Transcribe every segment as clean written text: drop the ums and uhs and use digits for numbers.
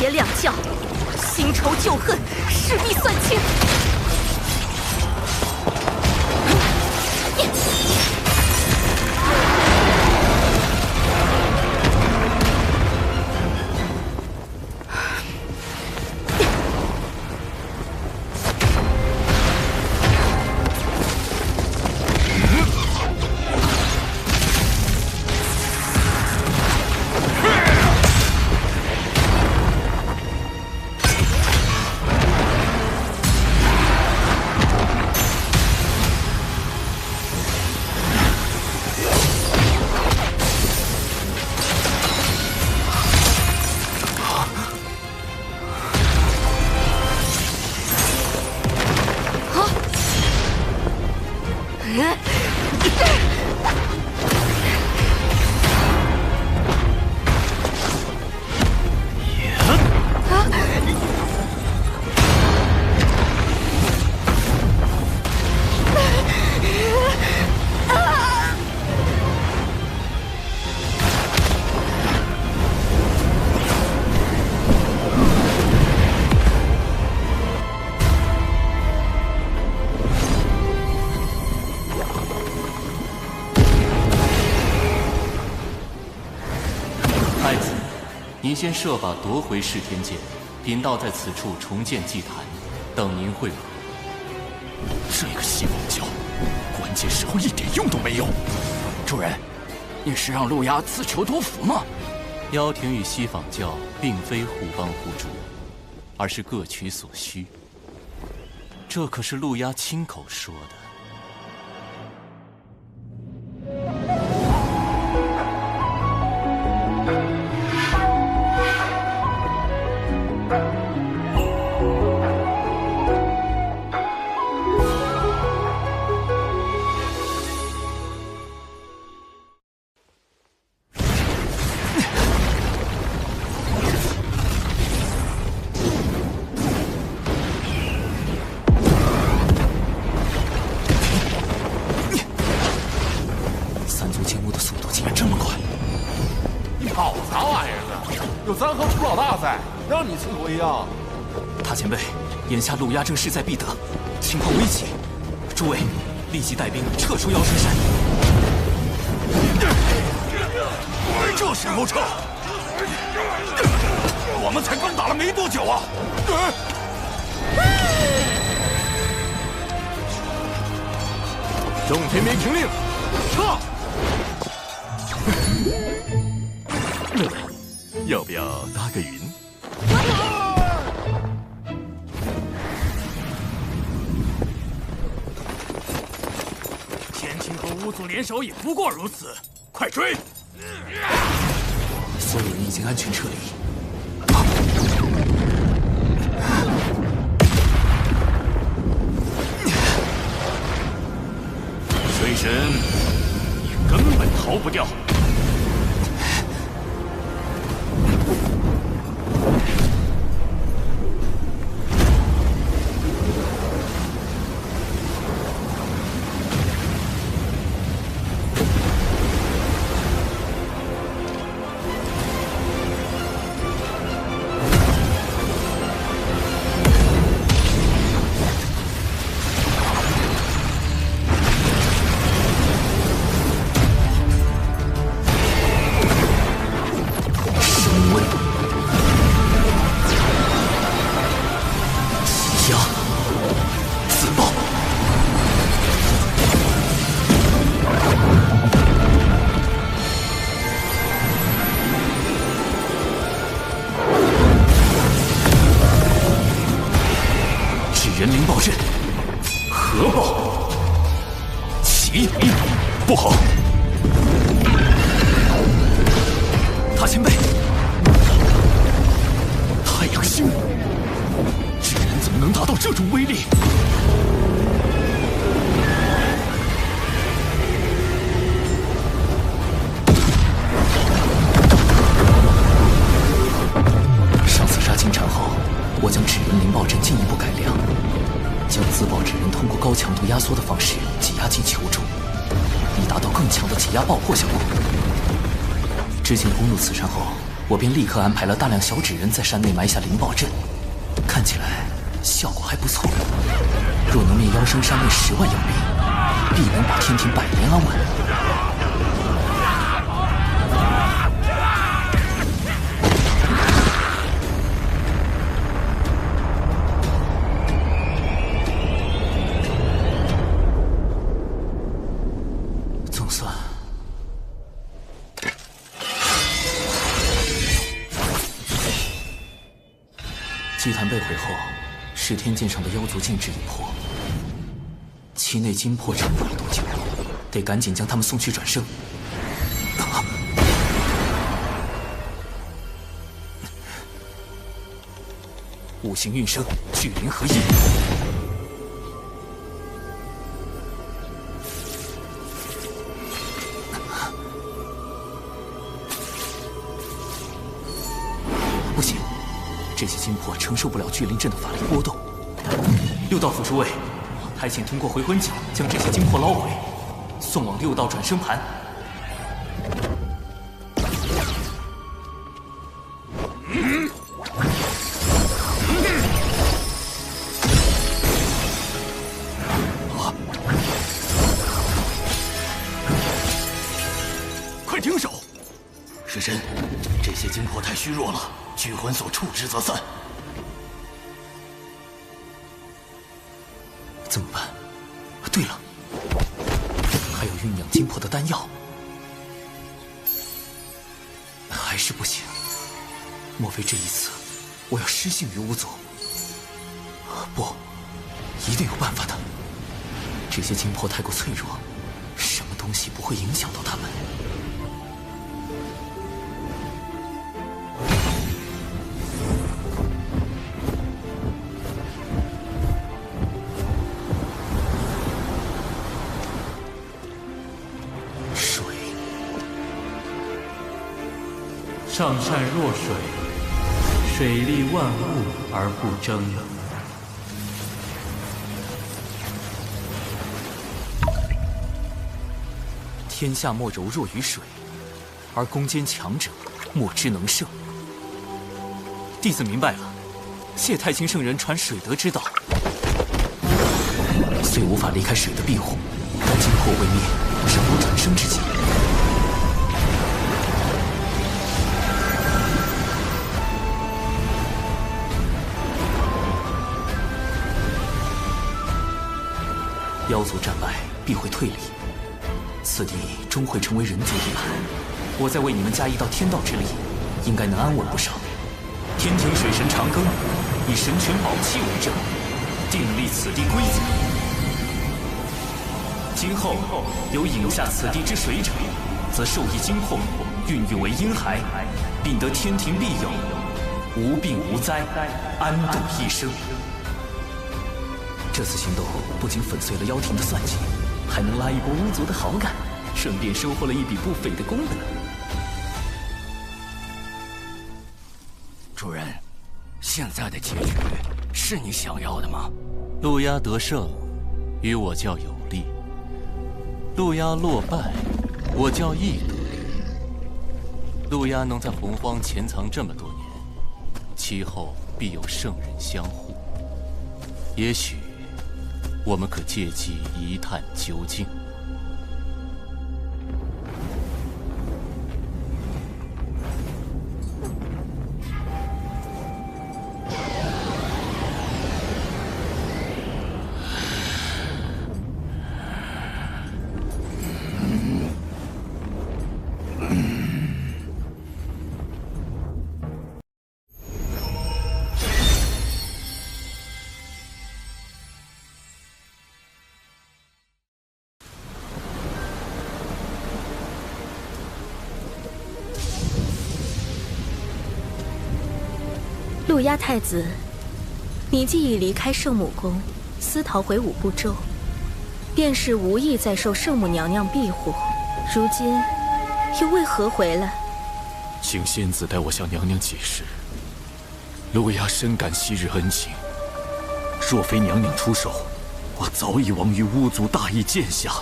爷两教，新仇旧恨势必算清。您先设法夺回噬天剑，贫道在此处重建祭坛，等您会合。这个西方教，关键时候一点用都没有。主人，你是让陆压自求多福吗？妖庭与西方教并非互帮互助，而是各取所需。这可是陆压亲口说的。三河出老大在，让你刺头一样。大前辈，眼下陆压正势在必得，情况危急，诸位立即带兵撤出妖神山。这时候撤？我们才刚打了没多久啊！众天兵听令，撤！要不要搭个云？天青和巫族联手也不过如此，快追！所有人已经安全撤离。水神，你根本逃不掉。人灵暴阵，核爆！起！不好！大前辈，太阳星，这人怎么能达到这种威力？上次杀青场后，我将纸人灵暴阵进一步改良。将自爆纸人通过高强度压缩的方式挤压进球中，以达到更强的挤压爆破效果。之前攻入此山后，我便立刻安排了大量小纸人在山内埋下灵宝阵，看起来效果还不错。若能灭妖生山内10万妖兵，必能保天庭百年安稳。总算。祭坛被毁后，噬天剑上的妖族禁制已破，其内精魄撑不了多久，得赶紧将他们送去转生。五行运生，聚灵合一。不行，这些精魄承受不了聚灵阵的法力波动。六道府诸位，还请通过回魂脚将这些精魄捞回，送往六道转生盘。快停手！师神，这些精魄太虚弱了，聚魂所处之则散。怎么办？对了，还有酝酿精魄的丹药，还是不行。莫非这一次我要失信于巫族？不，一定有办法的。这些精魄太过脆弱，什么东西不会影响到他们？上善若水，水利万物而不争。天下莫柔弱于水，而攻坚强者莫之能胜。弟子明白了，谢太清圣人传水德之道，虽无法离开水的庇护，但精魄未灭，尚有转生之机。妖族战败必会退离，此地终会成为人族地盘。我再为你们加一道天道之力，应该能安稳不少。天庭水神长庚以神权宝器为证，订立此地规则。今后有饮下此地之水者，则受益精魄，孕育为婴孩，并得天庭庇佑，无病无灾，安度一生。这次行动不仅粉碎了妖庭的算计，还能拉一波巫族的好感，顺便收获了一笔不菲的功德。主人，现在的结局是你想要的吗？陆压得胜，与我较有利；陆压落败，我较亦得利。陆压能在洪荒潜藏这么多年，其后必有圣人相护。也许我们可借机一探究竟。陆压太子，你既已离开圣母宫，私逃回五部洲，便是无意再受圣母娘娘庇护，如今又为何回来？请仙子代我向娘娘解释。陆压深感昔日恩情，若非娘娘出手，我早已亡于巫族大义剑下。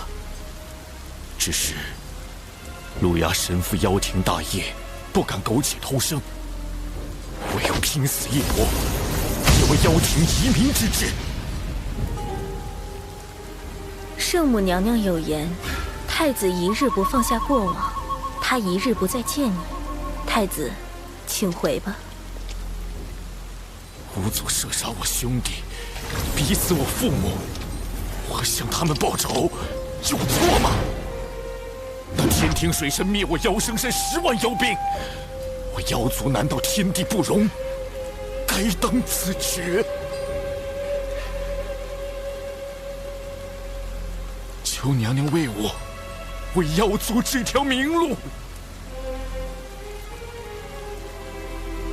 只是陆压身负妖庭大业，不敢苟且偷生，唯有拼死一搏，也为妖庭移民之志。圣母娘娘有言，太子一日不放下过往，他一日不再见你。太子，请回吧。巫族射杀我兄弟，逼死我父母，我向他们报仇，有错吗？那天庭水神灭我妖生山10万妖兵，我妖族难道天地不容？该当自决。求娘娘为我，为妖族指条明路。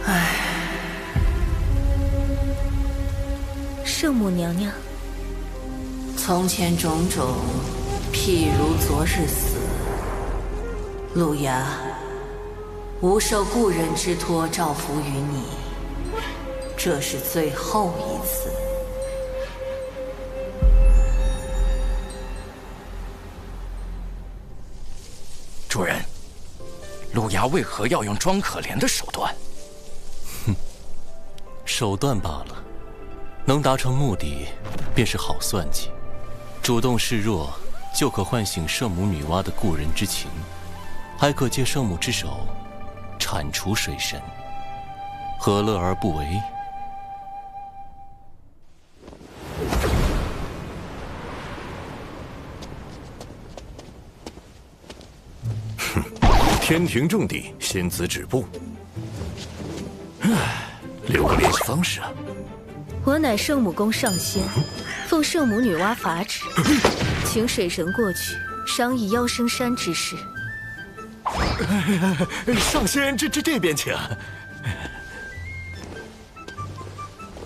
唉，圣母娘娘，从前种种，譬如昨日死。路牙，吾受故人之托，照拂于你，这是最后一次。主人，路牙为何要用装可怜的手段？哼，手段罢了，能达成目的，便是好算计。主动示弱，就可唤醒圣母女娲的故人之情，还可借圣母之手铲除水神，何乐而不为？天庭重地，仙子止步。留个联系方式啊。我乃圣母宫上仙，奉圣母女娲法旨，请水神过去商议妖生山之事。上仙，这边请。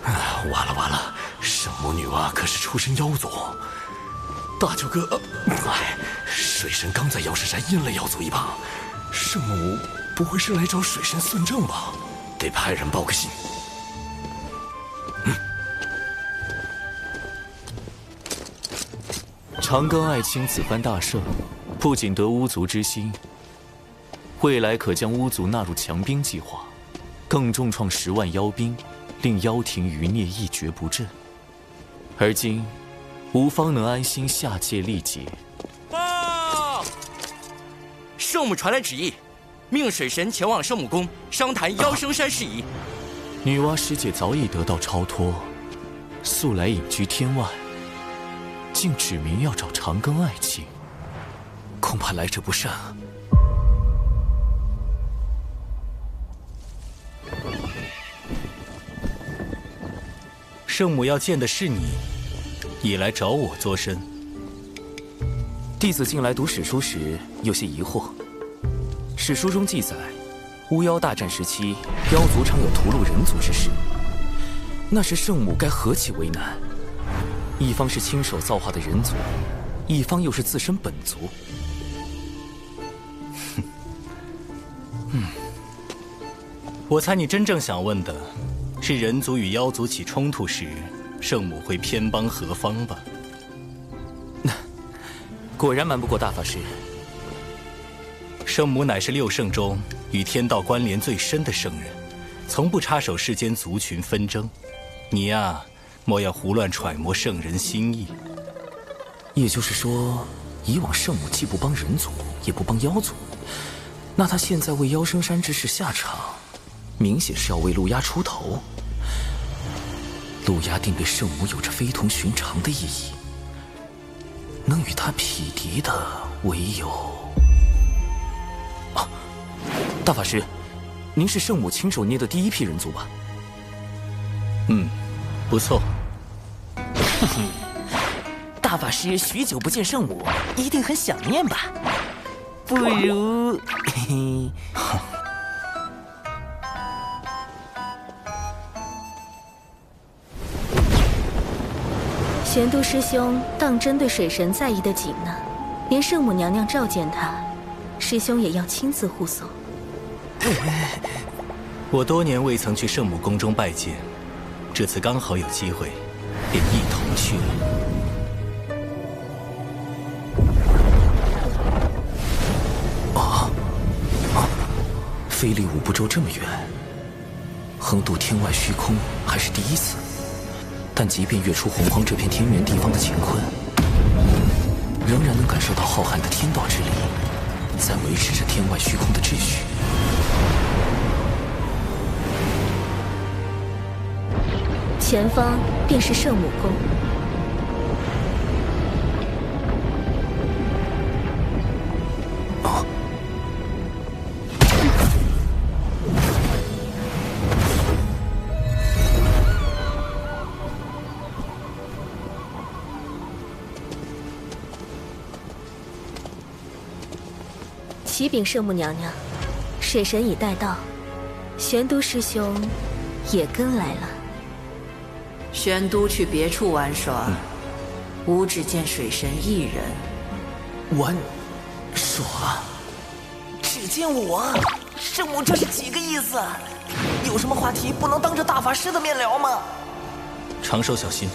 完了，圣母女娲可是出身妖族。大舅哥，水神刚在妖生山阴了妖族一棒，圣母不会是来找水神算账吧？得派人报个信。长庚爱卿此番大胜，不仅得巫族之心，未来可将巫族纳入强兵计划，更重创10万妖兵，令妖庭余孽一蹶不振。而今，吾方能安心下界历劫。报！圣母传来旨意，命水神前往圣母宫商谈妖生山事宜。女娲师姐早已得到超脱，素来隐居天外，竟指明要找长庚爱卿，恐怕来者不善啊。圣母要见的是你，也来找我作甚？弟子近来读史书时有些疑惑。史书中记载，巫妖大战时期，妖族常有屠戮人族之事。那时圣母该何其为难？一方是亲手造化的人族，一方又是自身本族。我猜你真正想问的是人族与妖族起冲突时，圣母会偏帮何方吧？果然瞒不过大法师。圣母乃是6圣中与天道关联最深的圣人，从不插手世间族群纷争。你呀，莫要胡乱揣摩圣人心意。也就是说，以往圣母既不帮人族，也不帮妖族，那她现在为妖生山之事下场，明显是要为路亚出头。路亚定对圣母有着非同寻常的意义，能与他匹敌的唯有……大法师，您是圣母亲手捏的第一批人族吧？不错。大法师许久不见圣母，一定很想念吧？不如……玄都师兄当真对水神在意的紧呢，连圣母娘娘召见他，师兄也要亲自护送。我多年未曾去圣母宫中拜见，这次刚好有机会，便一同去了。飞离五步洲这么远，横渡天外虚空还是第一次。但即便跃出洪荒这片天元地方的乾坤，仍然能感受到浩瀚的天道之力，在维持着天外虚空的秩序。前方便是圣母宫。启禀圣母娘娘，水神已带到，玄都师兄也跟来了。玄都去别处玩耍，吾只见水神一人。玩耍？只见我？圣母这是几个意思？有什么话题不能当着大法师的面聊吗？长寿小心，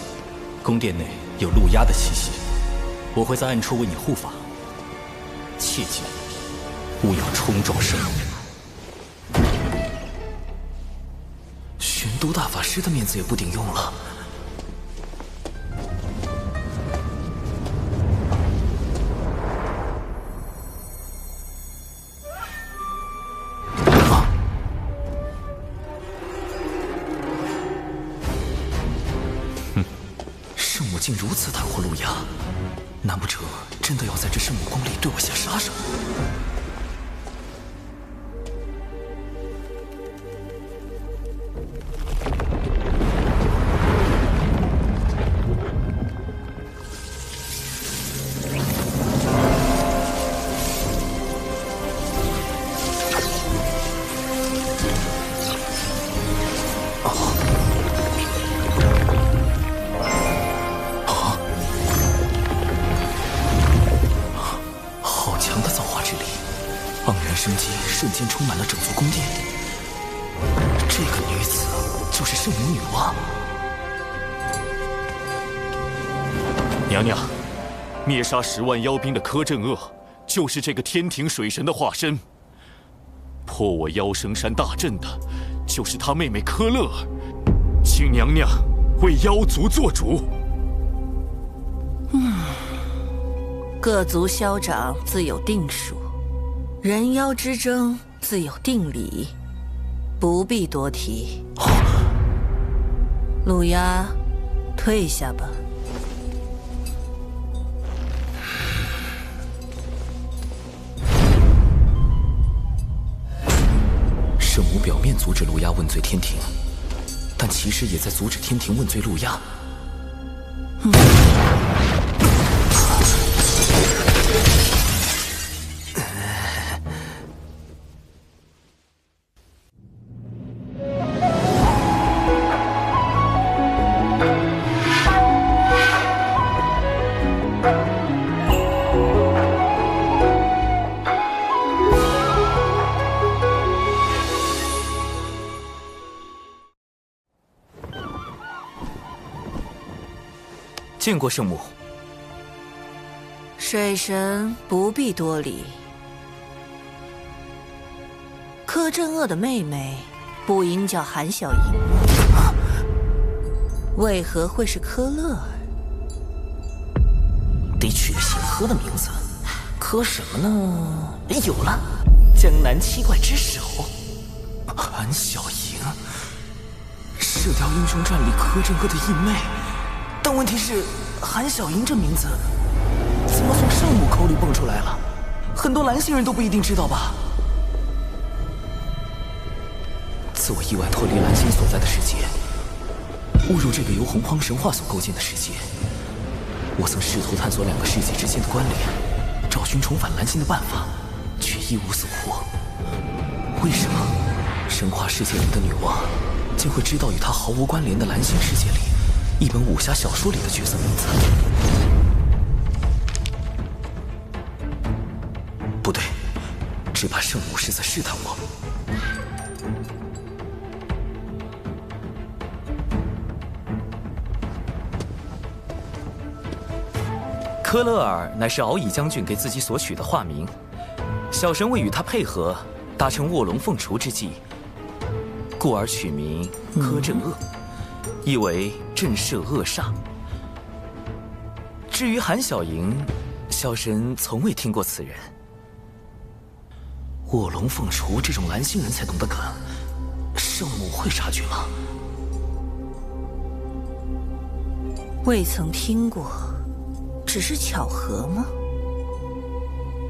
宫殿内有陆压的气息，我会在暗处为你护法。切记，勿要冲撞圣母。玄都大法师的面子也不顶用了。圣母竟如此袒护陆压，难不成真的要在这圣母宫里对我下杀手？生机瞬间充满了整座宫殿。这个女子就是圣母女娲。娘娘，灭杀10万妖兵的柯镇恶，就是这个天庭水神的化身。破我妖生山大阵的，就是他妹妹柯乐儿。请娘娘为妖族做主。各族消长自有定数。人妖之争自有定理，不必多提。陆压，退下吧。圣母表面阻止陆压问罪天庭，但其实也在阻止天庭问罪陆压。见过圣母。水神不必多礼。柯镇恶的妹妹不应叫韩小莹，为何会是柯乐儿？得取个姓柯的名字，柯什么呢？有了，江南七怪之首。韩小莹，《射雕英雄传》里柯镇恶的义妹。但问题是，韩小莹这名字怎么从圣母口里蹦出来了？很多蓝星人都不一定知道吧？自我意外脱离蓝星所在的世界，误入这个由洪荒神话所构建的世界，我曾试图探索2个世界之间的关联，找寻重返蓝星的办法，却一无所获。为什么神话世界里的女娲竟会知道与她毫无关联的蓝星世界里一本武侠小说里的角色名字？不对，只怕圣母是在试探我。柯乐尔乃是敖乙将军给自己所取的化名，小神为与他配合，达成卧龙凤雏之计，故而取名柯镇恶，意为震慑恶煞。至于韩小莹，小神从未听过此人。卧龙凤雏这种蓝星人才懂的梗，圣母会察觉吗？未曾听过，只是巧合吗？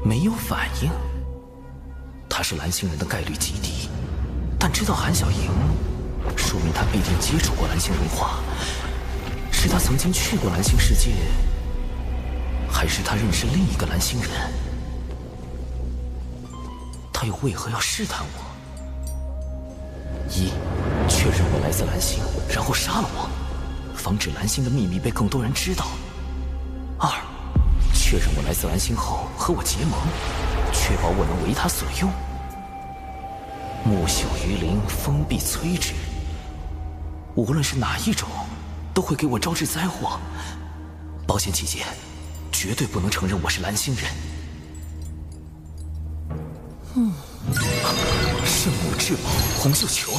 没有反应。他是蓝星人的概率极低，但知道韩小莹，说明他必定接触过蓝星文化。是他曾经去过蓝星世界，还是他认识另一个蓝星人？他又为何要试探我？一，确认我来自蓝星，然后杀了我，防止蓝星的秘密被更多人知道。二，确认我来自蓝星后和我结盟，确保我能为他所用。木秀于林，风必摧之。无论是哪一种，都会给我招致灾祸。保险起见，绝对不能承认我是蓝星人。圣母至宝红绣球，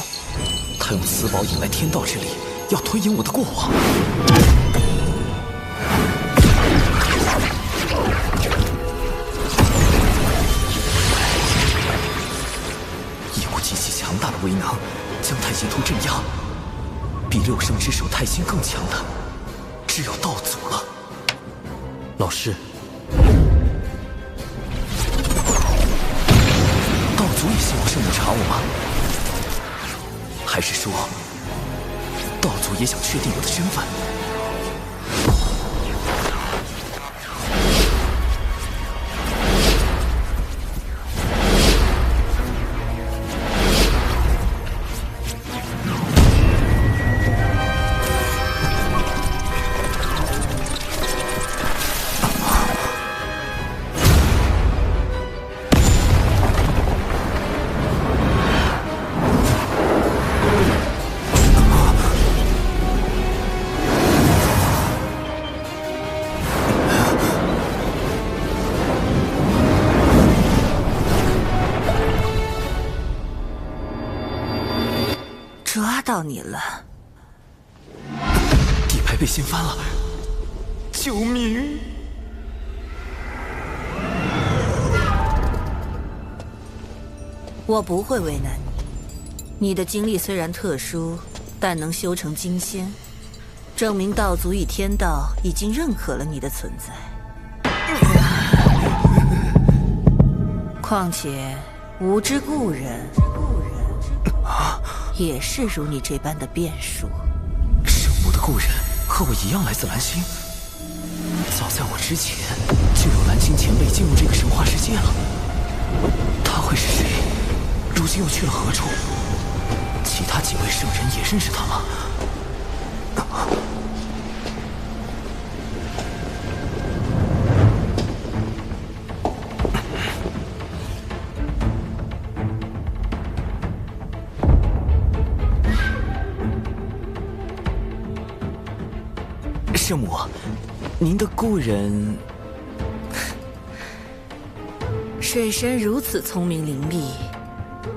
他用此宝引来天道之力，要推演我的过往。一股极其强大的威能，将太极图镇压。比六圣之首太心更强的，只有道祖了。老师，道祖也希望圣母查我吗？还是说，道祖也想确定我的身份？抓到你了！底牌被掀翻了，救命！我不会为难你。你的经历虽然特殊，但能修成金仙，证明道祖与天道已经认可了你的存在。况且，无知故人也是如你这般的变数。圣母的故人和我一样来自蓝星，早在我之前就有蓝星前辈进入这个神话世界了。他会是谁？如今又去了何处？其他几位圣人也认识他吗？圣母，您的故人……水神如此聪明伶俐，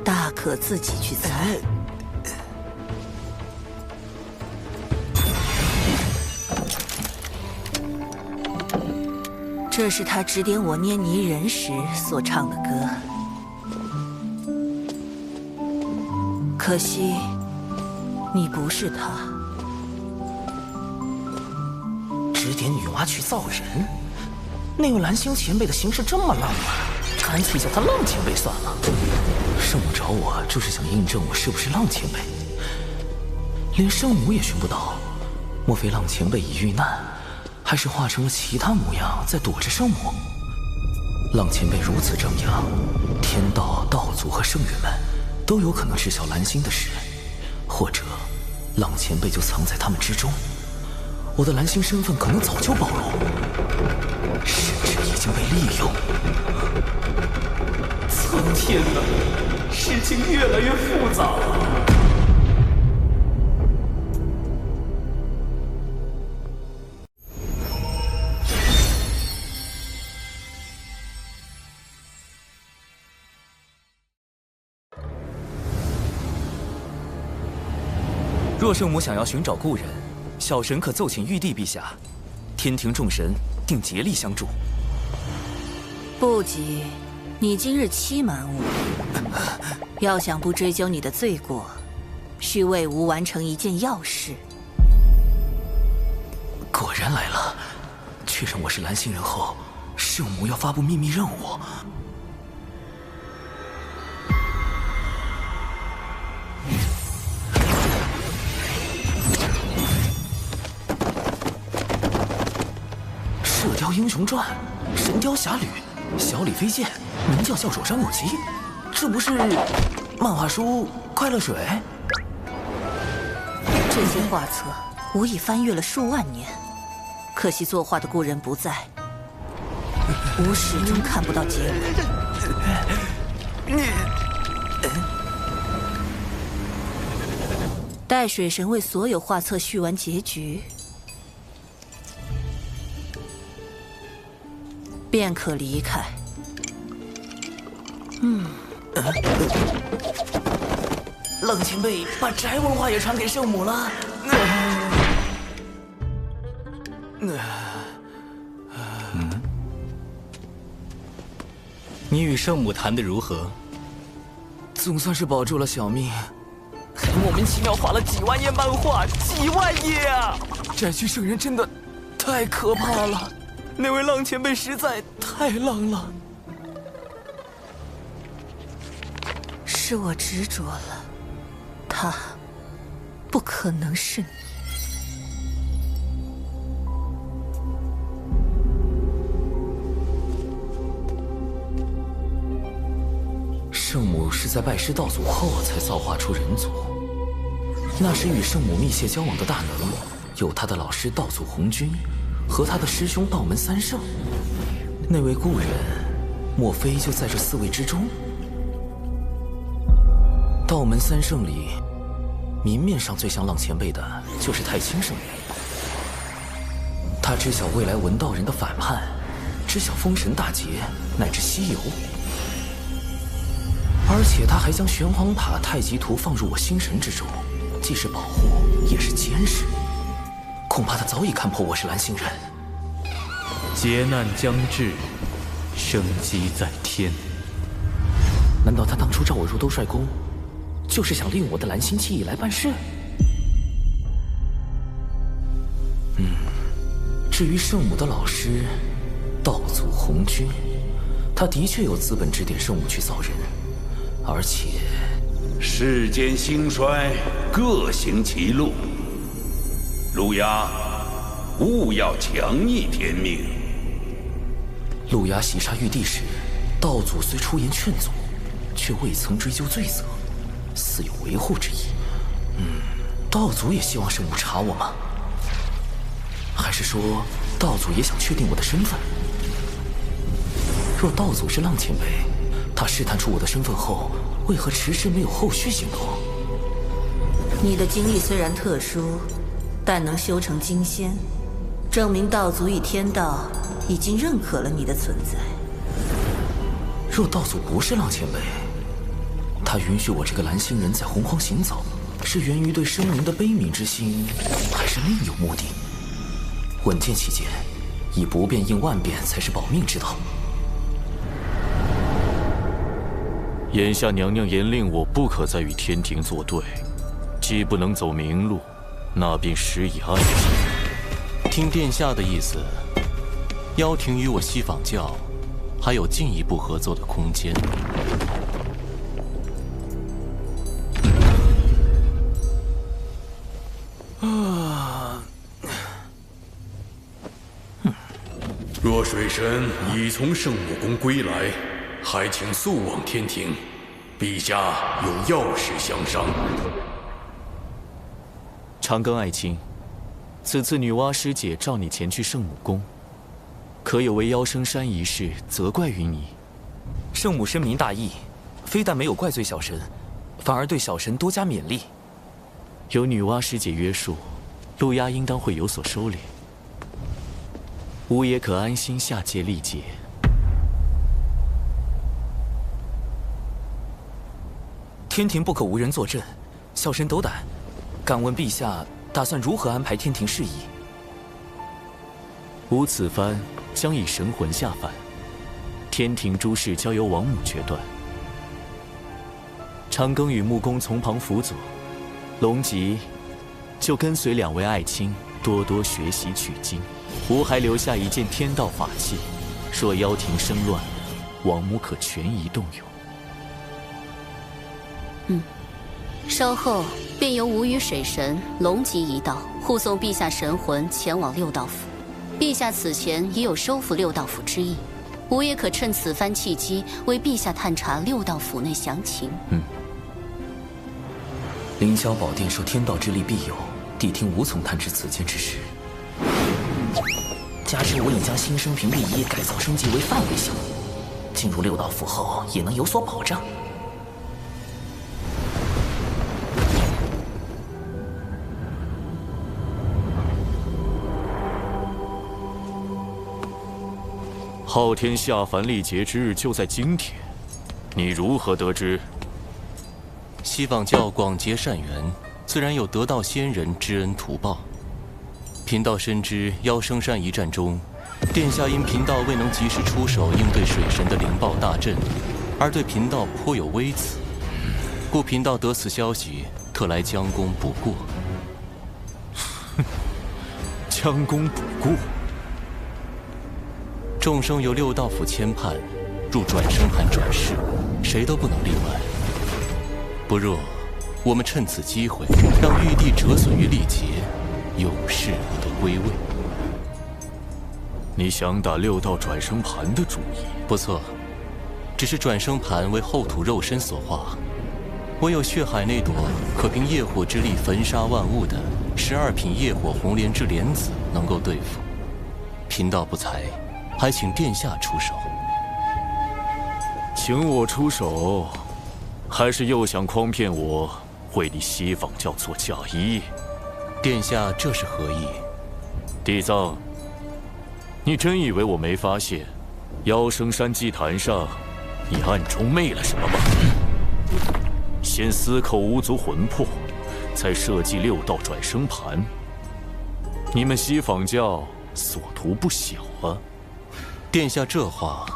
大可自己去猜。这是他指点我捏泥人时所唱的歌。可惜，你不是他。指点女娲去造人，那位蓝星前辈的行事这么浪漫，干脆叫他浪前辈算了。圣母找我就是想印证我是不是浪前辈，连圣母也寻不到，莫非浪前辈已遇难，还是化成了其他模样在躲着圣母？浪前辈如此张扬，天道、道祖和圣人们都有可能知晓蓝星的事，或者浪前辈就藏在他们之中。我的蓝星身份可能早就暴露，甚至已经被利用。苍天呐，事情越来越复杂了。若圣母想要寻找故人，小神可奏请玉帝陛下，天庭众神定竭力相助。不急，你今日欺瞒我，要想不追究你的罪过，需为吾完成一件要事。果然来了，确认我是蓝星人后，圣母要发布秘密任务。射雕英雄传、神雕侠侣、小李飞剑、明教教主张有基，这不是漫画书《快乐水》？这些画册吾已翻阅了数万年，可惜作画的故人不在，吾始终看不到结尾。待水神为所有画册续完结局，便可离开。冷前辈把宅文化也传给圣母了。你与圣母谈得如何？总算是保住了小命，还莫名其妙画了几万页漫画，几万页啊！宅区圣人真的太可怕了，那位浪前辈实在太浪了。是我执着了，他不可能是你。圣母是在拜师道祖后才造化出人族。那时与圣母密切交往的大能，有他的老师道祖红军，和他的师兄道门三圣。那位故人，莫非就在这4位之中？道门三圣里，明面上最像浪前辈的，就是太清圣人。他知晓未来文道人的反叛，知晓封神大劫，乃至西游。而且他还将玄黄塔太极图放入我心神之中，既是保护，也是监视。恐怕他早已看破我是蓝星人。劫难将至，生机在天。难道他当初召我入兜率宫，就是想利用我的蓝星记忆来办事？至于圣母的老师道祖红军，他的确有资本指点圣母去造人，而且世间兴衰，各行其路。路亚，勿要强逆天命。路亚袭杀玉帝时，道祖虽出言劝阻，却未曾追究罪责，似有维护之意。道祖也希望圣母查我吗？还是说，道祖也想确定我的身份？若道祖是浪前辈，他试探出我的身份后，为何迟迟没有后续行动？你的经历虽然特殊，但能修成金仙，证明道祖与天道已经认可了你的存在。若道祖不是浪前辈，他允许我这个蓝星人在洪荒行走，是源于对生灵的悲悯之心，还是另有目的？稳健起见，以不变应万变才是保命之道。眼下娘娘严令我不可再与天庭作对，既不能走明路，那便施以暗计。听殿下的意思，妖庭与我西坊教还有进一步合作的空间。若水神已从圣母宫归来，还请速往天庭，陛下有要事相商。长庚爱卿，此次女娲师姐召你前去圣母宫，可有为妖生山一事责怪于你？圣母深明大义，非但没有怪罪小神，反而对小神多加勉励。有女娲师姐约束，路亚应当会有所收敛，吾也可安心下界历劫。天庭不可无人坐镇，小神斗胆，敢问陛下打算如何安排天庭事宜？吾此番将以神魂下凡，天庭诸事交由王母决断。长庚与木工从旁辅佐，龙吉就跟随2位爱卿多多学习取经。吾还留下一件天道法器，若妖庭生乱，王母可权宜动用。稍后便由吾与水神、龙吉一道护送陛下神魂前往六道府。陛下此前已有收复六道府之意，吾也可趁此番契机为陛下探查六道府内详情。凌霄宝殿受天道之力庇佑，谛听无从探知此间之事。假使我已将新生屏蔽仪改造升级为范围项目，进入六道府后也能有所保障。昊天下凡历劫之日就在今天，你如何得知？西方教广结善缘，自然有得道仙人知恩图报。贫道深知妖生山一战中，殿下因贫道未能及时出手应对水神的灵爆大阵，而对贫道颇有微词，故贫道得此消息，特来将功补过。将功补过。众生由六道府牵绊，入转生盘转世，谁都不能例外。不若我们趁此机会，让玉帝折损于历劫，永世不得归位。你想打六道转生盘的主意？不错，只是转生盘为后土肉身所化，唯有血海那朵可凭业火之力焚杀万物的12品业火红莲之莲子能够对付。贫道不才，还请殿下出手。请我出手，还是又想诓骗我为你西方教做嫁衣？殿下这是何意？地藏，你真以为我没发现妖生山祭坛上你暗中昧了什么吗？先私扣巫族魂魄，再设计六道转生盘。你们西方教所图不小啊！殿下这话，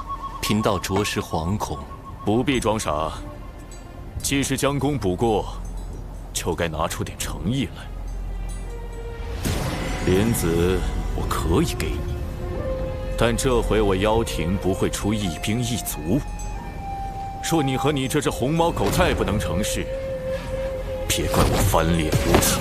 贫道着实惶恐。不必装傻，既是将功补过，就该拿出点诚意来。莲子我可以给你，但这回我妖庭不会出一兵一卒。若你和你这只红毛狗再不能成事，别怪我翻脸无情。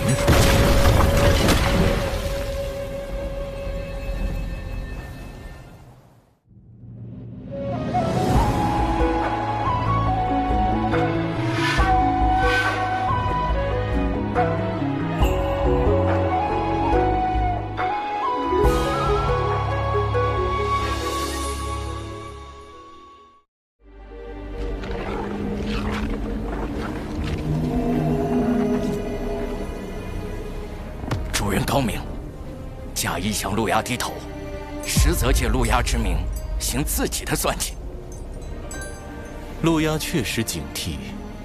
高明，假意向陆牙低头，实则借陆牙之名行自己的算计。陆牙确实警惕，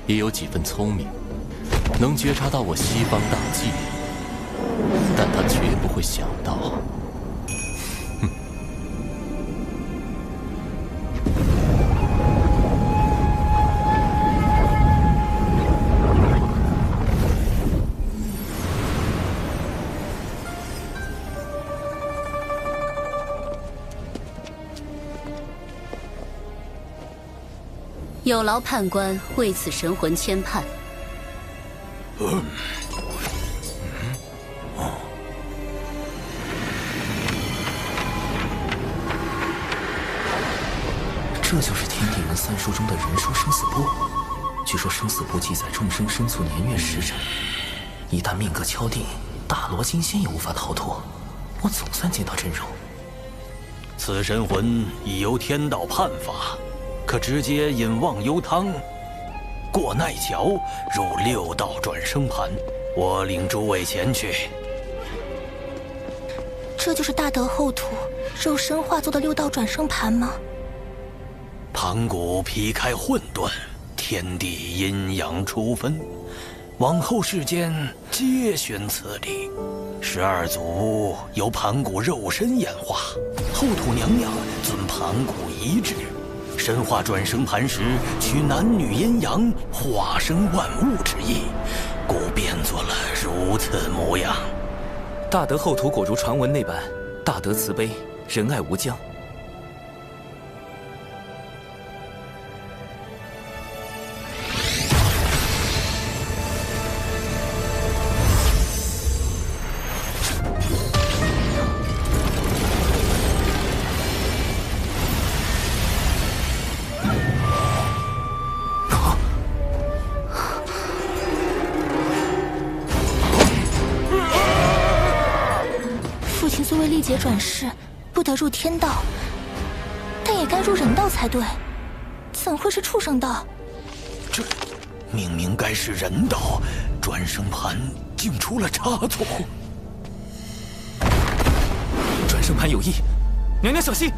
也有几分聪明，能觉察到我西方大计，但他绝不会想到，有劳判官为此神魂牵绊。这就是天地人三书中的人书生死簿。据说生死簿记载众生生卒年月时辰，一旦命格敲定，大罗金仙也无法逃脱。我总算见到真容。此神魂已由天道判法，可直接引忘忧汤，过奈桥，入六道转生盘。我领诸位前去。这就是大德后土肉身化作的六道转生盘吗？盘古劈开混沌，天地阴阳初分，往后世间皆宣此理。12祖由盘古肉身演化，后土娘娘遵盘古遗志，神化转生盘时取男女阴阳，化生万物之意，故变作了如此模样。大德后土果如传闻那般，大德慈悲，仁爱无疆。历劫转世，不得入天道，但也该入人道才对，怎会是畜生道？这明明该是人道，转生盘竟出了差错。转生盘有异，娘娘小心！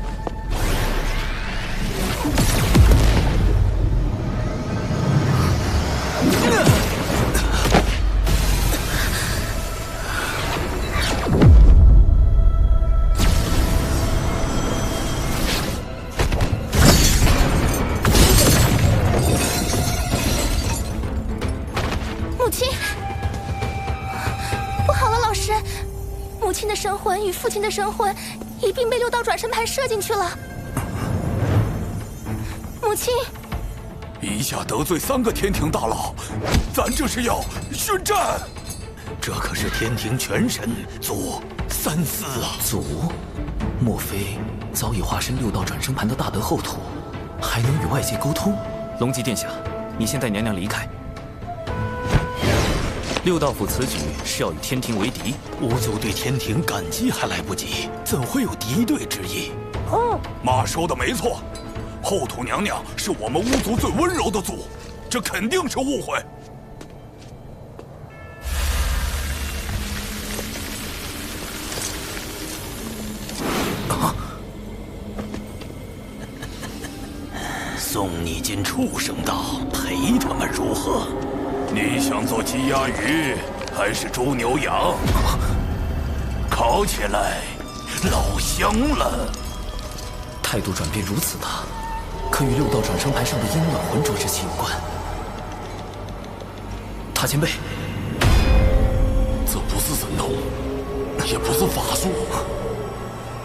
母亲的神魂与父亲的神魂一并被6道转生盘射进去了。母亲，一下得罪3个天庭大佬，咱这是要宣战！这可是天庭全神祖三思啊！祖，莫非早已化身6道转生盘的大德后土，还能与外界沟通？龙吉殿下，你先带娘娘离开。6道府此举是要与天庭为敌，吾族对天庭感激还来不及，怎会有敌对之意？妈说的没错，后土娘娘是我们巫族最温柔的族，这肯定是误会。送你进畜生道，陪他们如何？你想做鸡鸭鱼，还是猪牛羊？烤起来老香了。态度转变如此大，可与6道转生盘上的阴暖浑浊之气有关。塔前辈，这不是神通，也不是法术，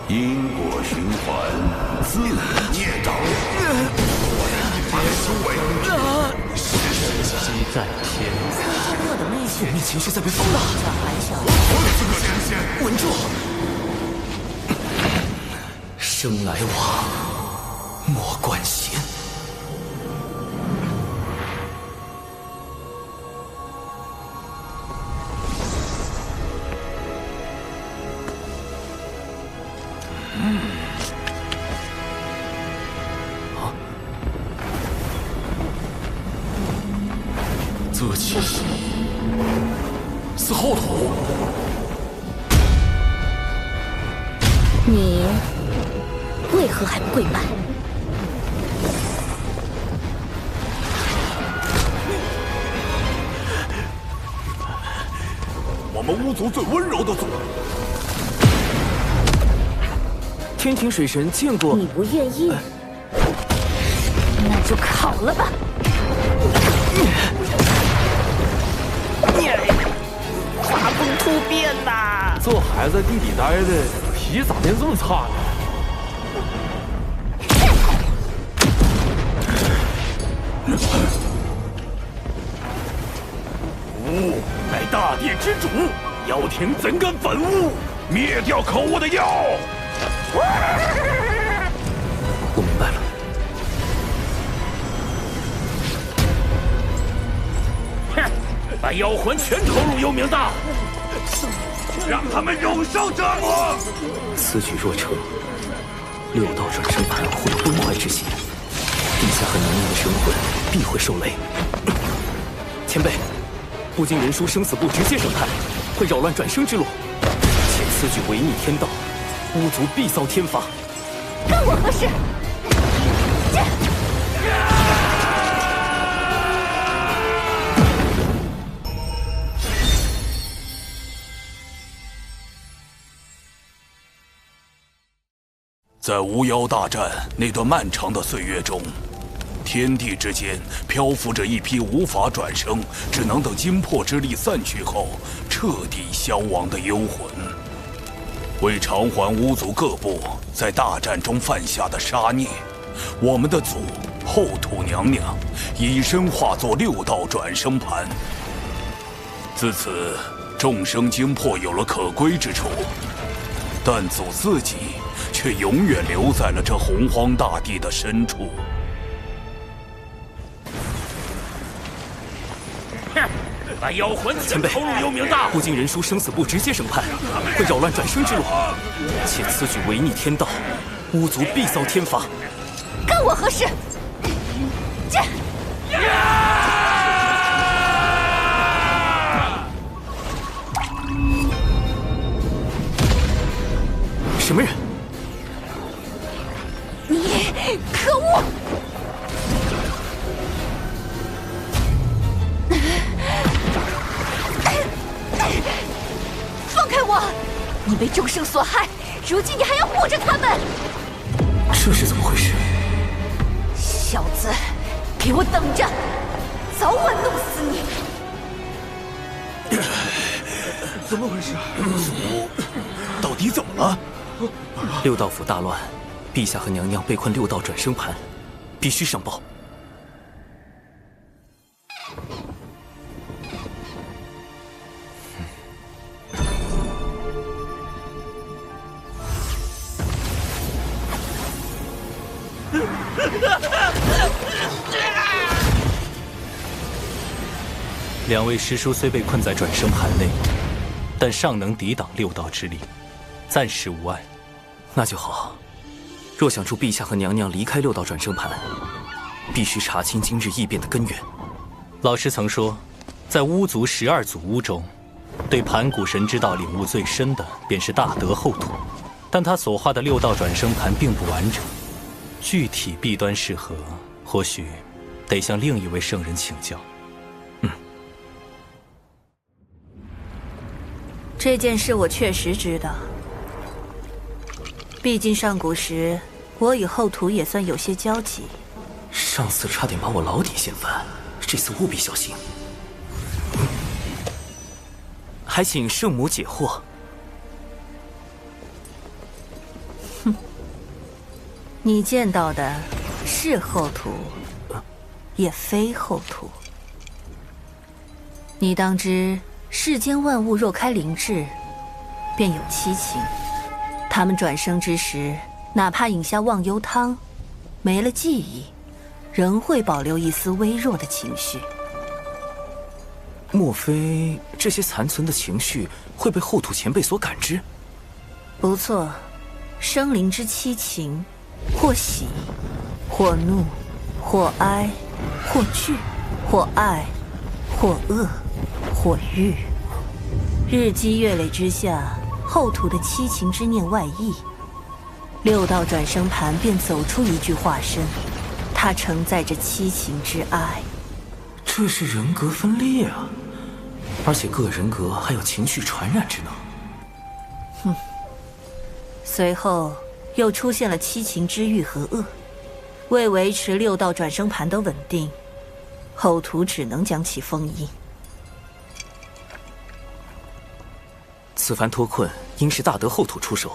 因果循环，自孽障。鸡在天，负面情绪在被放大。稳住！生来往，莫惯闲。这气息是后土。你为何还不跪拜？我们巫族最温柔的族。天庭水神见过。你不愿意，那就烤了吧。画风突变呐！这孩子地里待的脾气咋变这么差呢？吾乃大殿之主，妖庭怎敢反吾？灭掉可恶的妖！我明白了。哼，把妖魂全投入幽冥道，让他们永受折磨。此举若成，6道转生盘会有崩坏之嫌，陛下和娘娘的神魂必会受累。前辈，不经人书生死簿直接审判，会扰乱转生之路。且此举违逆天道，巫族必遭天罚。干我何事？在巫妖大战那段漫长的岁月中，天地之间漂浮着一批无法转生，只能等精魄之力散去后彻底消亡的幽魂。为偿还巫族各部在大战中犯下的杀孽，我们的祖后土娘娘以身化作6道转生盘。自此，众生精魄有了可归之处，但祖自己却永远留在了这洪荒大地的深处。把妖魂前辈投入幽冥大，不经人书生死簿直接审判，会扰乱转生之路，且此举违逆天道，巫族必遭天罚。干我何事？这。什么人？你可恶！放开我！你被众生所害，如今你还要护着他们？这是怎么回事？小子，给我等着，早晚弄死你！怎么回事？到底怎么了？6道府大乱，陛下和娘娘被困6道转生盘，必须上报。2位师叔虽被困在转生盘内，但尚能抵挡6道之力，暂时无碍。那就好。若想助陛下和娘娘离开6道转生盘，必须查清今日异变的根源。老师曾说，在巫族12祖巫中，对盘古神之道领悟最深的便是大德后土，但他所画的6道转生盘并不完整，具体弊端是何，或许得向另一位圣人请教。这件事我确实知道，毕竟上古时我与后土也算有些交集。上次差点把我牢底掀翻，这次务必小心。还请圣母解惑。哼，你见到的是后土，也非后土。你当知世间万物若开灵智，便有七情。他们转生之时，哪怕饮下忘忧汤，没了记忆，仍会保留一丝微弱的情绪。莫非这些残存的情绪会被后土前辈所感知？不错，生灵之七情，或喜，或怒，或哀，或惧，或爱，或恶，或欲。日积月累之下，后土的七情之念外溢，6道转生盘便走出一具化身，它承载着七情之爱。这是人格分裂啊！而且各人格还有情绪传染之能。哼。随后又出现了七情之欲和恶，为维持6道转生盘的稳定，后土只能将其封印。此番脱困，应是大德后土出手。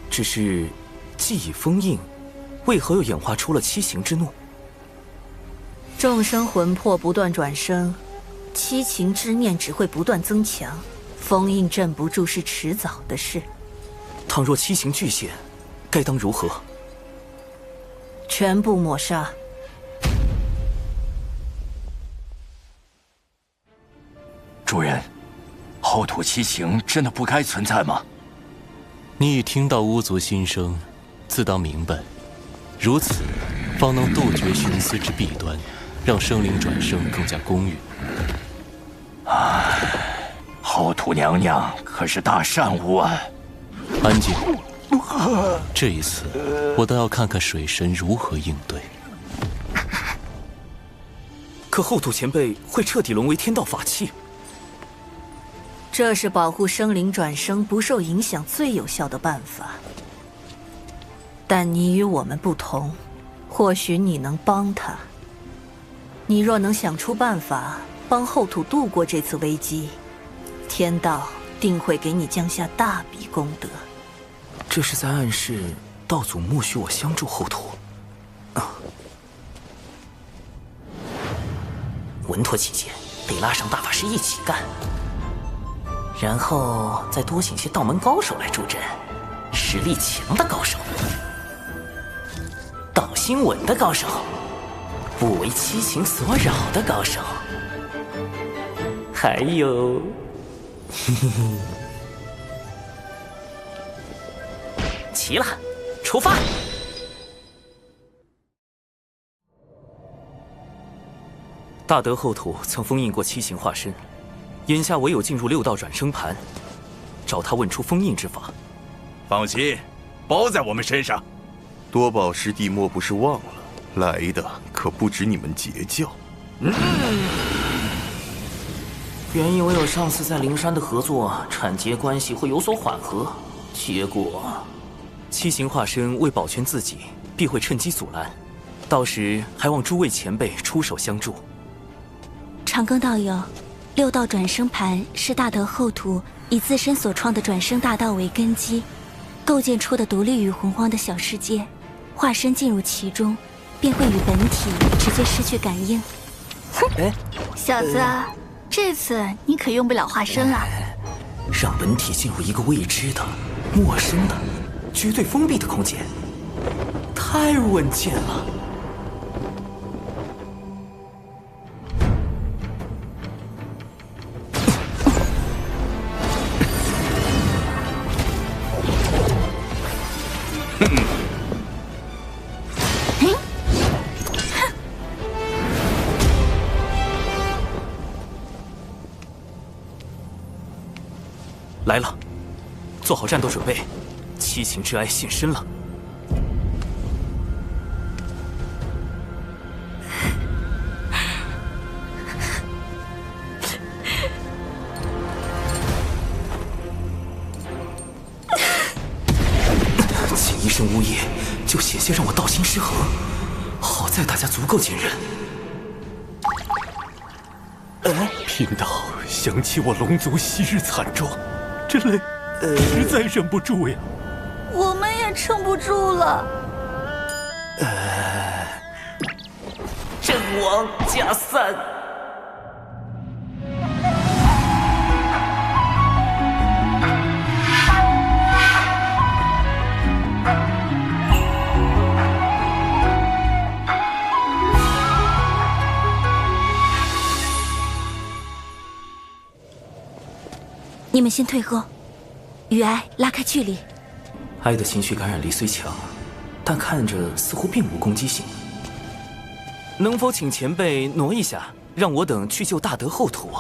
只是，既已封印，为何又演化出了七情之怒？众生魂魄不断转生，七情之念只会不断增强，封印镇不住是迟早的事。倘若七情俱现，该当如何？全部抹杀。主人，后土七情真的不该存在吗？你已听到巫族心声，自当明白，如此方能杜绝寻思之弊端，让生灵转生更加公允。后土娘娘可是大善巫啊！安静，这一次我倒要看看水神如何应对。可后土前辈会彻底沦为天道法器？这是保护生灵转生不受影响最有效的办法。但你与我们不同，或许你能帮他。你若能想出办法帮后土度过这次危机，天道定会给你降下大笔功德。这是在暗示道祖默许我相助后土。稳妥起见，得拉上大法师一起干，然后再多请些道门高手来助阵，实力强的高手，道心稳的高手，不为七情所扰的高手，还有，齐了，出发！大德后土曾封印过七情化身，眼下唯有进入六道转生盘，找他问出封印之法。放心，包在我们身上。多宝师弟莫不是忘了，来的可不止你们截教。原以为有上次在灵山的合作，产劫关系会有所缓和，结果七情化身为保全自己，必会趁机阻拦，到时还望诸位前辈出手相助。长庚道友，六道转生盘是大德后土以自身所创的转生大道为根基，构建出的独立于洪荒的小世界。化身进入其中，便会与本体直接失去感应。哎，小子，这次你可用不了化身了。让本体进入一个未知的、陌生的、绝对封闭的空间，太稳健了。来了，做好战斗准备，七情之哀现身了。仅一声呜咽，就险些让我道心失衡。好在大家足够坚韧。贫道想起我龙族昔日惨状，这泪实在忍不住呀。我们也撑不住了。阵亡加散。你们先退后，与哀拉开距离。哀的情绪感染力虽强，但看着似乎并无攻击性。能否请前辈挪一下，让我等去救大德后土？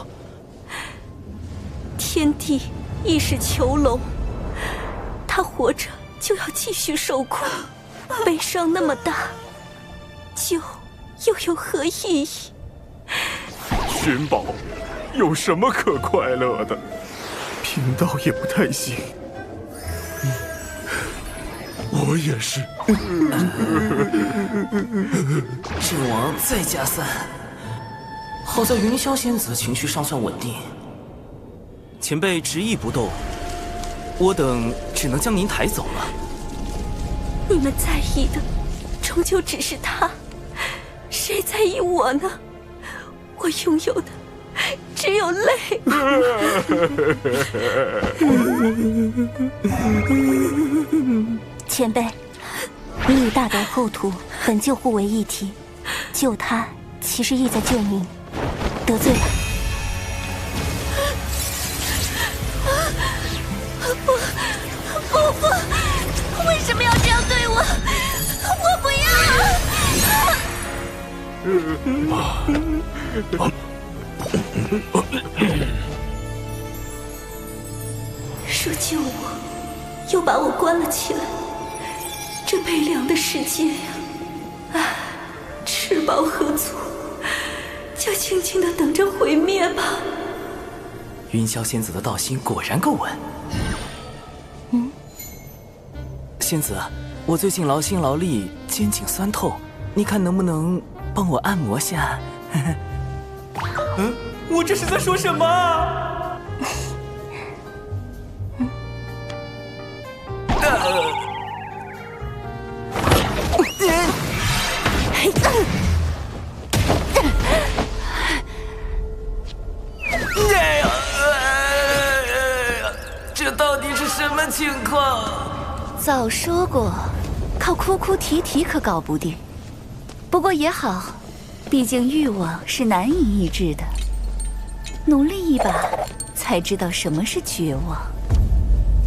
天地亦是囚笼，他活着就要继续受苦，悲伤那么大，救又有何意义？寻宝有什么可快乐的？贫道也不太行。我也是。阵亡再加散。好在云霄仙子情绪尚算稳定。前辈执意不动，我等只能将您抬走了。你们在意的，终究只是他，谁在意我呢？我拥有的只有泪。前辈，你与大德后土本就互为一体，救他其实意在救您，得罪了。不，为什么要这样对我？我不要！说救我，又把我关了起来，这悲凉的世界呀！唉，吃饱喝足，就静静地等着毁灭吧。云霄仙子的道心果然够稳。仙子，我最近劳心劳力，肩颈酸痛，你看能不能帮我按摩下？我这是在说什么？这到底是什么情况？早说过，靠哭哭啼啼可搞不定。不过也好，毕竟欲望是难以抑制的，努力一把，才知道什么是绝望。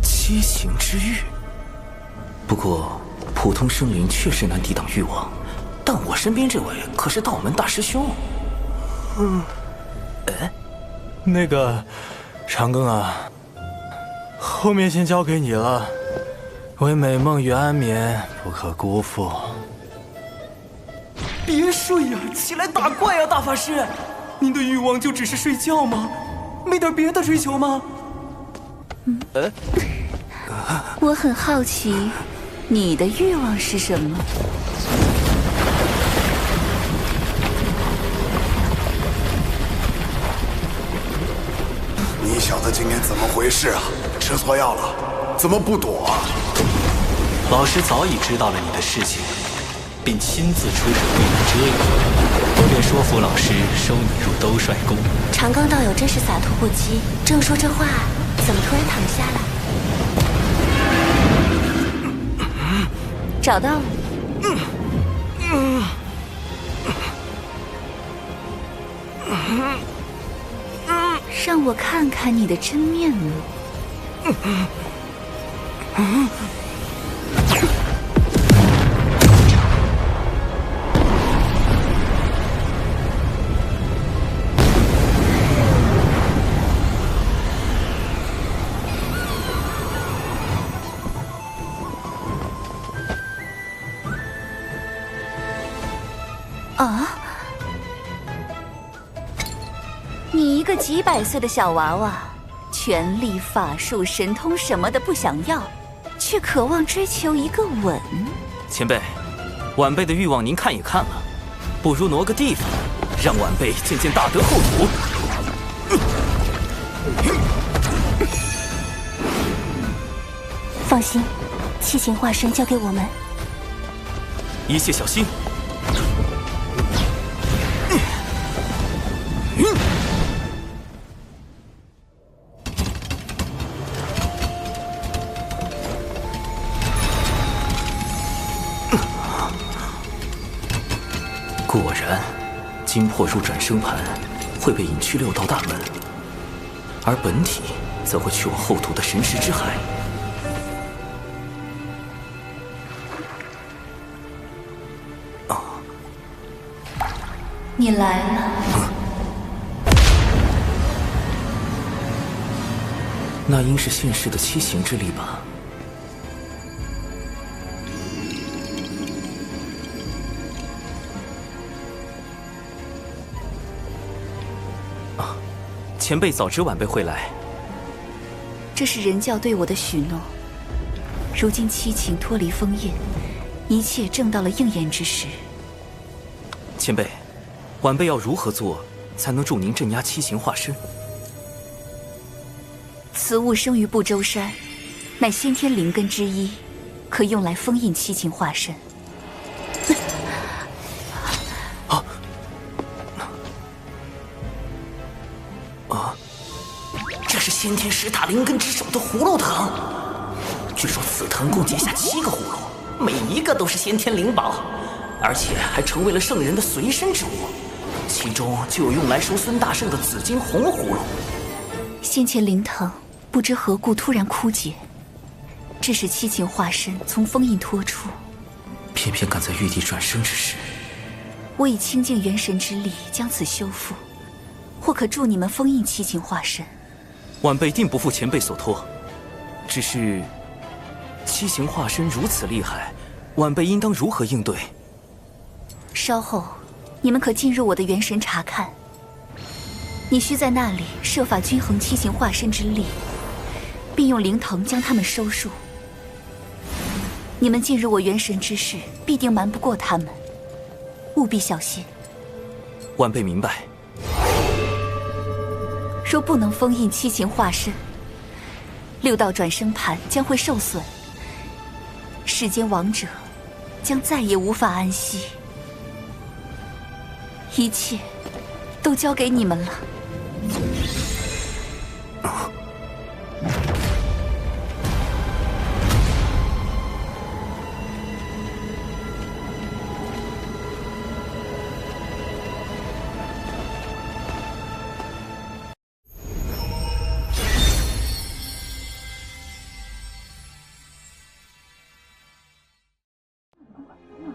七情之欲。不过，普通生灵确实难抵挡欲望，但我身边这位可是道门大师兄。那个长庚啊，后面先交给你了，为美梦与安眠，不可辜负。别睡呀，起来打怪呀，大法师！您的欲望就只是睡觉吗？没点别的追求吗？我很好奇，你的欲望是什么？你小子今天怎么回事啊？吃错药了？怎么不躲啊？老师早已知道了你的事情，便亲自出手为你遮掩，便说服老师收你入兜率宫。长庚道友真是洒脱不羁，正说这话，怎么突然躺下了？找到了。让我看看你的真面目。啊！你一个几百岁的小娃娃，权力、法术、神通什么的不想要，却渴望追求一个吻。前辈，晚辈的欲望您看也看了，不如挪个地方，让晚辈见见大德厚土。放心，七情化身交给我们，一切小心。果然，金魄入转生盘会被引去六道大门，而本体则会去往后土的神石之海。你来了。那应是现世的七行之力吧？前辈早知晚辈会来。这是人教对我的许诺。如今七情脱离封印，一切正到了应验之时。前辈，晚辈要如何做才能助您镇压七情化身？此物生于不周山，乃先天灵根之一，可用来封印七情化身。这是先天10大灵根之首的葫芦藤。据说此藤共结下7个葫芦，每一个都是先天灵宝，而且还成为了圣人的随身之物。其中就有用来收孙大圣的紫金红葫芦。先前灵藤不知何故突然枯竭，致使七情化身从封印脱出。偏偏赶在玉帝转生之时，我以清净元神之力将此修复，或可助你们封印七情化身。晚辈定不负前辈所托，只是七情化身如此厉害，晚辈应当如何应对？稍后，你们可进入我的元神查看。你需在那里设法均衡七情化身之力，并用灵藤将它们收束。你们进入我元神之事，必定瞒不过他们，务必小心。晚辈明白。若不能封印七情化身，6道转生盘将会受损，世间亡者将再也无法安息。一切都交给你们了。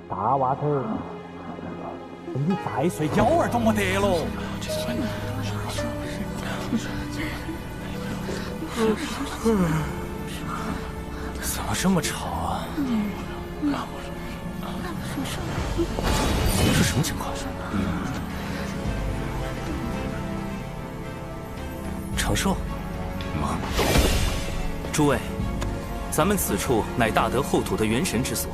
大娃头，你再睡觉儿都没得喽。怎么这么吵啊？这什么情况？长寿。诸位，咱们此处乃大德后土的元神之所。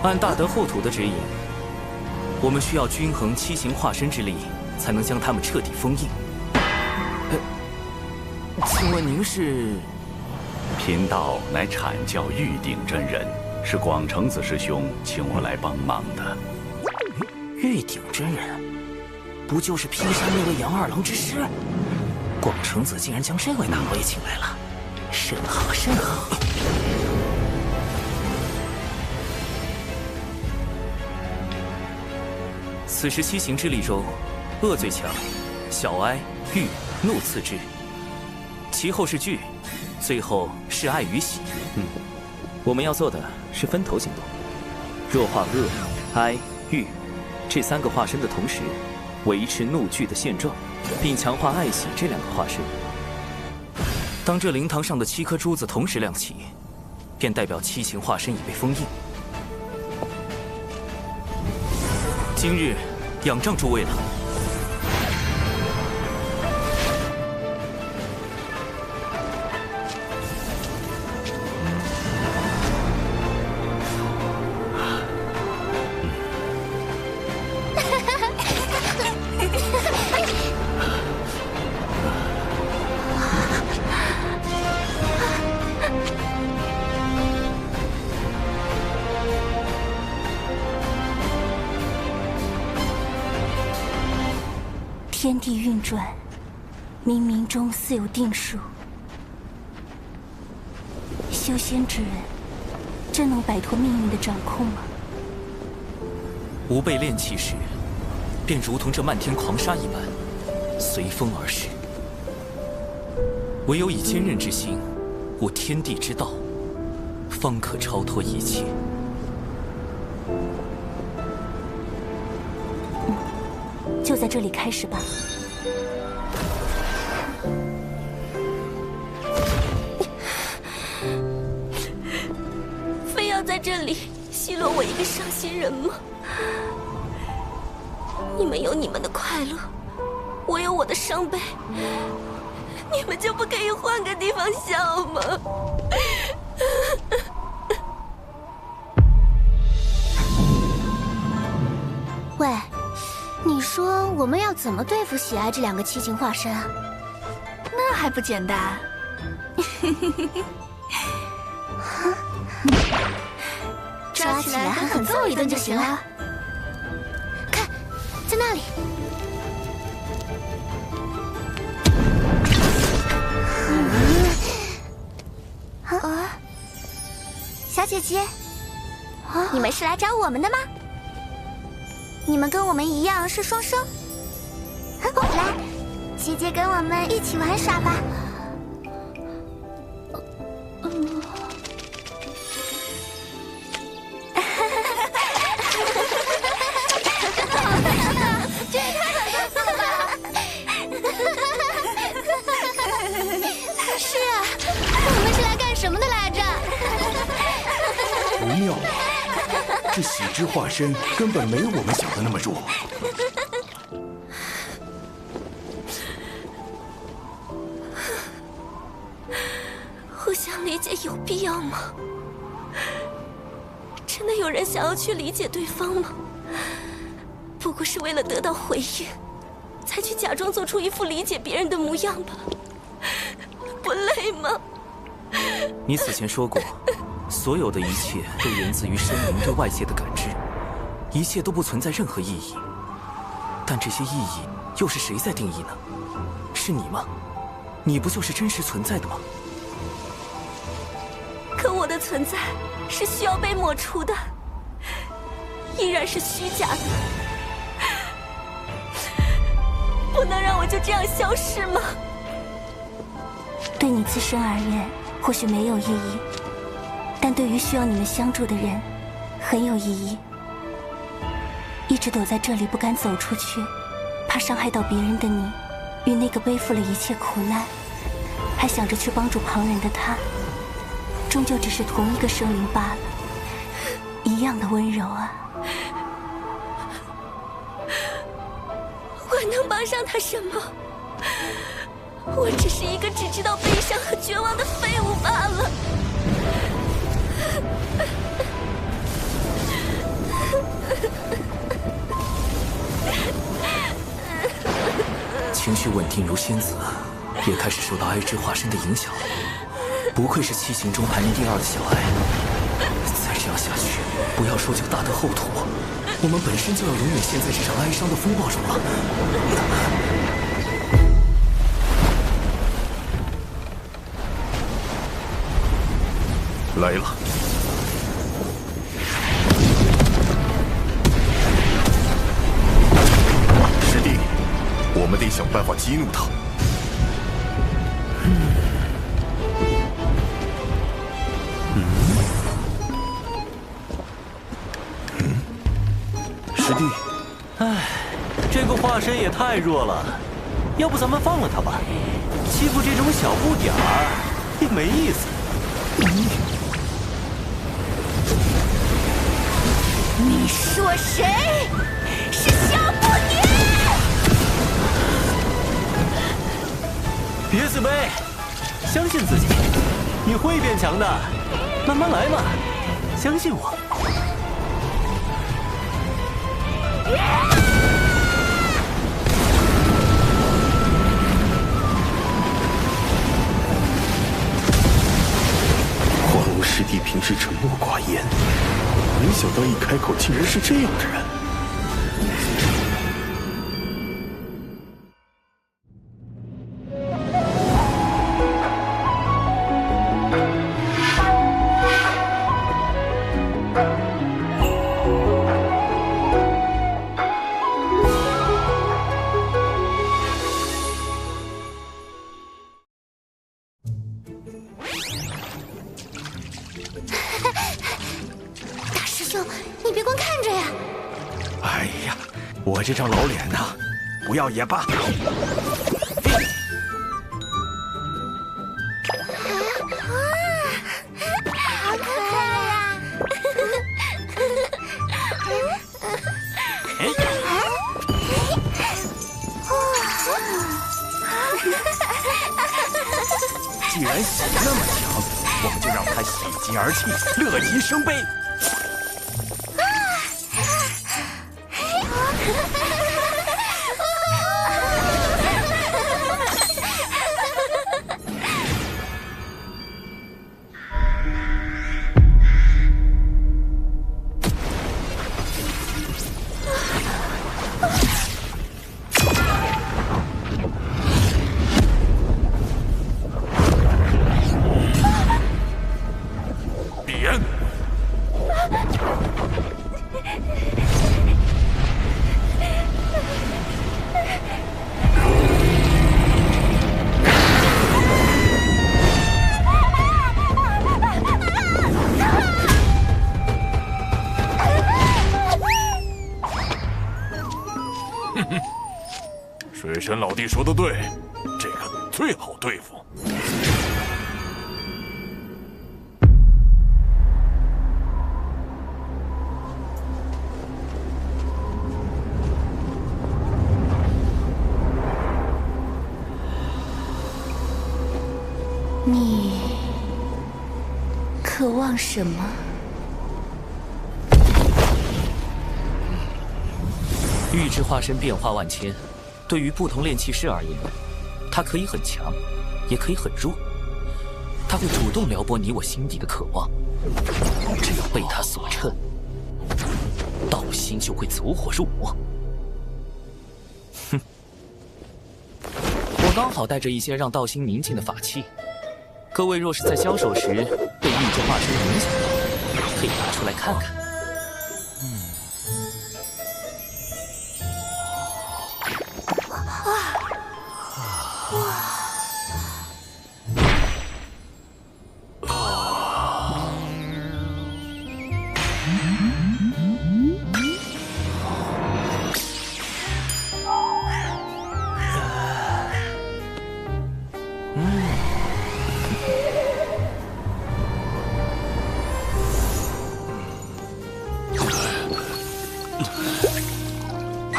按大德后土的指引，我们需要均衡七情化身之力，才能将他们彻底封印。请问您是？贫道乃阐教玉鼎真人，是广成子师兄请我来帮忙的。玉鼎真人，不就是劈山那位杨二郎之师？广成子竟然将这位大佬也请来了，甚好甚好。此时七情之力中，恶最强，小哀、欲、怒次之，其后是惧，最后是爱与喜。我们要做的是分头行动，弱化恶、哀、欲这3个化身的同时，维持怒惧的现状，并强化爱喜这2个化身。当这灵堂上的7颗珠子同时亮起，便代表七情化身已被封印。今日仰仗诸位了。天地运转，冥冥中似有定数。修仙之人，真能摆脱命运的掌控吗？吾辈炼气时，便如同这漫天狂沙一般，随风而逝。唯有以坚韧之心，悟天地之道，方可超脱一切。就在这里开始吧。非要在这里奚落我一个伤心人吗？你们有你们的快乐，我有我的伤悲，你们就不可以换个地方笑吗？喂，你说我们要怎么对付喜爱这2个七情化身啊？那还不简单？抓起来狠狠揍一顿就行了。看，在那里。小姐姐，你们是来找我们的吗？你们跟我们一样是双生，来，姐姐跟我们一起玩耍吧。这也太搞笑了吧！是啊，我们是来干什么的来着？不妙啊！这喜之化身根本没有我们想的那么弱。呼样理解有必要吗？真的有人想要去理解对方吗？不过是为了得到回应，才去假装做出一副理解别人的模样吧？不累吗？你此前说过，所有的一切都源自于生灵对外界的感知，一切都不存在任何意义。但这些意义又是谁在定义呢？是你吗？你不就是真实存在的吗？可我的存在是需要被抹除的，依然是虚假的。不能让我就这样消失吗？对你自身而言，或许没有意义，但对于需要你们相助的人，很有意义。一直躲在这里不敢走出去，怕伤害到别人的你，与那个背负了一切苦难，还想着去帮助旁人的他，终究只是同一个生灵罢了，一样的温柔啊。我能帮上他什么？我只是一个只知道悲伤和绝望的废物罢了。情绪稳定如仙子，也开始受到哀之化身的影响。不愧是七行中排名第2的小哀。再这样下去，不要说救大德后土，我们本身就要永远陷在这场哀伤的风暴中了。来了。师弟，我们得想办法激怒他。师弟，唉，这个化身也太弱了，要不咱们放了他吧？欺负这种小不点儿也没意思。你说谁？是小不点！别自卑，相信自己，你会变强的，慢慢来嘛，相信我。黄龙师弟平时沉默寡言，没想到一开口竟然是这样的人。大师兄，你别光看着呀！哎呀，我这张老脸呐，不要也罢。好可爱呀！既然喜那么强，我们就让他喜极而泣，乐极生悲。水神老弟说的对，这个最好对付。望什么？玉质化身变化万千，对于不同炼器师而言，它可以很强，也可以很弱。它会主动撩拨你我心底的渴望，只要被它所趁，道心就会走火入魔。哼，我刚好带着一些让道心宁静的法器，各位若是在交手时被玉质化身影响到，可以拿出来看看。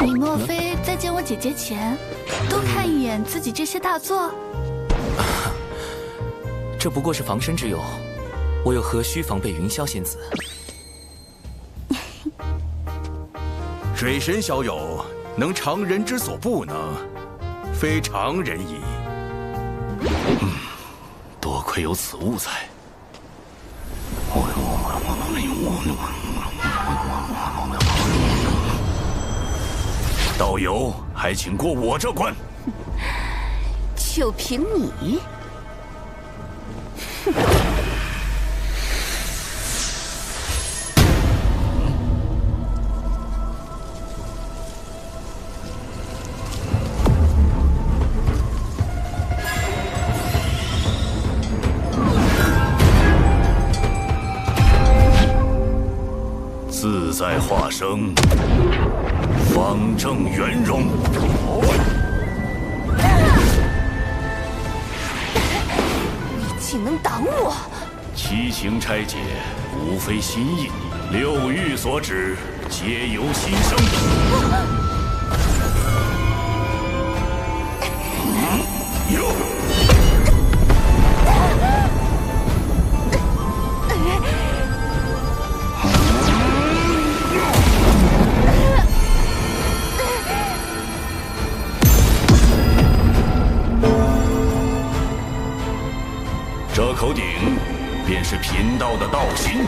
你莫非在见我姐姐前，多看一眼自己这些大作？这不过是防身之用，我又何须防备云霄仙子？水神小友能常人之所不能，非常人矣。多亏有此物在。道友，还请过我这关。就凭你？自在化生，方正圆融。你竟能挡我！七情拆解，无非心意；六欲所指，皆由心生。这口鼎便是贫道的道心。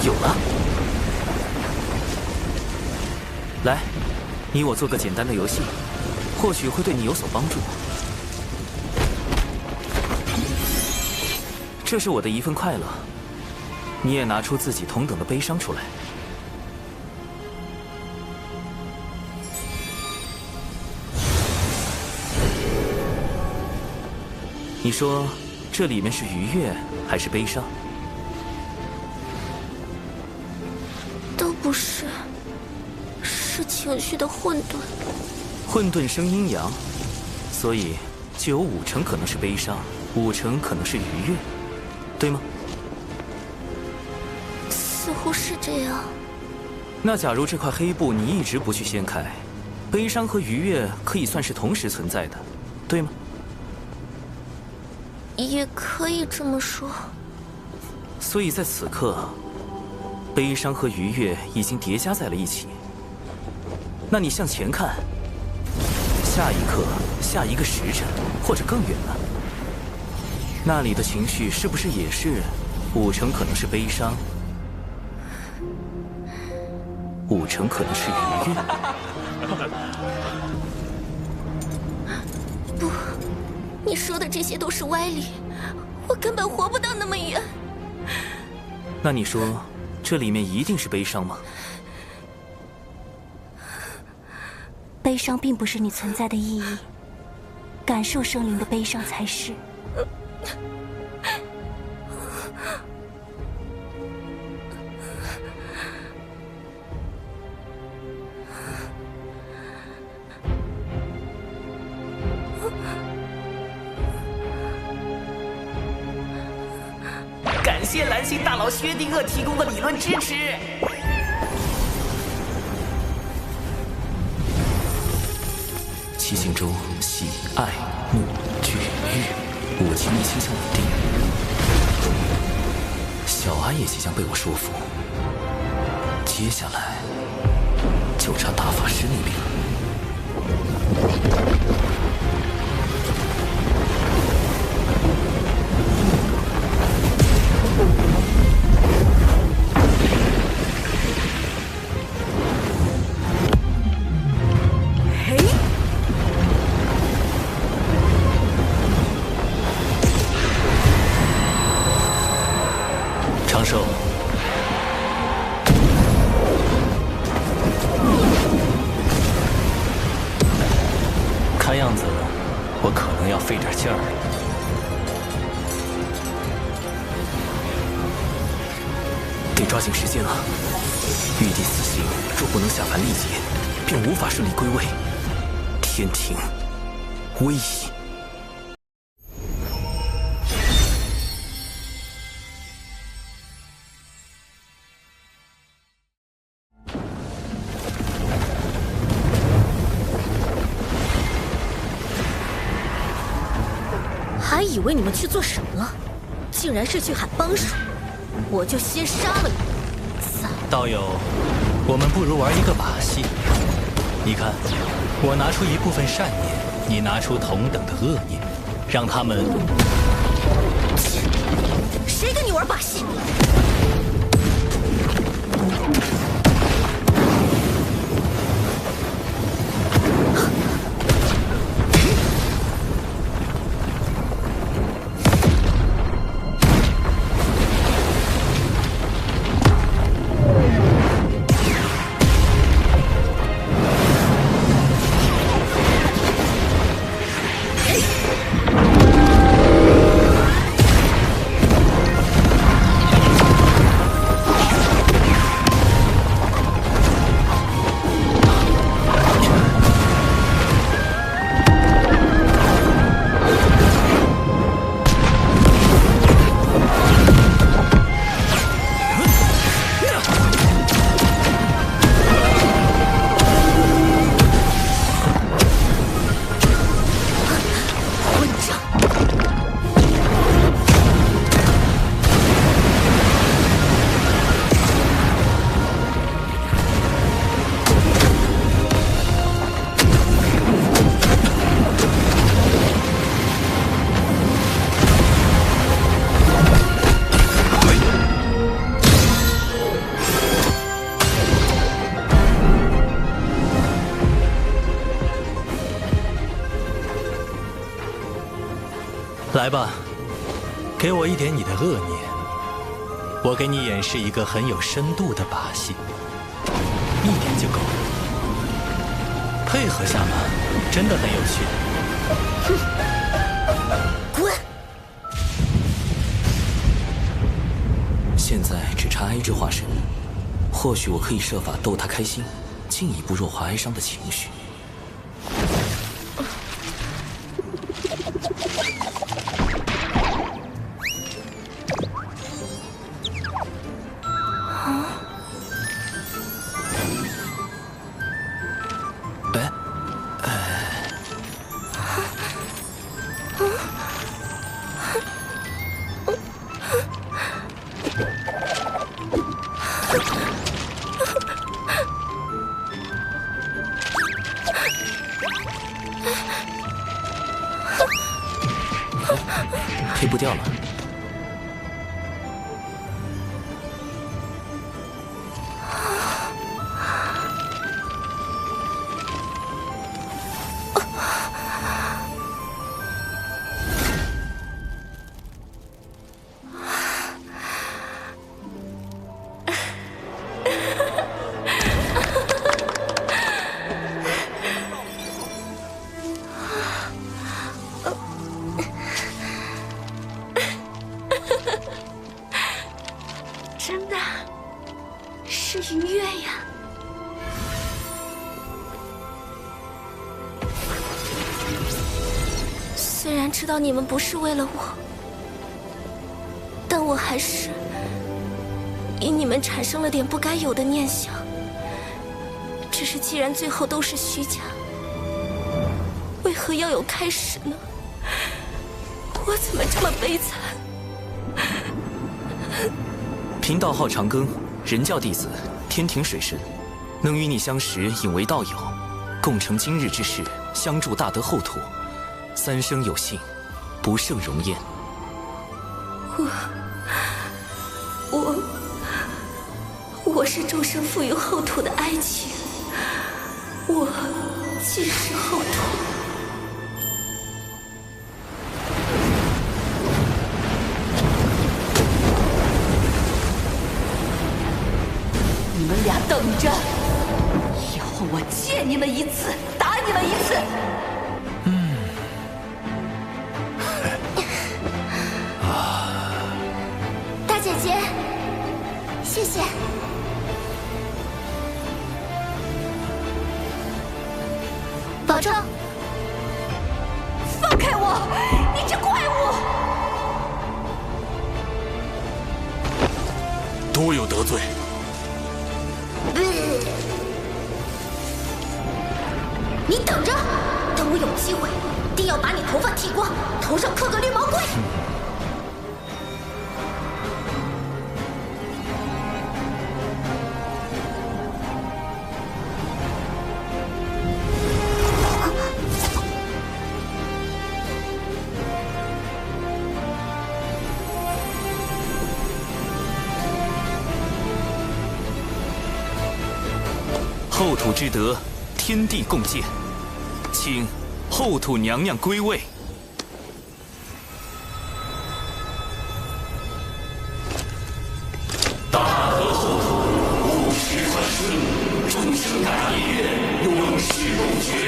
有了，来，你我做个简单的游戏，或许会对你有所帮助。这是我的一份快乐，你也拿出自己同等的悲伤出来。你说，这里面是愉悦还是悲伤？都不是，是情绪的混沌。混沌生阴阳，所以就有5成可能是悲伤，5成可能是愉悦，对吗？似乎是这样。那假如这块黑布你一直不去掀开，悲伤和愉悦可以算是同时存在的，对吗？也可以这么说。所以在此刻，悲伤和愉悦已经叠加在了一起。那你向前看，下一刻、下一个时辰，或者更远了，那里的情绪是不是也是5成可能是悲伤，5成可能是愉悦？不，你说的这些都是歪理，我根本活不到那么远。那你说，这里面一定是悲伤吗？悲伤并不是你存在的意义，感受生灵的悲伤才是。感谢蓝星大佬薛定谔提供的理论支持。七情中喜、爱、怒、惧、欲5情一倾向稳定，小安也即将被我说服。接下来就差大法师那边了。长寿，看样子我可能要费点劲儿了。得抓紧时间啊！玉帝死刑若不能下凡历劫，便无法顺利归位。天庭危矣！还以为你们去做什么了，竟然是去喊帮手，我就先杀了你。道友，我们不如玩一个把戏。你看，我拿出一部分善念，你拿出同等的恶念，让他们……谁跟你玩把戏？来吧，给我一点你的恶念，我给你演示一个很有深度的把戏，一点就够了。配合下嘛，真的很有趣。滚！现在只差哀之化身，或许我可以设法逗他开心，进一步弱化哀伤的情绪。推不掉了。真的是愉悦呀！虽然知道你们不是为了我，但我还是因你们产生了点不该有的念想。只是既然最后都是虚假，为何要有开始呢？我怎么这么悲惨？贫道号长庚，人教弟子，天庭水神，能与你相识，引为道友，共成今日之事，相助大德后土，三生有幸，不胜荣焉。我是众生赋予后土的爱情，我既是后土。你们俩等着，以后我见你们一次，打你们一次。大姐姐，谢谢。保重。放开我！你这怪物！多有得罪。你等着，等我有机会，定要把你头发剃光，头上刻个绿毛龟。后土之德，天地共鉴，请后土娘娘归位。大德后土，务实传声，众生感业愿，永世不绝。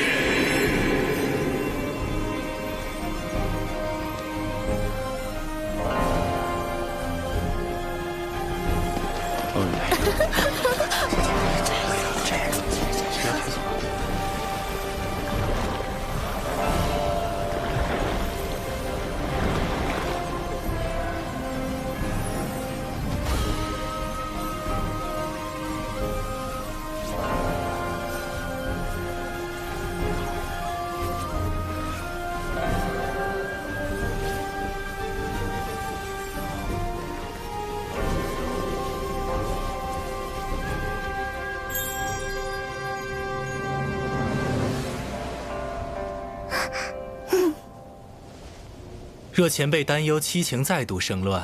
若前辈担忧七情再度生乱，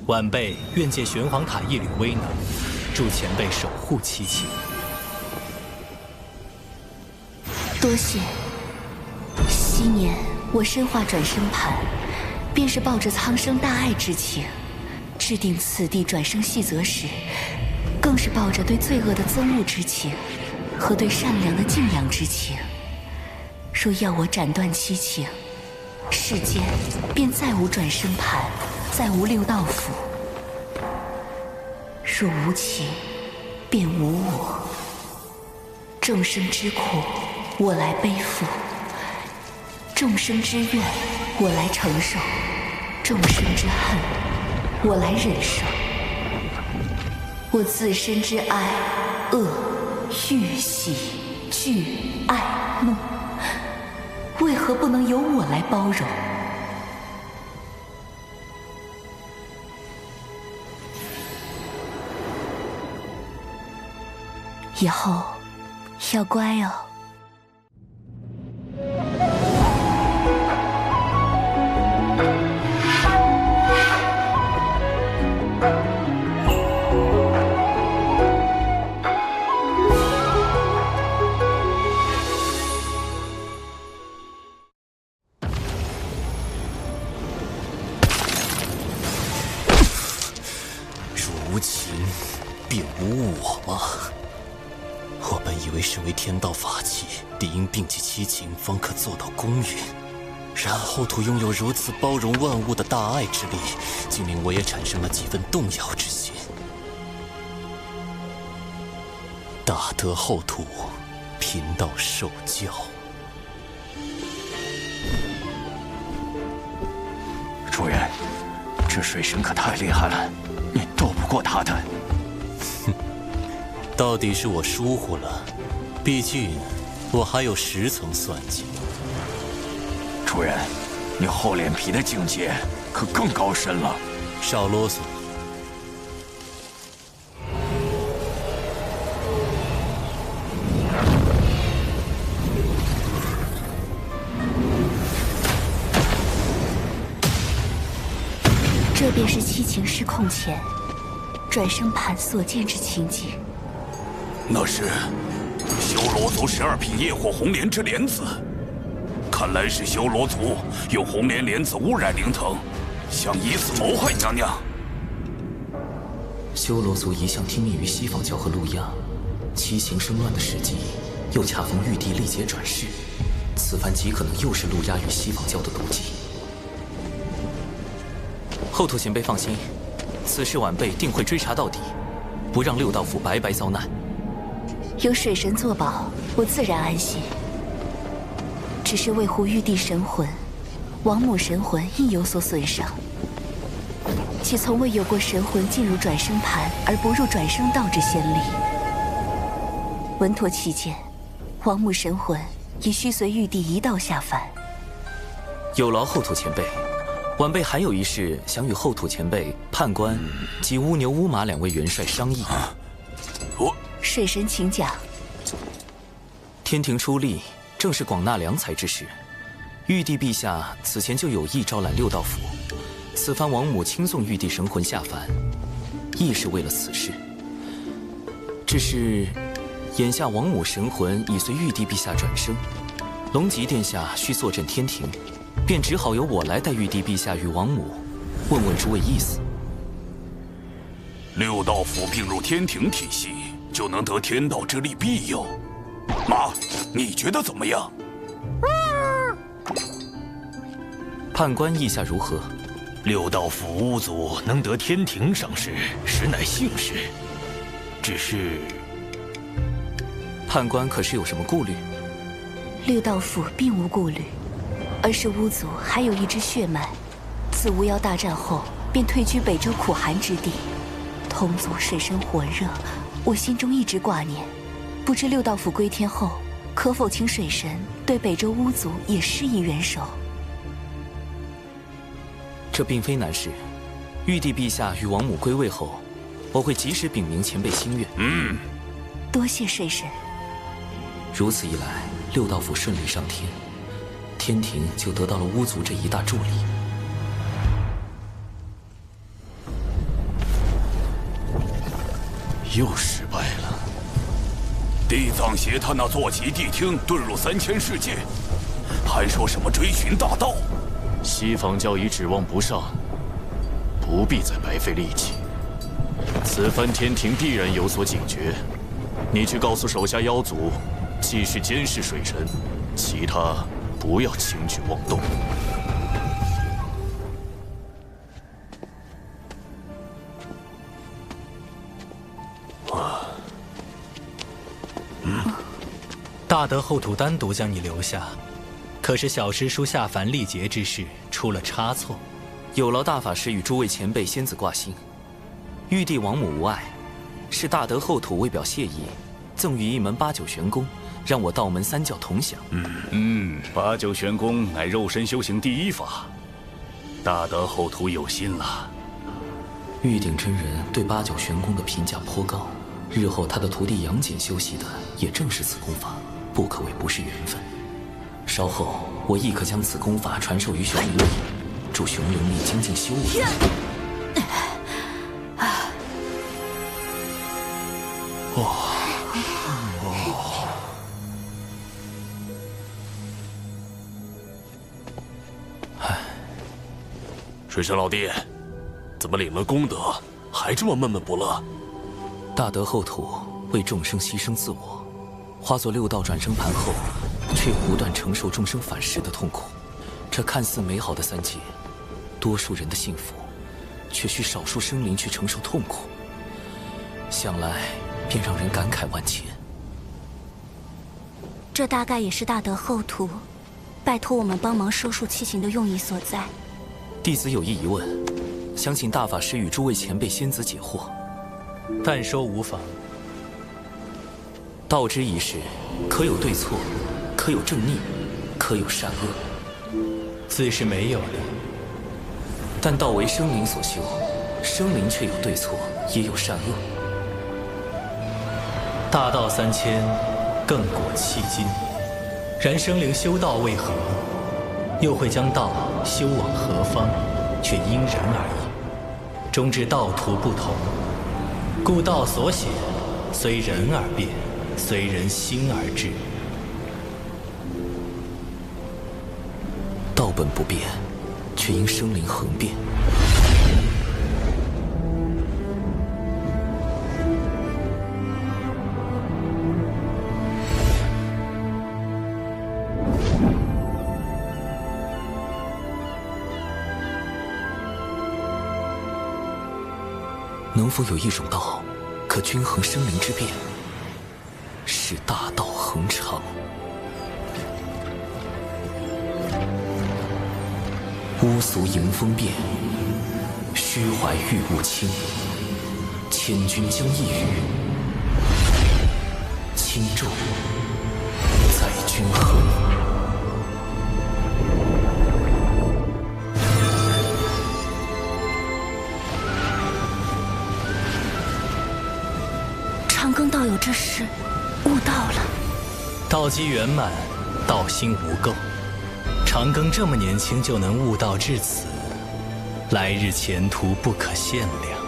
晚辈愿借玄黄塔一缕威能，助前辈守护七情。多谢。昔年我身化转生盘，便是抱着苍生大爱之情，制定此地转生细则时，更是抱着对罪恶的憎恶之情，和对善良的敬仰之情。若要我斩断七情，世间便再无转生盘，再无六道符。若无情，便无我。众生之苦，我来背负；众生之怨，我来承受；众生之恨，我来忍受。我自身之哀、恶、欲、喜、惧、爱、怒，为何不能由我来包容？以后要乖哦。无情便无我吗？我本以为身为天道法器，理应摒弃七情，方可做到公允。然而后土拥有如此包容万物的大爱之力，竟令我也产生了几分动摇之心。大德后土，贫道受教。主人，这水神可太厉害了，你斗不过他的。哼，到底是我疏忽了，毕竟我还有10层算计。主人，你厚脸皮的境界可更高深了。少啰嗦。这便是七情失控前转生盘所见之情景。那是修罗族12品业火红莲之莲子，看来是修罗族用红莲莲子污染灵藤，想以此谋害娘娘。修罗族一向听命于西方教和路亚，七情生乱的时机，又恰逢玉帝历劫转世，此番极可能又是路亚与西方教的毒计。后土前辈放心，此事晚辈定会追查到底，不让六道府白白遭难。有水神作保，我自然安心。只是为护玉帝神魂，王母神魂亦有所损伤，且从未有过神魂进入转生盘而不入转生道之先例。稳妥起见，王母神魂也需随玉帝一道下凡。有劳后土前辈。晚辈还有一事想与后土前辈、判官及乌牛、乌马2位元帅商议。水神请讲。天庭出力，正是广纳良才之时。玉帝陛下此前就有意招揽六道府，此番王母亲送玉帝神魂下凡，亦是为了此事。只是，眼下王母神魂已随玉帝陛下转生，龙吉殿下需坐镇天庭。便只好由我来带玉帝陛下与王母，问问诸位意思。六道府并入天庭体系，就能得天道之力庇佑。妈，你觉得怎么样？判官意下如何？六道府巫族能得天庭赏识，实乃幸事。只是，判官可是有什么顾虑？六道府并无顾虑。而是巫族还有一支血脉，自巫妖大战后便退居北周苦寒之地，同族水深火热，我心中一直挂念。不知六道府归天后，可否请水神对北周巫族也施以援手？这并非难事。玉帝陛下与王母归位后，我会及时禀明前辈心愿。多谢水神。如此一来，六道府顺利上天。天庭就得到了巫族这一大助力。又失败了。地藏邪他那坐骑谛听遁入3000世界，还说什么追寻大道。西方教已指望不上，不必再白费力气。此番天庭必然有所警觉。你去告诉手下妖族，既是监视水神，其他不要轻举妄动。大德后土单独将你留下，可是小师叔下凡历劫之事出了差错。有劳大法师与诸位前辈仙子挂心。玉帝王母无碍，是大德后土为表谢意，赠予一门8九玄功，让我道门3教同享。8九玄功乃肉身修行第1法，大德后土有心了。玉鼎真人对8九玄功的评价颇高，日后他的徒弟杨戬修习的也正是此功法，不可谓不是缘分。稍后我亦可将此功法传授于熊灵力，助熊灵力精进修为。水神老弟，怎么领了功德还这么闷闷不乐？大德后土为众生牺牲自我，化作6道转生盘后，却又不断承受众生反噬的痛苦。这看似美好的3界，多数人的幸福，却需少数生灵去承受痛苦。想来便让人感慨万千。这大概也是大德后土拜托我们帮忙收束七情的用意所在。弟子有一疑问，想请大法师与诸位前辈仙子解惑。但说无妨。道之一事，可有对错，可有正逆，可有善恶。自是没有的。但道为生灵所修，生灵却有对错，也有善恶。大道3000，更果迄今。然生灵修道为何？又会将道修往何方？却因人而异。终至道途不同，故道所显，随人而变，随人心而至。道本不变，却因生灵恒变。能否有一种道，可均衡生灵之变，使大道恒长？乌俗迎风变，虚怀玉物轻。千钧将一羽，轻重在均衡。长庚道友这是悟道了。道基圆满，道心无垢。长庚这么年轻就能悟道至此，来日前途不可限量。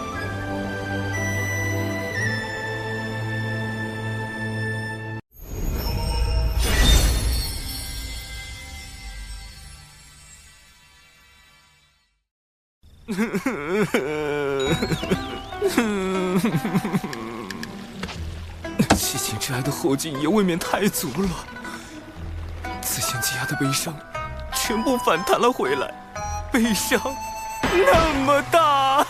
七情之爱的后劲也未免太足了，自先积压的悲伤全部反弹了回来，悲伤那么大。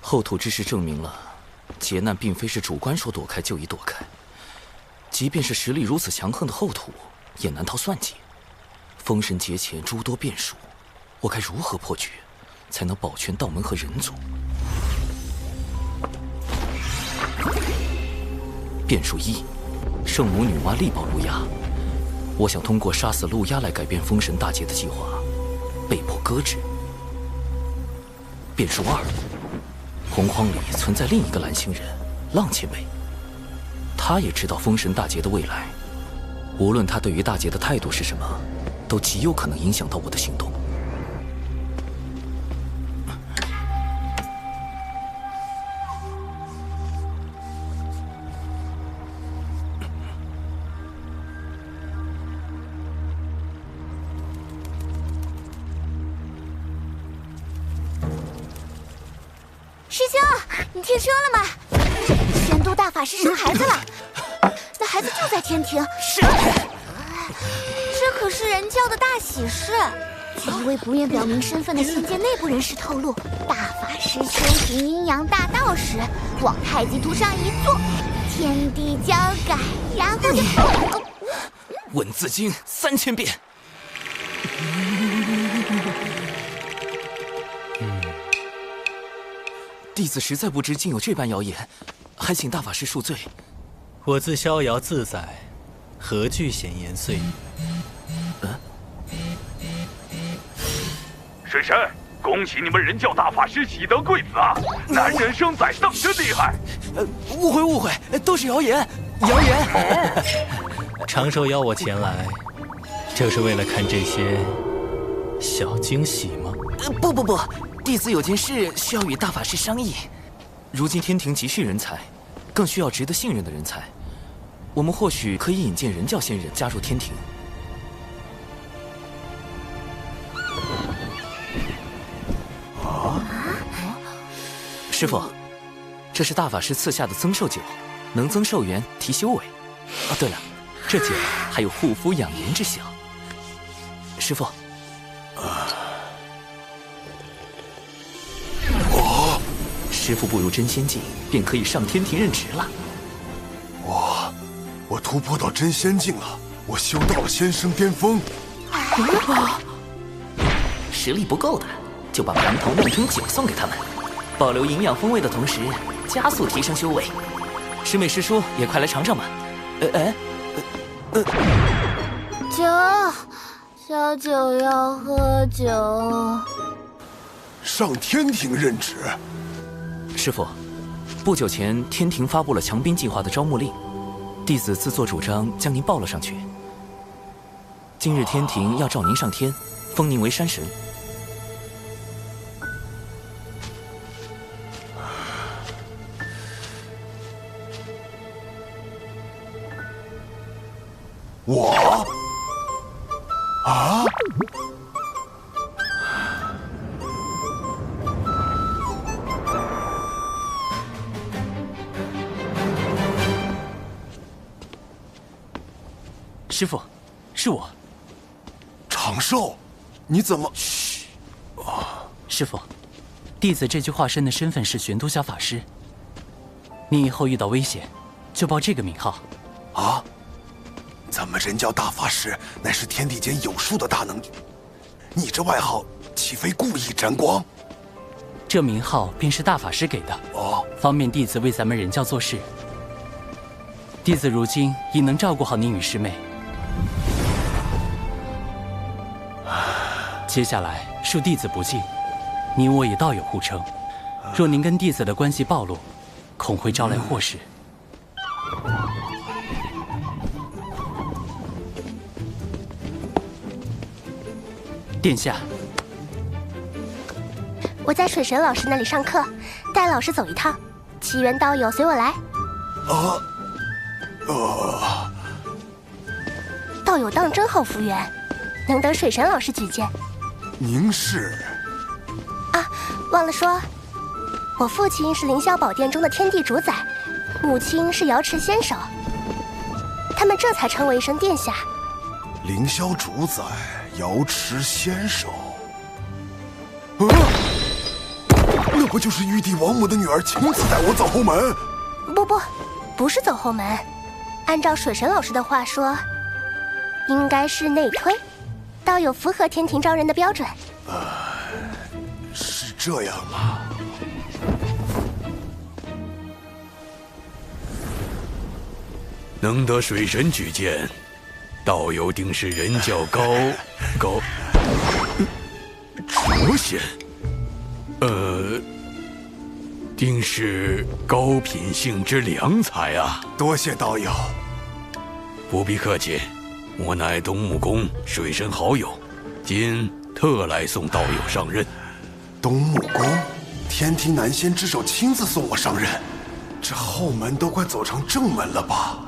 后土之事证明了，劫难并非是主观说躲开就已躲开，即便是实力如此强横的后土，也难逃算计。封神劫前诸多变数，我该如何破局，才能保全道门和人族？变数1，圣母女娲力保路亚，我想通过杀死路亚来改变封神大劫的计划，被迫搁置。变数2，洪荒里存在另一个蓝星人浪前辈，他也知道封神大劫的未来，无论他对于大劫的态度是什么，都极有可能影响到我的行动。师兄，你听说了吗？玄都大法师生孩子了，那孩子就在天庭。是。这可是人教的大喜事。据一位不愿表明身份的仙界内部人士透露，大法师修行阴阳大道时，往太极图上一坐，天地交改，然后就文字经3000遍。弟子实在不知竟有这般谣言，还请大法师恕罪。我自逍遥自在，何惧闲言碎语？水神，恭喜你们人教大法师喜得贵子啊！男人生崽当真厉害。误会，都是谣言。长寿邀我前来，就是为了看这些小惊喜吗？不，弟子有件事需要与大法师商议。如今天庭急需人才，更需要值得信任的人才。我们或许可以引荐人教仙人加入天庭。师父，这是大法师赐下的增寿酒，能增寿元，提修为。对了，这酒还有护肤养颜之效。师父，师父步入真仙境，便可以上天庭任职了。我突破到真仙境了，我修到了仙生巅峰。实力不够的，就把蟠桃弄成酒送给他们，保留营养风味的同时，加速提升修为。师妹师叔也快来尝尝吧。酒，小九要喝酒。上天庭任职。师父，不久前天庭发布了强兵计划的招募令，弟子自作主张将您报了上去。今日天庭要召您上天，封您为山神。我啊！师父，是我。长寿，你怎么？嘘！师父，弟子这具化身的身份是玄都小法师。你以后遇到危险，就报这个名号。啊？咱们人教大法师乃是天地间有数的大能，你这外号岂非故意沾光？这名号便是大法师给的，方便弟子为咱们人教做事。弟子如今已能照顾好您与师妹。接下来恕弟子不敬，你我也道友互称，若您跟弟子的关系暴露，恐会招来祸事。殿下，我在水神老师那里上课，带老师走一趟。奇缘道友随我来。道友当真好福缘，能得水神老师举荐。您是？啊，忘了说，我父亲是凌霄宝殿中的天地主宰，母亲是瑶池仙手，他们这才称为一声殿下。凌霄主宰，瑶池仙手。那不就是玉帝王母的女儿亲自带我走后门？不是走后门。按照水神老师的话说，应该是内推，倒有符合天庭招人的标准。是这样吗？能得水神举荐，道友定是人教高卓贤，定是高品性之良才啊！多谢道友。不必客气，我乃东木宫水神好友，今特来送道友上任。东木宫，天庭南仙之首亲自送我上任，这后门都快走成正门了吧？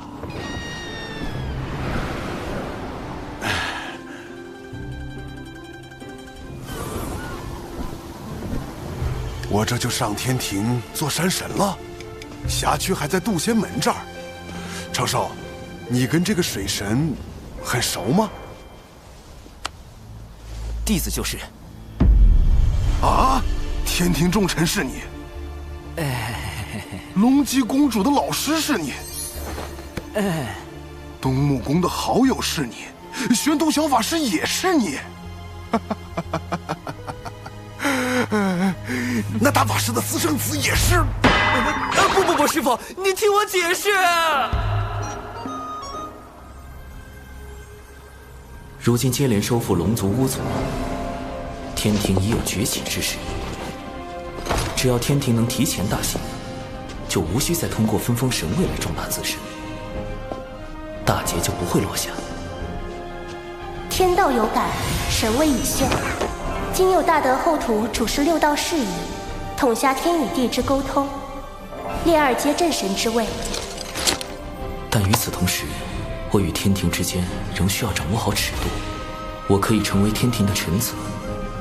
我这就上天庭做山神了，辖区还在渡仙门这儿。长寿，你跟这个水神很熟吗？弟子就是。啊！天庭重臣是你？龙姬公主的老师是你？东木宫的好友是你？玄都小法师也是你？那大法师的私生子也是？不，师父，你听我解释。如今接连收复龙族、巫族，天庭已有崛起之势。只要天庭能提前大行，就无需再通过分封神位来壮大自身，大劫就不会落下。天道有感，神位已现。今有大德后土主持六道事宜，统辖天与地之沟通，列二阶镇神之位。但与此同时，我与天庭之间仍需要掌握好尺度。我可以成为天庭的臣子，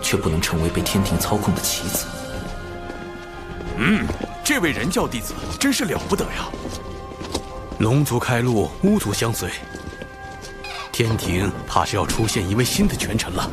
却不能成为被天庭操控的棋子。这位人教弟子真是了不得呀！龙族开路，巫族相随，天庭怕是要出现一位新的权臣了。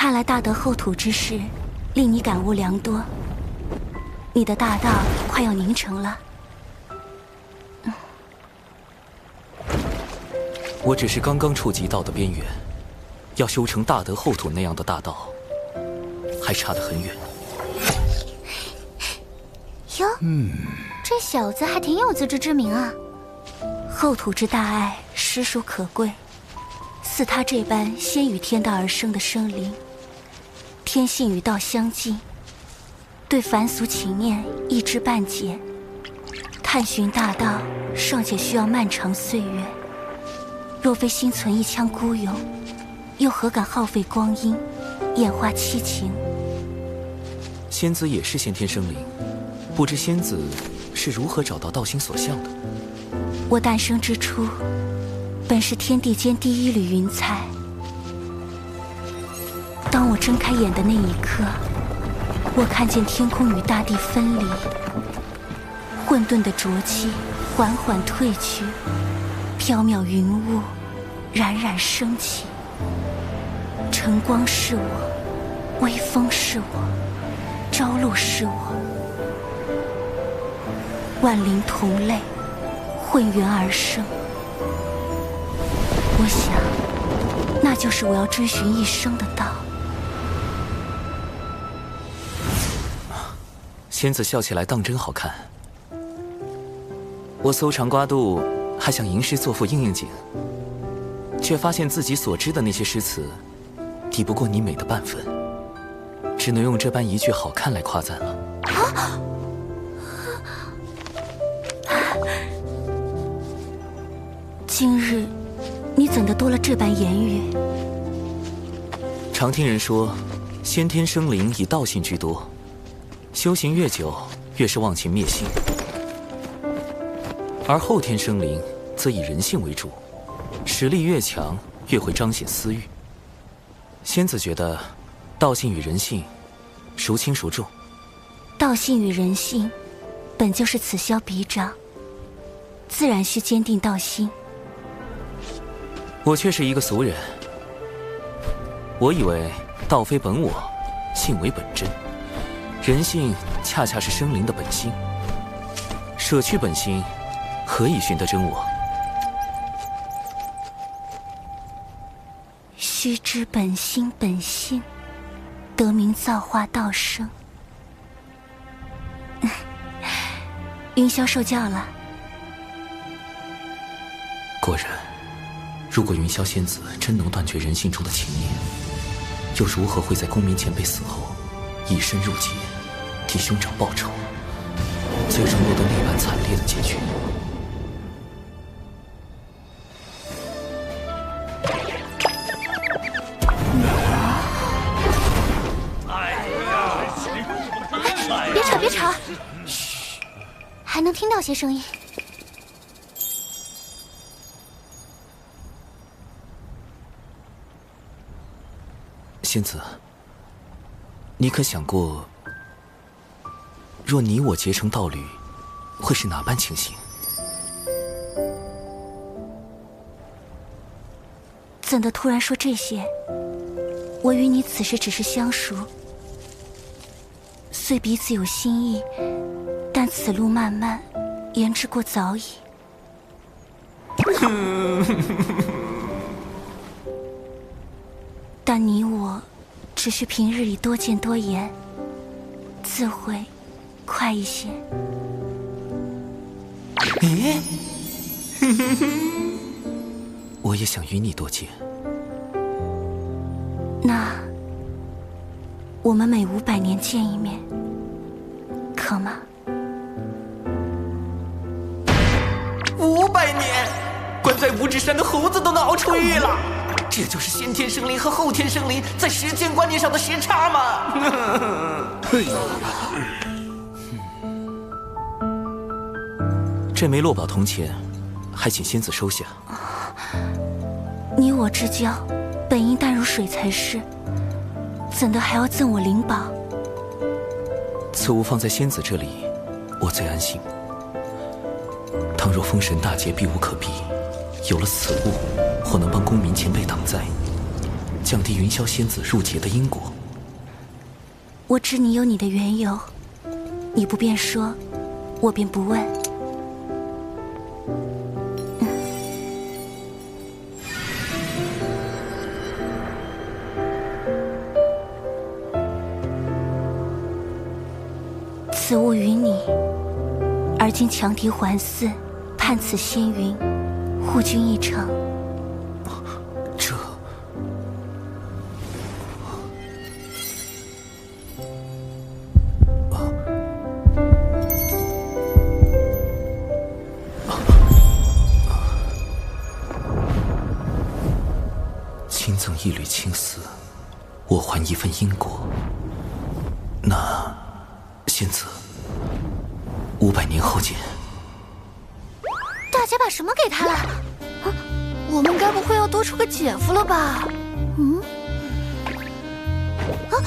看来大德后土之事，令你感悟良多。你的大道快要凝成了。我只是刚刚触及道的边缘，要修成大德后土那样的大道，还差得很远。哟，这小子还挺有自知之明啊。后土之大爱，实属可贵。似他这般先与天道而生的生灵，天性与道相近，对凡俗情念一知半解，探寻大道尚且需要漫长岁月。若非心存一腔孤勇，又何敢耗费光阴，演化七情？仙子也是先天生灵，不知仙子是如何找到道心所向的？我诞生之初，本是天地间第一缕云彩。当我睁开眼的那一刻，我看见天空与大地分离，混沌的浊气缓缓退去，缥缈云雾冉冉升起。晨光是我，微风是我，朝露是我，万灵同类，混元而生。我想，那就是我要追寻一生的道。仙子笑起来当真好看。我搜肠刮肚，还想吟诗作赋应应景，却发现自己所知的那些诗词，抵不过你美的半分，只能用这般一句好看来夸赞了。今日你怎的多了这般言语？常听人说，先天生灵以道性居多，修行越久，越是忘情灭性；而后天生灵则以人性为主，实力越强，越会彰显私欲。仙子觉得，道性与人性，孰轻孰重？道性与人性，本就是此消彼长，自然需坚定道心。我却是一个俗人，我以为道非本我，性为本真，人性恰恰是生灵的本心。舍去本心，何以寻得真我？须知本心本性，得名造化道生。云霄受教了。果然，如果云霄仙子真能断绝人性中的情念，又如何会在公明前辈死后，以身入劫，替兄长报仇，最终落得那般惨烈的结局？别吵，别吵，嘘，还能听到些声音。仙子，你可想过，若你我结成道侣，会是哪般情形？怎的突然说这些？我与你此时只是相熟，虽彼此有心意，但此路漫漫，言之过早矣。但你我只需平日里多见多言，自会快一些。咦？我也想与你多见。那我们每500年见一面，可吗？500年，关在五指山的猴子都能熬出狱了。这就是先天生灵和后天生灵在时间观念上的时差吗？这枚落宝铜钱，还请仙子收下。你我之交，本应淡如水才是，怎的还要赠我灵宝？此物放在仙子这里，我最安心。倘若封神大劫避无可避，有了此物，或能帮公民前辈挡灾。降低云霄仙子入劫的因果。我知你有你的缘由，你不便说，我便不问。此物于你，而今强敌环伺，叛此仙云，护君一程。这……亲赠一缕青丝，我还一份因果。那仙子，500年后见。大家把什么给他了？啊，我们该不会要多出个姐夫了吧？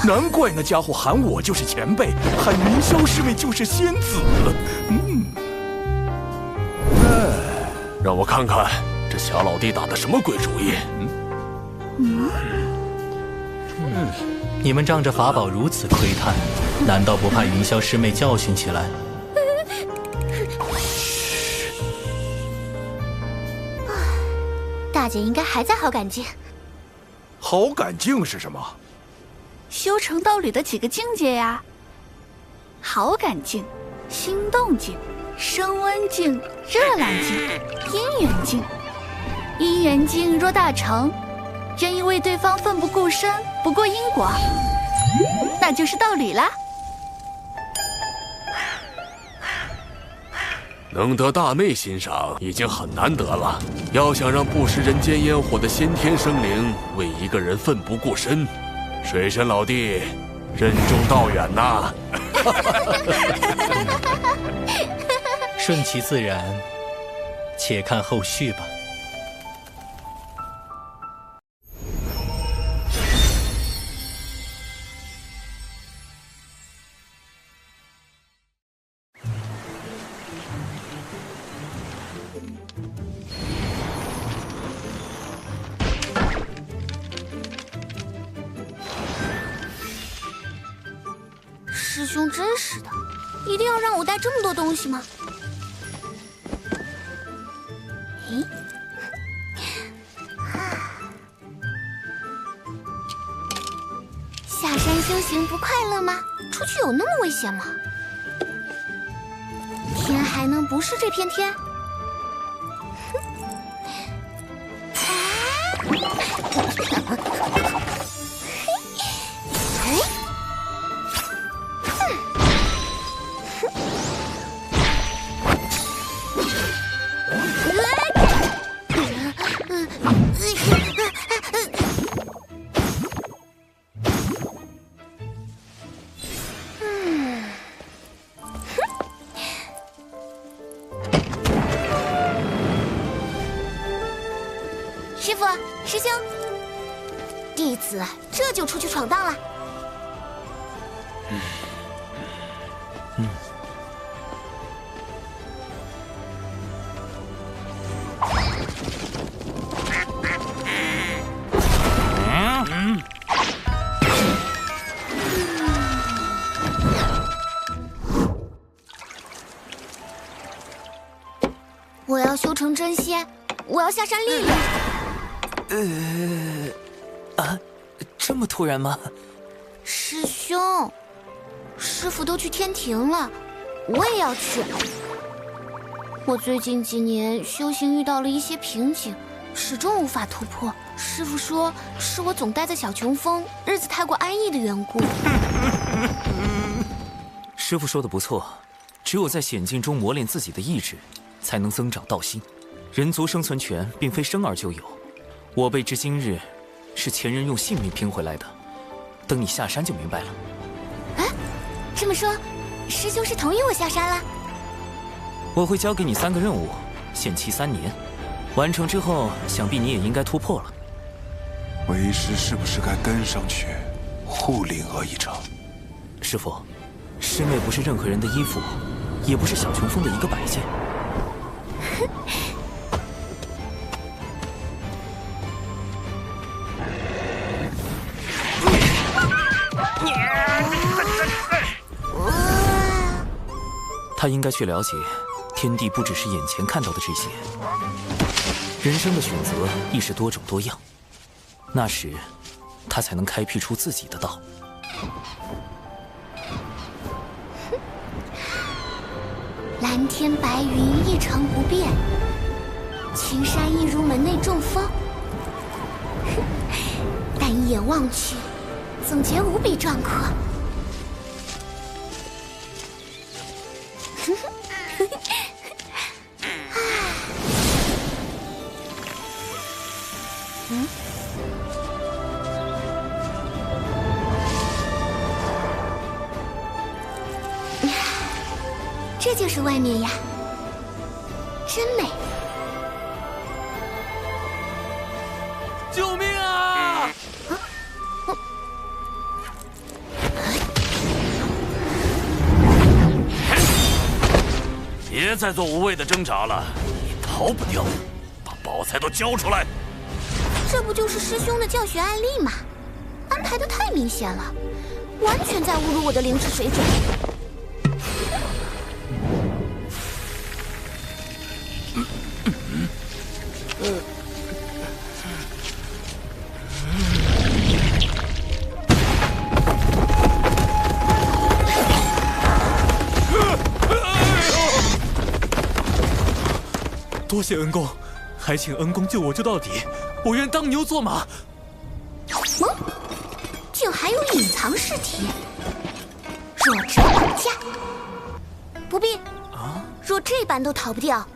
难怪那家伙喊我就是前辈，喊云霄师妹就是仙子。让我看看这小老弟打的什么鬼主意。你们仗着法宝如此窥探，难道不怕云霄师妹教训起来？大姐应该还在好感境。好感境是什么？修成道侣的几个境界呀？好感境、心动境、升温境、热浪境、姻缘境。姻缘境若大成，人因为对方奋不顾身，不顾因果，那就是道侣啦。能得大妹欣赏已经很难得了，要想让不食人间烟火的先天生灵为一个人奋不顾身，水神老弟任重道远呐。顺其自然，且看后续吧。师兄真是的，一定要让我带这么多东西吗？咦，下山修行不快乐吗？出去有那么危险吗？天还能不是这片天？师傅，师兄，弟子这就出去闯荡了。我要修成真仙，我要下山历练。这么突然吗？师兄，师傅都去天庭了，我也要去。我最近几年修行遇到了一些瓶颈，始终无法突破。师傅说是我总待在小琼峰，日子太过安逸的缘故。师傅说的不错，只有在险境中磨练自己的意志，才能增长道心。人族生存权并非生而就有，我辈至今日是前人用性命拼回来的。等你下山就明白了。这么说，师兄是同意我下山了？我会交给你3个任务，限期3年，完成之后，想必你也应该突破了。为师是不是该跟上去，护灵儿一场？师父，师妹不是任何人的依附，也不是小琼峰的一个摆件。他应该去了解，天地不只是眼前看到的这些，人生的选择亦是多种多样。那时，他才能开辟出自己的道。蓝天白云一成不变，群山一如门内中风。但一眼望去，总觉无比壮阔。这就是外面呀，真美！救命啊！别再做无谓的挣扎了，你逃不掉，把宝材都交出来！这不就是师兄的教学案例吗？安排的太明显了，完全在侮辱我的灵智水准。多谢恩公，还请恩公救我救到底，我愿当牛做马。竟还有隐藏试题，弱者绑架。不必，若这般都逃不掉，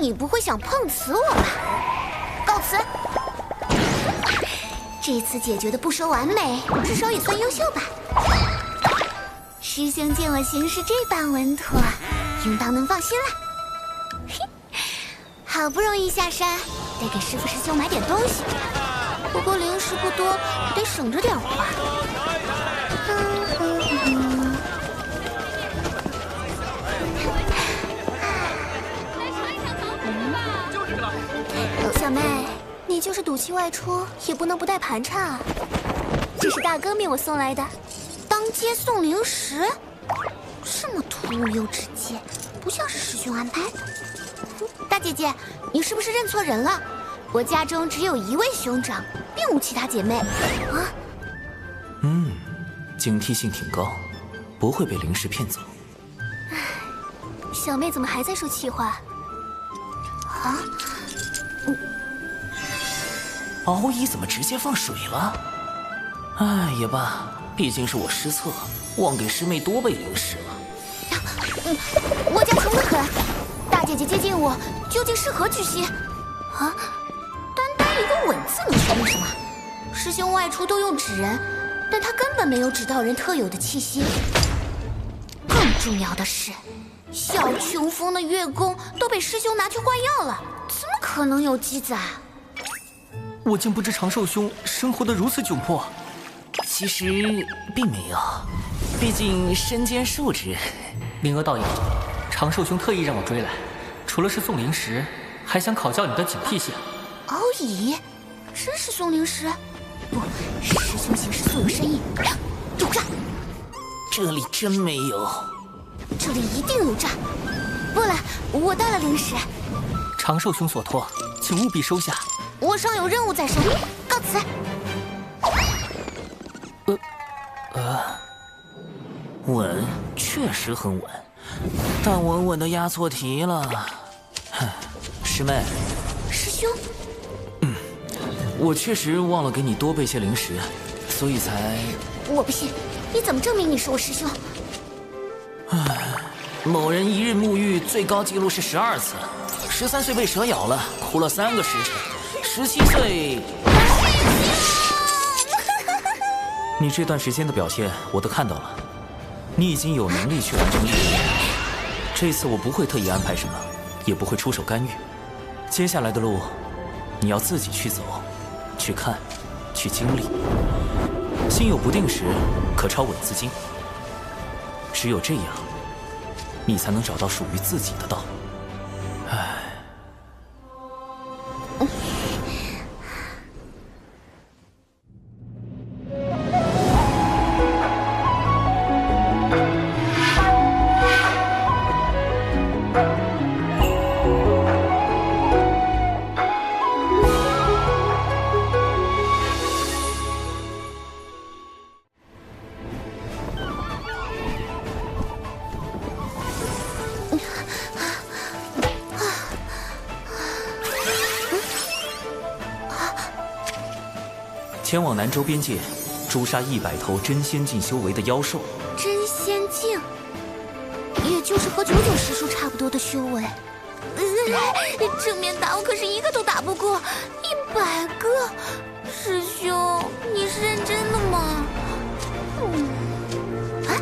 你不会想碰瓷我吧？告辞。这次解决的不说完美，至少也算优秀吧。师兄见我行事这般稳妥，应当能放心了。好不容易下山，得给师父师兄买点东西。不过零食不多，得省着点花。小妹，你就是赌气外出，也不能不带盘缠啊。这是大哥命我送来的，当街送零食，这么突兀又直接，不像是师兄安排的。大姐姐，你是不是认错人了？我家中只有一位兄长，并无其他姐妹。啊？警惕性挺高，不会被灵石骗走。小妹怎么还在说气话？啊？敖乙怎么直接放水了？哎，也罢，毕竟是我失策，忘给师妹多备灵石了。我家穷得很，大姐姐接近我，究竟是何居心？啊？单一个吻字能说明什么？师兄外出都用纸人，但他根本没有纸道人特有的气息。更重要的是，小琼峰的月宫都被师兄拿去换药了，怎么可能有机子啊？我竟不知长寿兄生活得如此窘迫。其实并没有，毕竟身兼数职。灵娥道友，长寿兄特意让我追来，除了是送灵石，还想考教你的警惕性。敖乙，真是送灵石？不，师兄行事素有深意。有诈！这里真没有。这里一定有诈。不了，我带了灵石。长寿兄所托，请务必收下。我尚有任务在身，告辞。稳，确实很稳，但稳稳的押错题了。师妹，师兄，我确实忘了给你多备些灵石，所以才……我不信，你怎么证明你是我师兄？某人一日沐浴最高纪录是12次，13岁被蛇咬了，哭了3个时辰，17岁。你这段时间的表现我都看到了，你已经有能力去完成任务。这次我不会特意安排什么，也不会出手干预。接下来的路，你要自己去走，去看，去经历。心有不定时，可抄稳字经。只有这样，你才能找到属于自己的道。唉。前往南州边界，诛杀100头真仙境修为的妖兽。真仙境，也就是和99师叔差不多的修为。正面打我可是一个都打不过，100个。师兄，你是认真的吗？啊，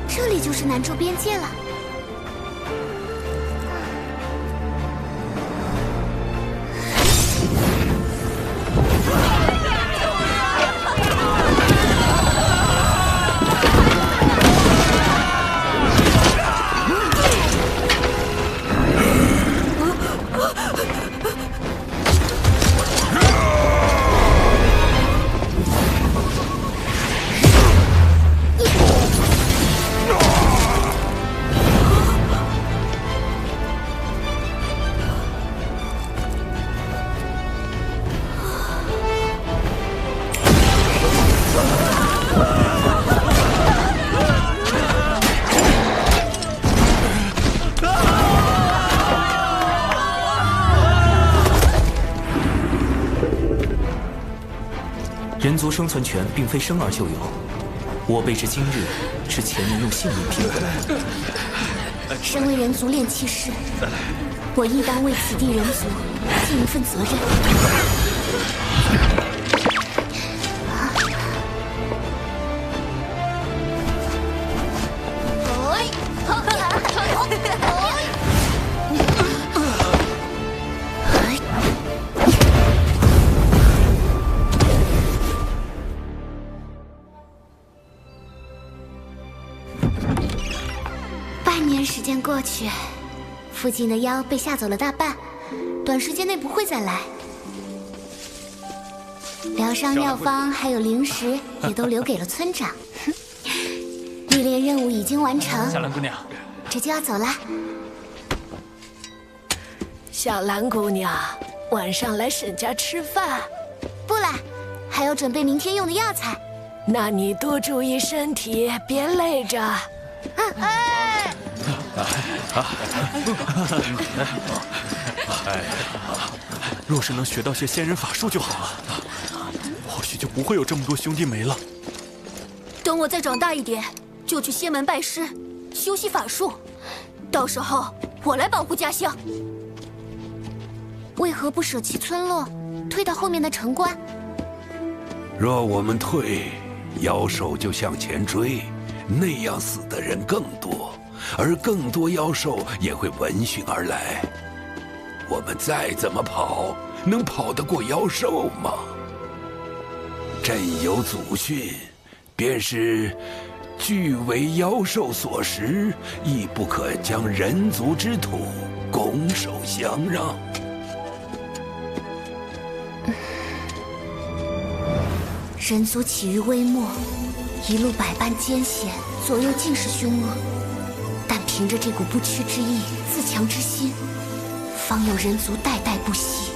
这里就是南州边界了。人族生存权并非生而就有，我辈至今日是前人用性命拼回来的。身为人族炼器师，我应当为此地人族尽一份责任。半年时间过去，附近的妖被吓走了大半，短时间内不会再来。疗伤药方还有灵石也都留给了村长。历练任务已经完成，小兰姑娘，这就要走了。小兰姑娘，晚上来沈家吃饭？不了，还要准备明天用的药材。那你多注意身体，别累着。哎，若是能学到些仙人法术就好了，或许就不会有这么多兄弟没了。等我再长大一点，就去仙门拜师，修习法术。到时候我来保护家乡。为何不舍弃村落，退到后面的城关？若我们退，妖兽就向前追，那样死的人更多，而更多妖兽也会闻讯而来。我们再怎么跑，能跑得过妖兽吗？朕有祖训，便是俱为妖兽所食，亦不可将人族之土拱手相让。人族起于微末，一路百般艰险，左右尽是凶恶，但凭着这股不屈之意、自强之心，方有人族代代不息。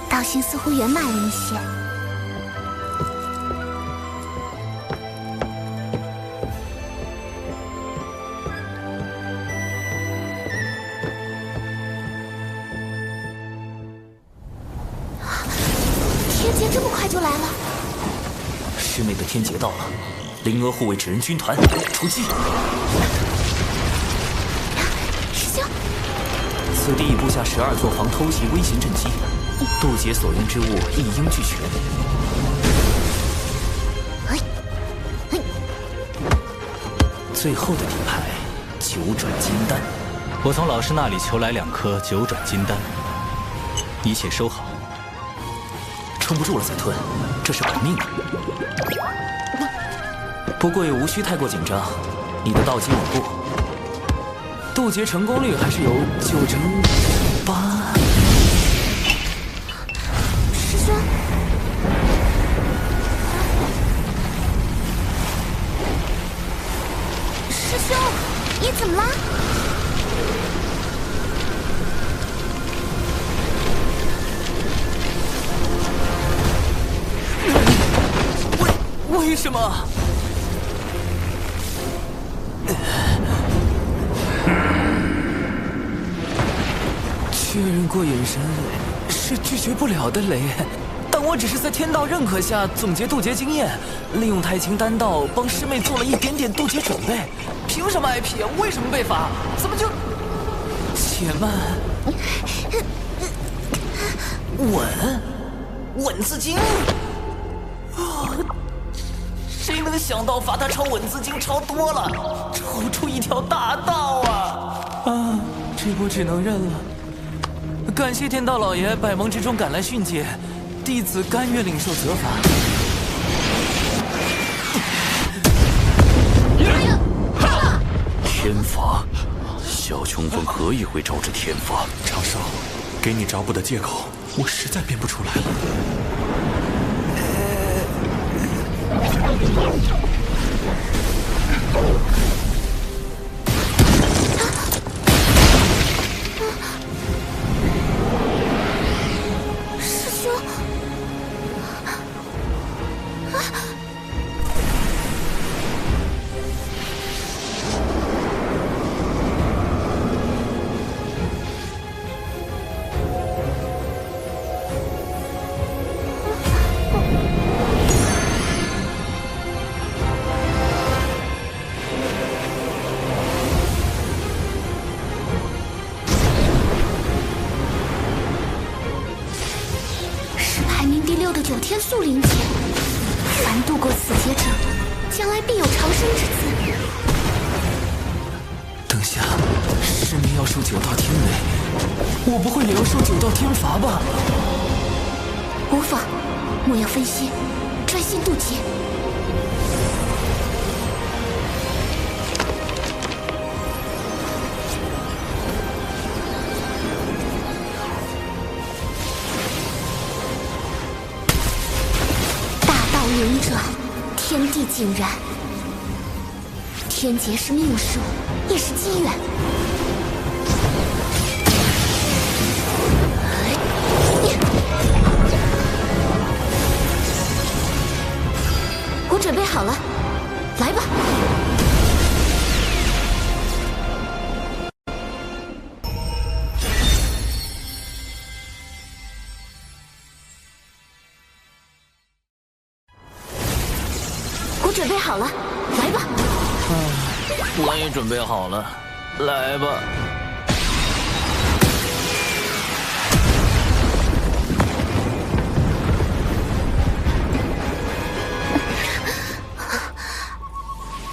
道行似乎圆满了一些。天劫这么快就来了！师妹的天劫到了，灵娥护卫纸人军团出击！师兄，此地已布下12座防偷袭微型阵基，渡劫所用之物一应俱全。最后的底牌9转金丹，我从老师那里求来2颗9转金丹，一切收好。撑不住了再吞，这是本命啊！不过也无需太过紧张，你的道基稳固，渡劫成功率还是有98%。师兄，师兄，你怎么了？为什么？确认过眼神是拒绝不了的雷，但我只是在天道认可下总结渡劫经验，利用太清丹道帮师妹做了一点点渡劫准备。凭什么挨批？为什么被罚？怎么就……且慢，吻字经。谁能想到罚他抄吻字经抄多了，抄出一条大道啊！这波只能认了。感谢天道老爷百忙之中赶来训诫，弟子甘愿领受责罚。天罚，小琼峰何以会招致天罚？长少，给你找补的借口，我实在编不出来了。师兄，9天速灵劫，凡度过此劫者，将来必有长生之资。等下，师妹要受9道天雷，我不会也要受9道天罚吧？无妨，莫要分心，专心渡劫。轮转，天地井然。天劫是命数，也是机缘。我准备好了，来吧。准备好了，来吧！我也准备好了，来吧！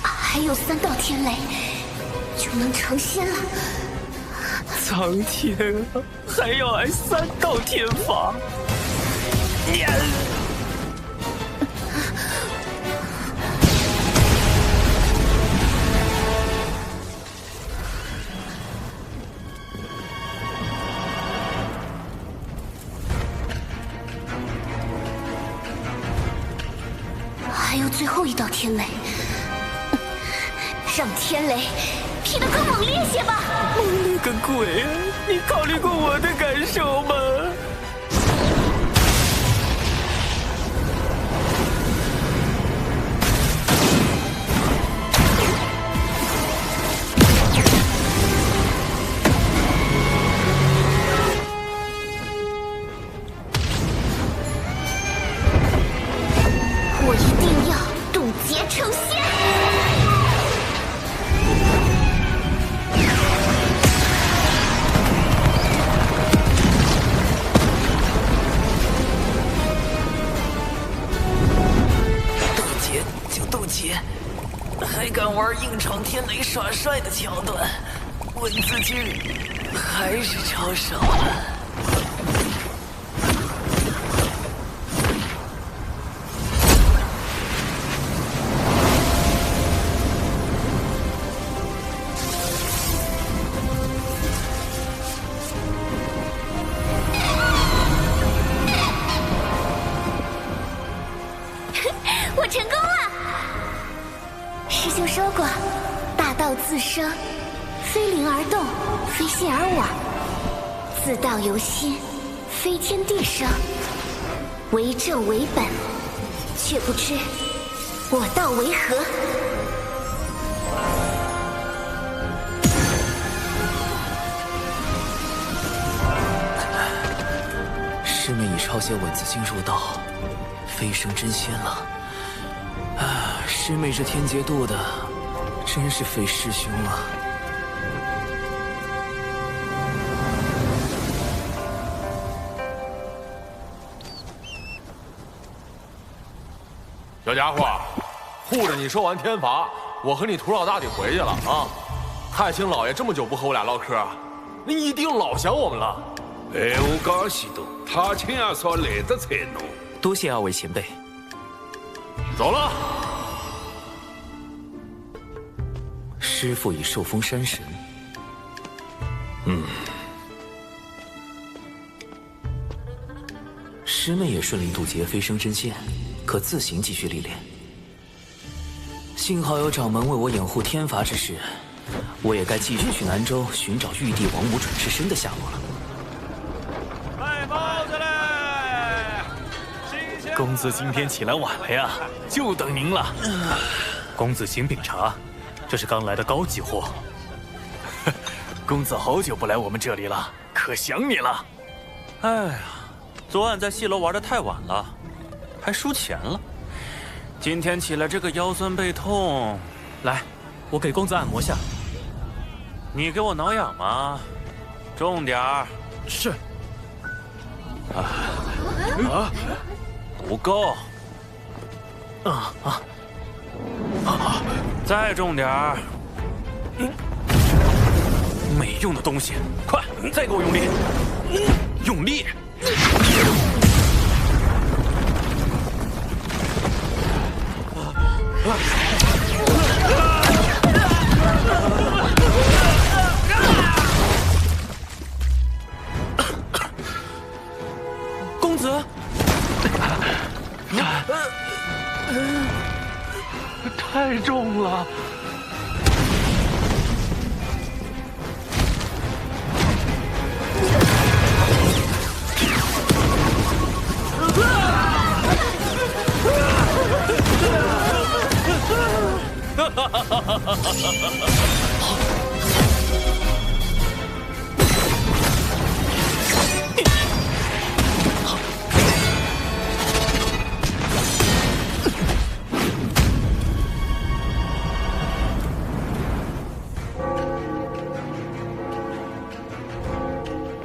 还有3道天雷，就能成仙了。苍天啊，还要挨3道天罚！还有最后1道天雷，让天雷劈得更猛烈些吧！猛烈个鬼啊！你考虑过我的感受吗？我一定要渡劫成仙！渡劫就渡劫，还敢玩硬闯天雷耍帅的桥段，文字经还是超少了。我成功了！师兄说过，大道自生，非灵而动，非信而往；自道由心，非天地生。为正为本，却不知我道为何。师妹已抄写文字经入道，飞升真仙了。师妹这天劫渡的，真是非师兄啊！小家伙，护着你收完天罚，我和你徒老大得回去了啊！太清老爷这么久不和我俩唠嗑，你一定老想我们了。哎，我讲许多，太清阿嫂来得才浓。多谢二位前辈。走了。师父已受封山神。师妹也顺利渡劫飞升真仙，可自行继续历练。幸好有掌门为我掩护天罚之事，我也该继续去南州寻找玉帝王母转世身的下落了。卖包子嘞！公子今天起来晚了呀，就等您了。公子请品茶，这是刚来的高级货。公子好久不来我们这里了，可想你了。哎呀，昨晚在戏楼玩得太晚了，还输钱了。今天起来这个腰酸背痛，来，我给公子按摩下。你给我挠痒吗？重点儿。是。不够。再重点儿。没用的东西，快，再给我用力，用力！公子，太重了。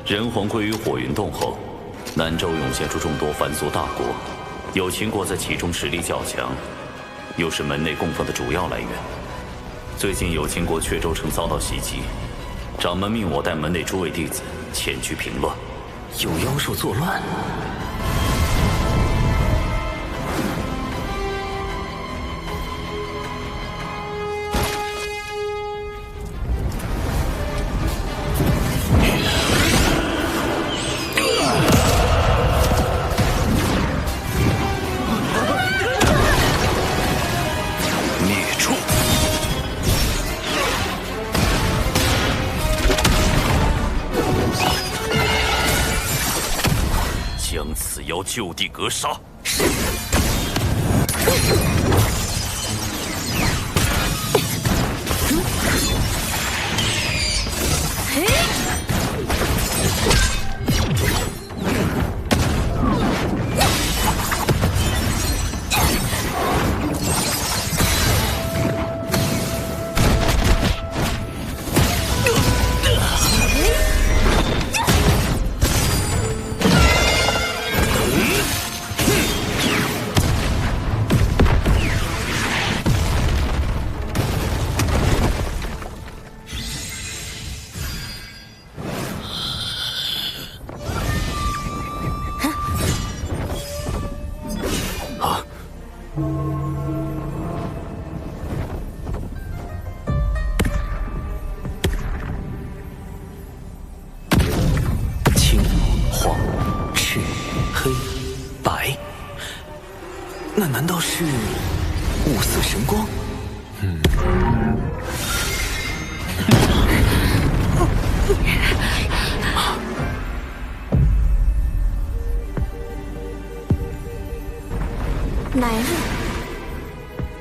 人皇归于火云洞后，南州涌现出众多凡俗大国，有秦国在其中实力较强，又是门内供奉的主要来源。最近有秦国阙州城遭到袭击，掌门命我带门内诸位弟子前去平乱。有妖兽作乱？就地格杀！那难道是五色神光？乃日，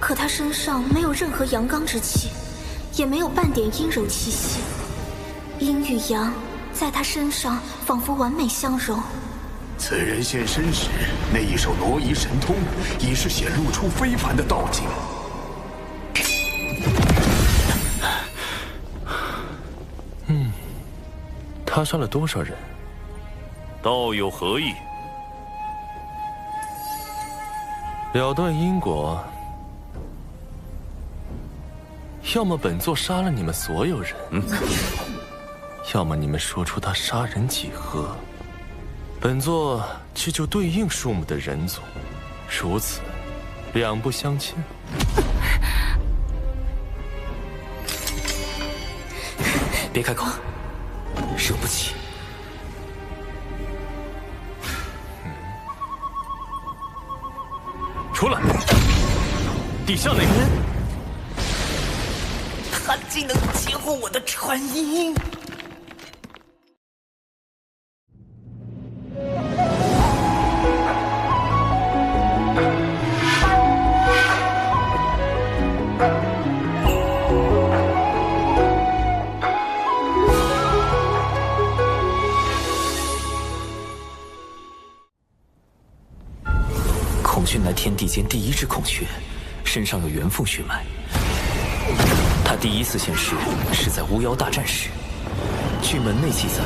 可他身上没有任何阳刚之气，也没有半点阴柔气息，阴与阳在他身上仿佛完美相融。此人现身时，那一手挪移神通已是显露出非凡的道境。他杀了多少人？道友何意？了断因果，要么本座杀了你们所有人，要么你们说出他杀人几何，本座去救对应数目的人族，如此两不相欠。别开口，惹不起。出来！地下那个人，他竟能截获我的传音！孔雀乃天地间第一只孔雀，身上有元凤血脉。他第一次现世是在巫妖大战时。据门内记载，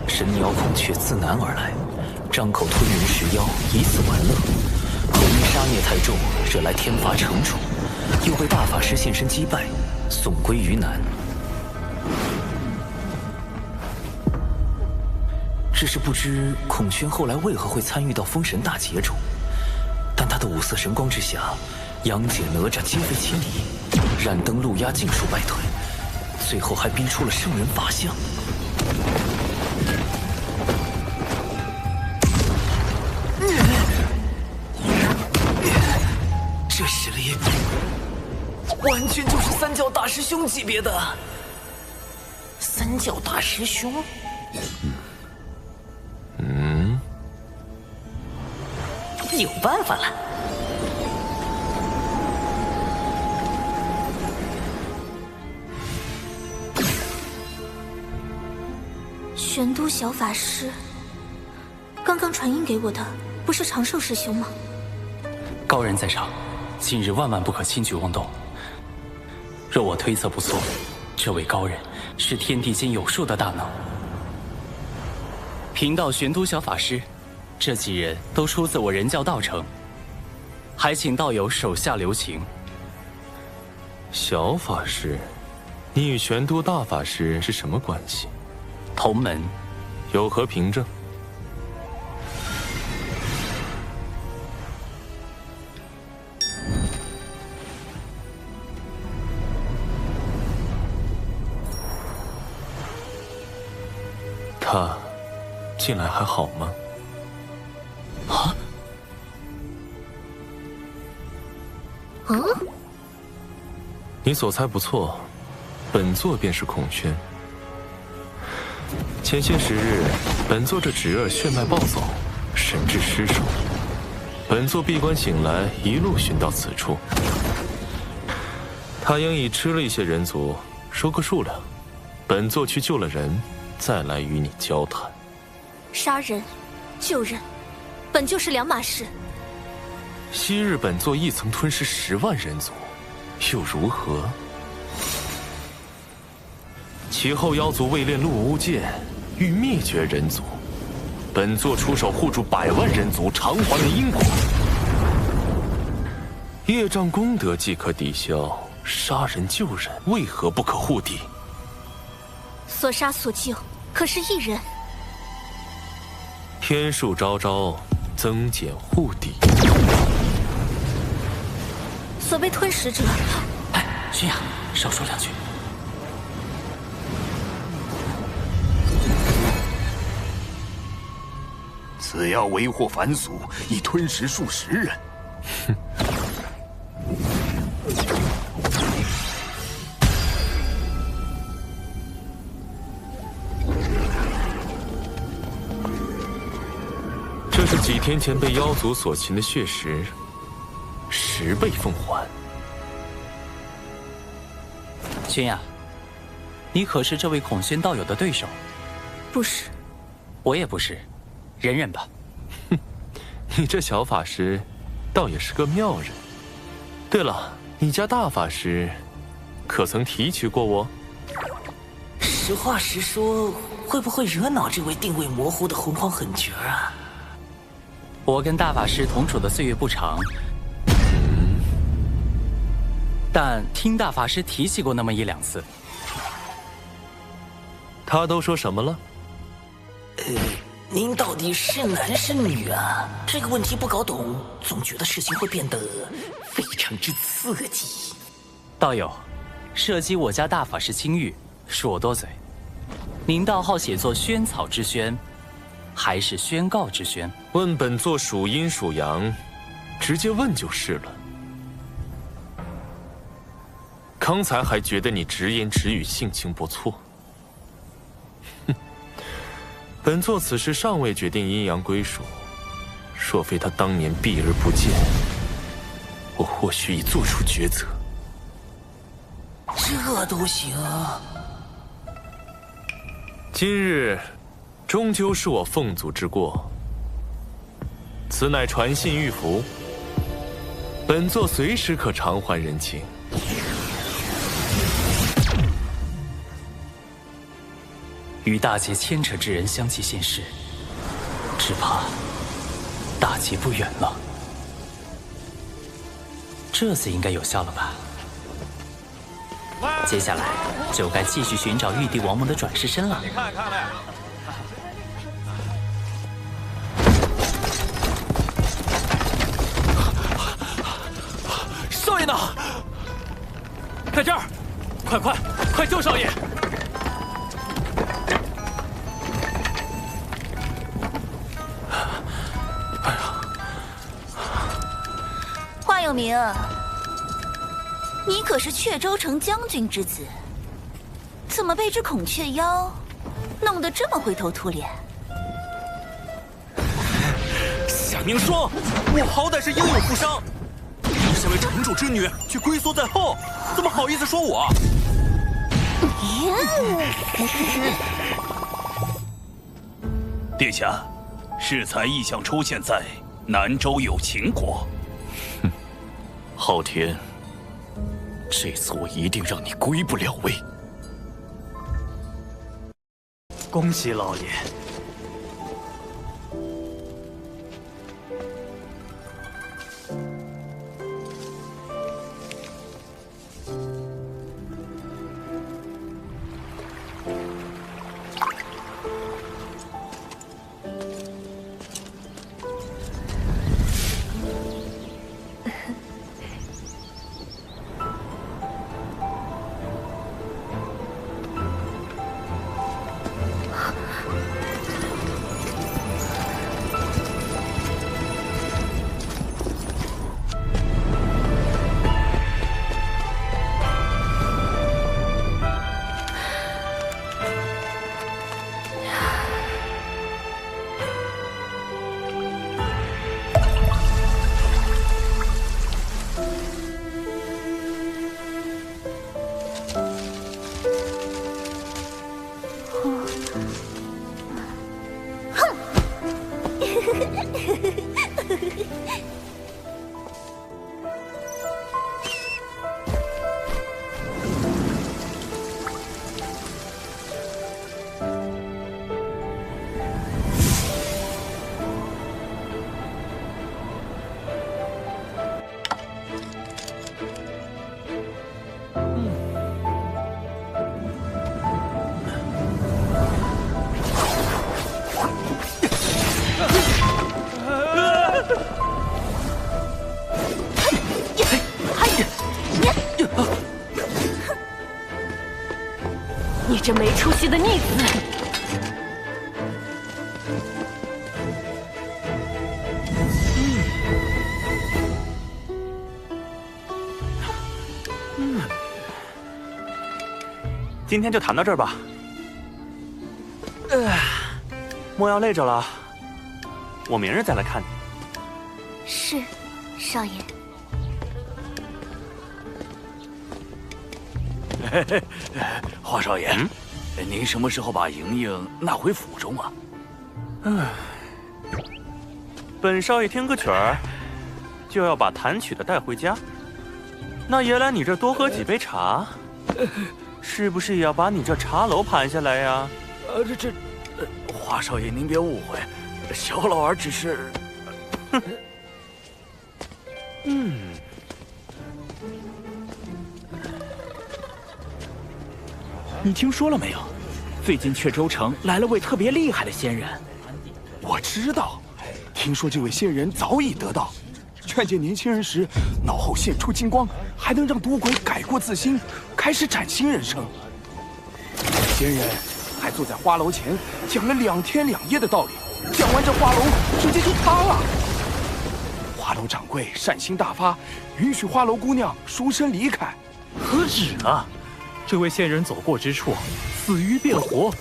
神鸟孔雀自南而来，张口吞人食妖，以此玩乐。后因杀孽太重，惹来天罚惩处，又被大法师现身击败，送归于南。只是不知孔雀后来为何会参与到封神大劫中。但他的五色神光之下，杨戬、哪吒皆非亲敌，燃灯、路鸦尽数败退，最后还逼出了圣人法相。这实力完全就是三教大师兄级别的。三教大师兄？有办法了。玄都小法师，刚刚传音给我的不是长寿师兄吗？高人在上，今日万万不可轻举妄动。若我推测不错，这位高人是天地间有数的大能。贫道玄都小法师，这几人都出自我人教道成，还请道友手下留情。小法师，你与玄都大法师是什么关系？同门。有何凭证？他近来还好吗？啊？你所猜不错，本座便是孔宣。前些时日，本座这侄儿血脉暴走，神智失守。本座闭关醒来，一路寻到此处。他应已吃了一些人族，说个数量，本座去救了人，再来与你交谈。杀人、救人，本就是两码事。昔日本座亦曾吞噬10万人族，又如何？其后妖族为练陆无剑，欲灭绝人族，本座出手护住100万人族，偿还了因果。业障功德即可抵消，杀人救人为何不可护抵？所杀所救，可是一人。天数昭昭，增减护抵。所谓吞食者，哎，轩雅，少说2句。此妖为祸凡俗，已吞食数10人。哼。这是几天前被妖族所擒的血石，10倍奉还。轩雅，你可是这位孔宣道友的对手？不是。我也不是，忍忍吧。你这小法师，倒也是个妙人。对了，你家大法师，可曾提起过我？实话实说，会不会惹恼这位定位模糊的洪荒狠角啊？我跟大法师同处的岁月不长，但听大法师提起过那么一两次。他都说什么了？您到底是男是女啊？这个问题不搞懂，总觉得事情会变得非常之刺激。道友，涉及我家大法师清誉，恕我多嘴。您道号写作萱草之萱，还是宣告之宣？问本座属阴属阳，直接问就是了。刚才还觉得你直言直语，性情不错。本座此时尚未决定阴阳归属，若非他当年避而不见，我或许已做出抉择。这都行？今日终究是我凤祖之过，此乃传信玉符，本座随时可偿还人情。与大劫牵扯之人相继现世，只怕大劫不远了。这次应该有效了吧？接下来就该继续寻找玉帝王母的转世身了。你看看嘞，少爷呢？在这儿，快救少爷！话有明，你可是阙州城将军之子，怎么被这孔雀妖弄得这么灰头土脸？夏明霜，我好歹是英勇负伤，你身为城主之女却龟缩在后，怎么好意思说我？殿下，适才异象出现在南州有秦国。昊天，这次我一定让你归不了位。恭喜老爷。你这没出息的逆子！今天就谈到这儿吧。莫要累着了，我明日再来看你。是，少爷。华少爷，您什么时候把莹莹纳回府中啊？本少爷听个曲儿，就要把弹曲的带回家。那爷来你这多喝几杯茶，是不是也要把你这茶楼盘下来呀？华少爷您别误会，小老儿只是……你听说了没有？最近阙州城来了位特别厉害的仙人。我知道，听说这位仙人早已得道，劝诫年轻人时脑后现出金光，还能让赌鬼改过自新，开始崭新人生。仙人还坐在花楼前讲了2天2夜的道理，讲完这花楼直接就塌了。花楼掌柜善心大发，允许花楼姑娘赎身离开。何止啊！这位仙人走过之处，死鱼变活，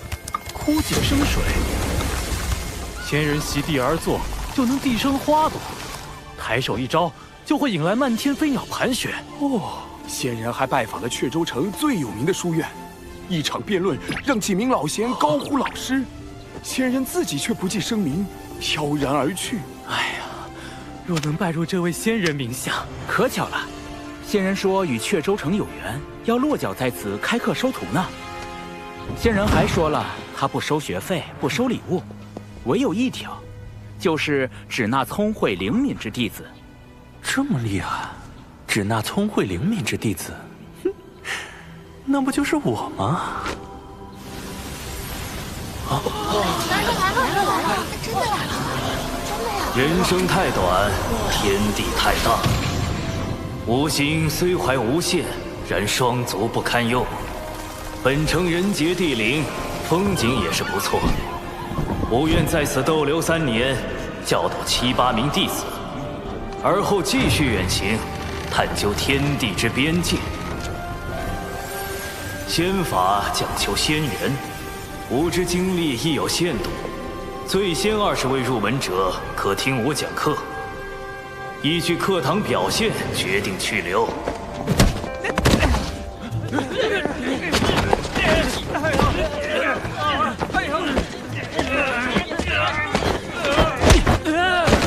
枯井生水。仙人席地而坐，就能地生花朵；抬手一招，就会引来漫天飞鸟盘旋。仙人还拜访了阙州城最有名的书院，一场辩论让几名老贤高呼老师，仙人自己却不记声名，飘然而去。若能拜入这位仙人名下，可巧了。仙人说与阙州城有缘，要落脚在此开课收徒呢。仙人还说了，他不收学费，不收礼物，唯有一条，就是只纳聪慧灵敏之弟子。这么厉害，只纳聪慧灵敏之弟子，那不就是我吗？来了，真的来了！人生太短，天地太大。吾心虽怀无限，然双足不堪用。本城人杰地灵，风景也是不错。吾愿在此逗留3年，教导7、8名弟子，而后继续远行，探究天地之边界。仙法讲求仙缘，吾之精力亦有限度，最先20位入门者可听我讲课。依据课堂表现决定去留。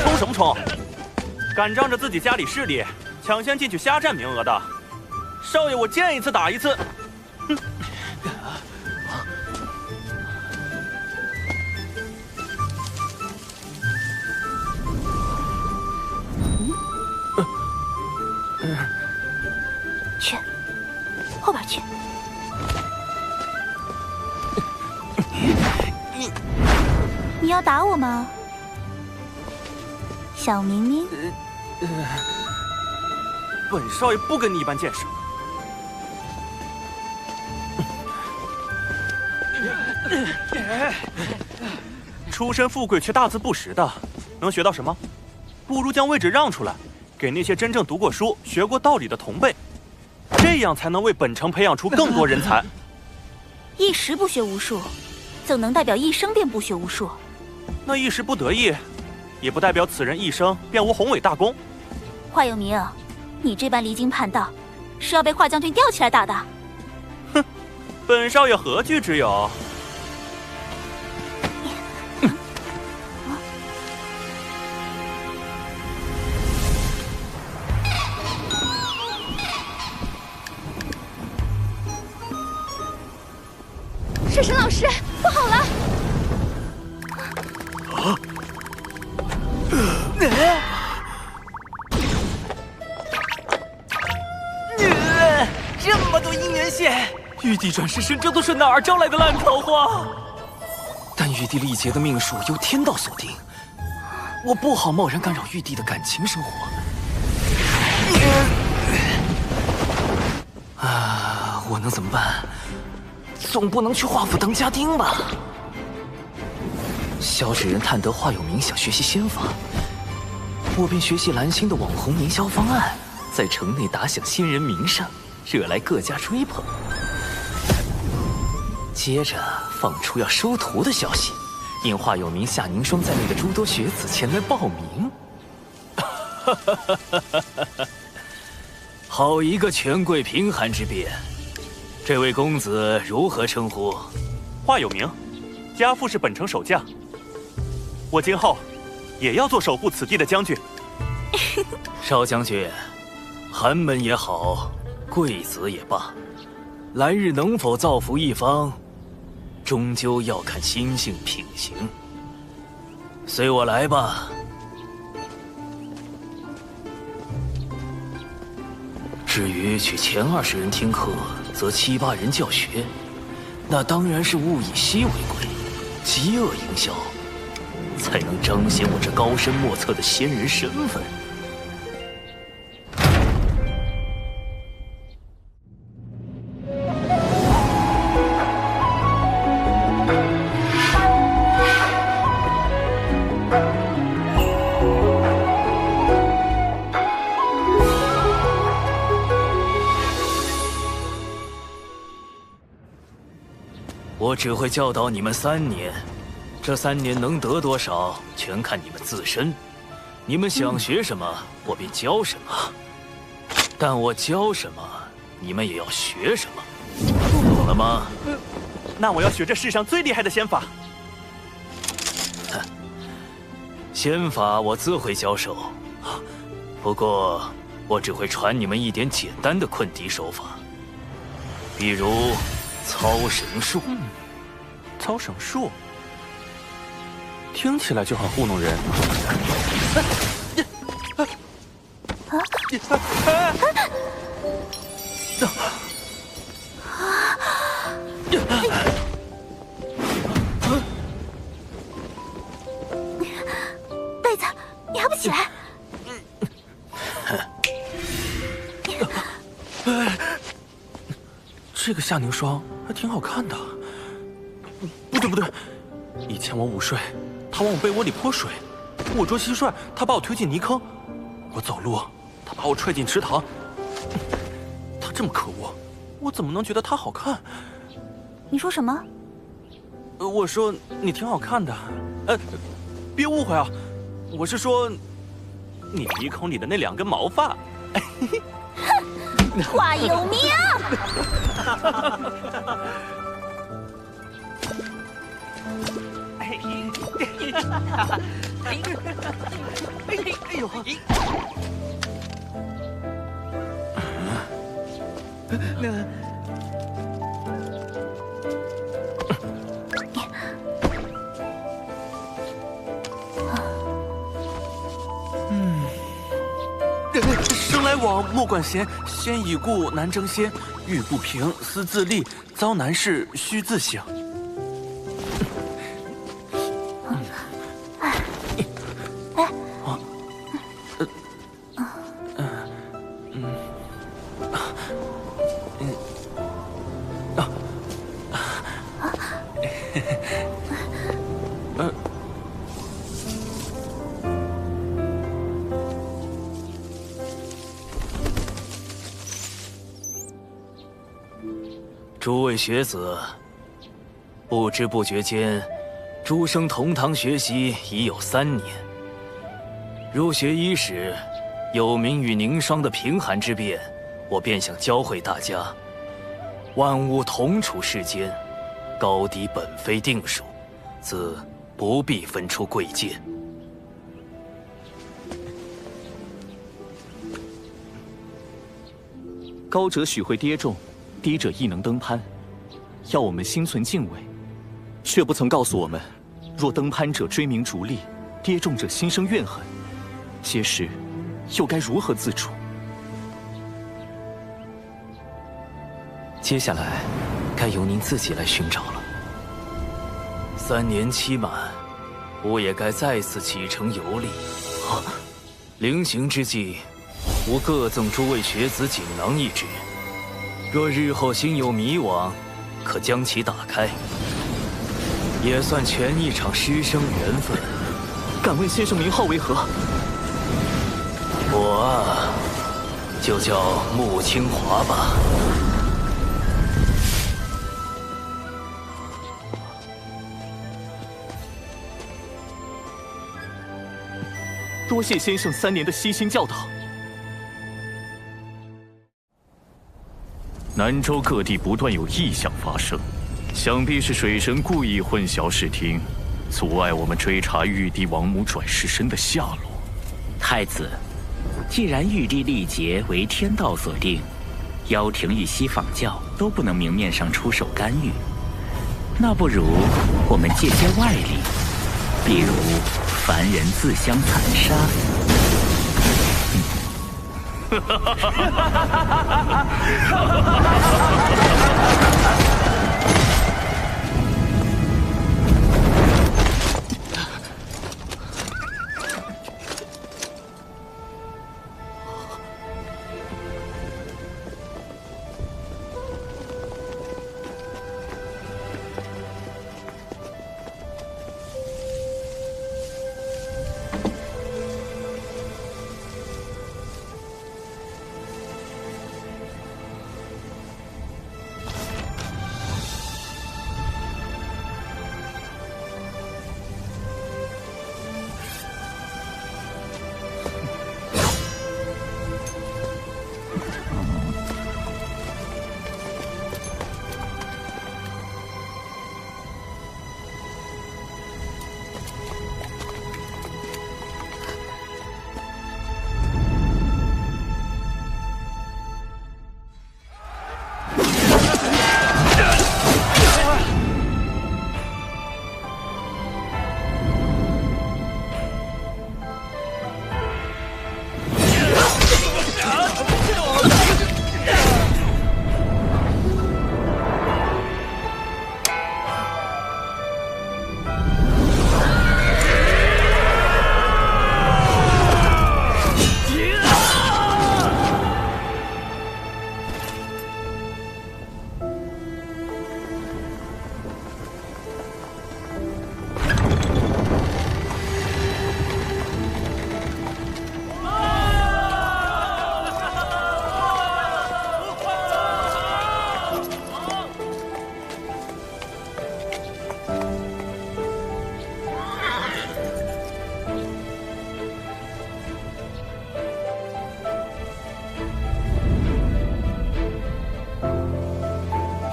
冲什么冲？敢仗着自己家里势力抢先进去瞎占名额的，少爷我见一次打一次。哼！去，后边去。你要打我吗，小明明？本少爷不跟你一般见识。出身富贵却大字不识的，能学到什么？不如将位置让出来，给那些真正读过书、学过道理的同辈，这样才能为本城培养出更多人才。一时不学无术，怎能代表一生便不学无术？那一时不得意，也不代表此人一生便无宏伟大功。华有明，你这般离经叛道，是要被华将军吊起来打的。哼，本少爷何惧之有？水神老师，不好了！这么多姻缘线，玉帝转世身，这都是哪儿招来的烂桃花？但玉帝历劫的命数由天道所定，我不好贸然干扰玉帝的感情生活。我能怎么办？总不能去华府当家丁吧？萧指人探得华有明想学习仙法，我便学习蓝星的网红营销方案，在城内打响仙人名声，惹来各家追捧。接着放出要收徒的消息，引华有明、夏凝霜在内的诸多学子前来报名。好一个权贵贫寒之辩！这位公子如何称呼？华有明，家父是本城守将。我今后也要做守护此地的将军。少将军，寒门也好，贵子也罢，来日能否造福一方，终究要看心性品行。随我来吧。至于去前20人听课，则7、8人教学，那当然是物以稀为贵，饥饿营销，才能彰显我这高深莫测的仙人身份。我只会教导你们3年，这3年能得多少，全看你们自身。你们想学什么，我便教什么。但我教什么，你们也要学什么，懂了吗？那我要学这世上最厉害的仙法。仙法我自会教授，不过我只会传你们一点简单的困敌手法，比如操绳术。操绳术听起来就很糊弄人。贝子，你还不起来？这个夏凝霜还挺好看的。不对，以前我午睡，他往我被窝里泼水；我捉蟋蟀，他把我推进泥坑；我走路，他把我踹进池塘。他这么可恶，我怎么能觉得他好看？你说什么？我说你挺好看的。别误会啊，我是说你鼻孔里的那2根毛发。话有名。哎呦！生来往，莫管闲，先已故，难争先。欲不平，思自立，遭难事，须自省。诸位学子，不知不觉间，诸生同堂学习已有3年。入学伊始，有明与凝霜的贫寒之变，我便想教会大家：万物同处世间，高低本非定数，自不必分出贵贱。高者许会跌重，低者亦能登攀，要我们心存敬畏，却不曾告诉我们，若登攀者追名逐利，跌重者心生怨恨，届时又该如何自处？接下来，该由您自己来寻找了。3年期满，吾也该再次启程游历。临行之际，吾各赠诸位学子锦囊1只。若日后心有迷惘，可将其打开，也算全一场师生缘分。敢问先生名号为何？我啊，就叫穆清华吧。多谢先生3年的悉心教导。南州各地不断有异象发生，想必是水神故意混淆视听，阻碍我们追查玉帝王母转世身的下落。太子，既然玉帝历劫为天道所定，妖庭一息仿教都不能明面上出手干预，那不如我们借些外力，比如凡人自相残杀。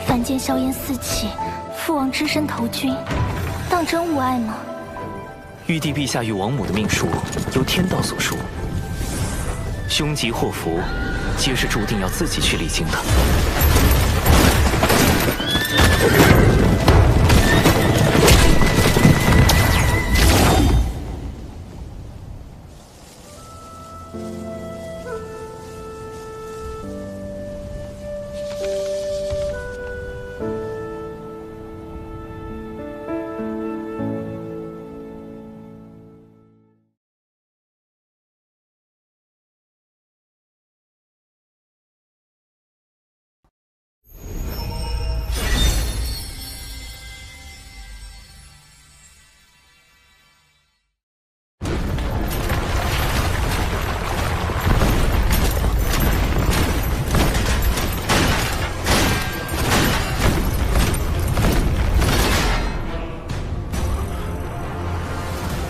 凡间硝烟四起，父王只身投军，当真无碍吗？玉帝陛下与王母的命数由天道所述，凶吉祸福，皆是注定要自己去历经的。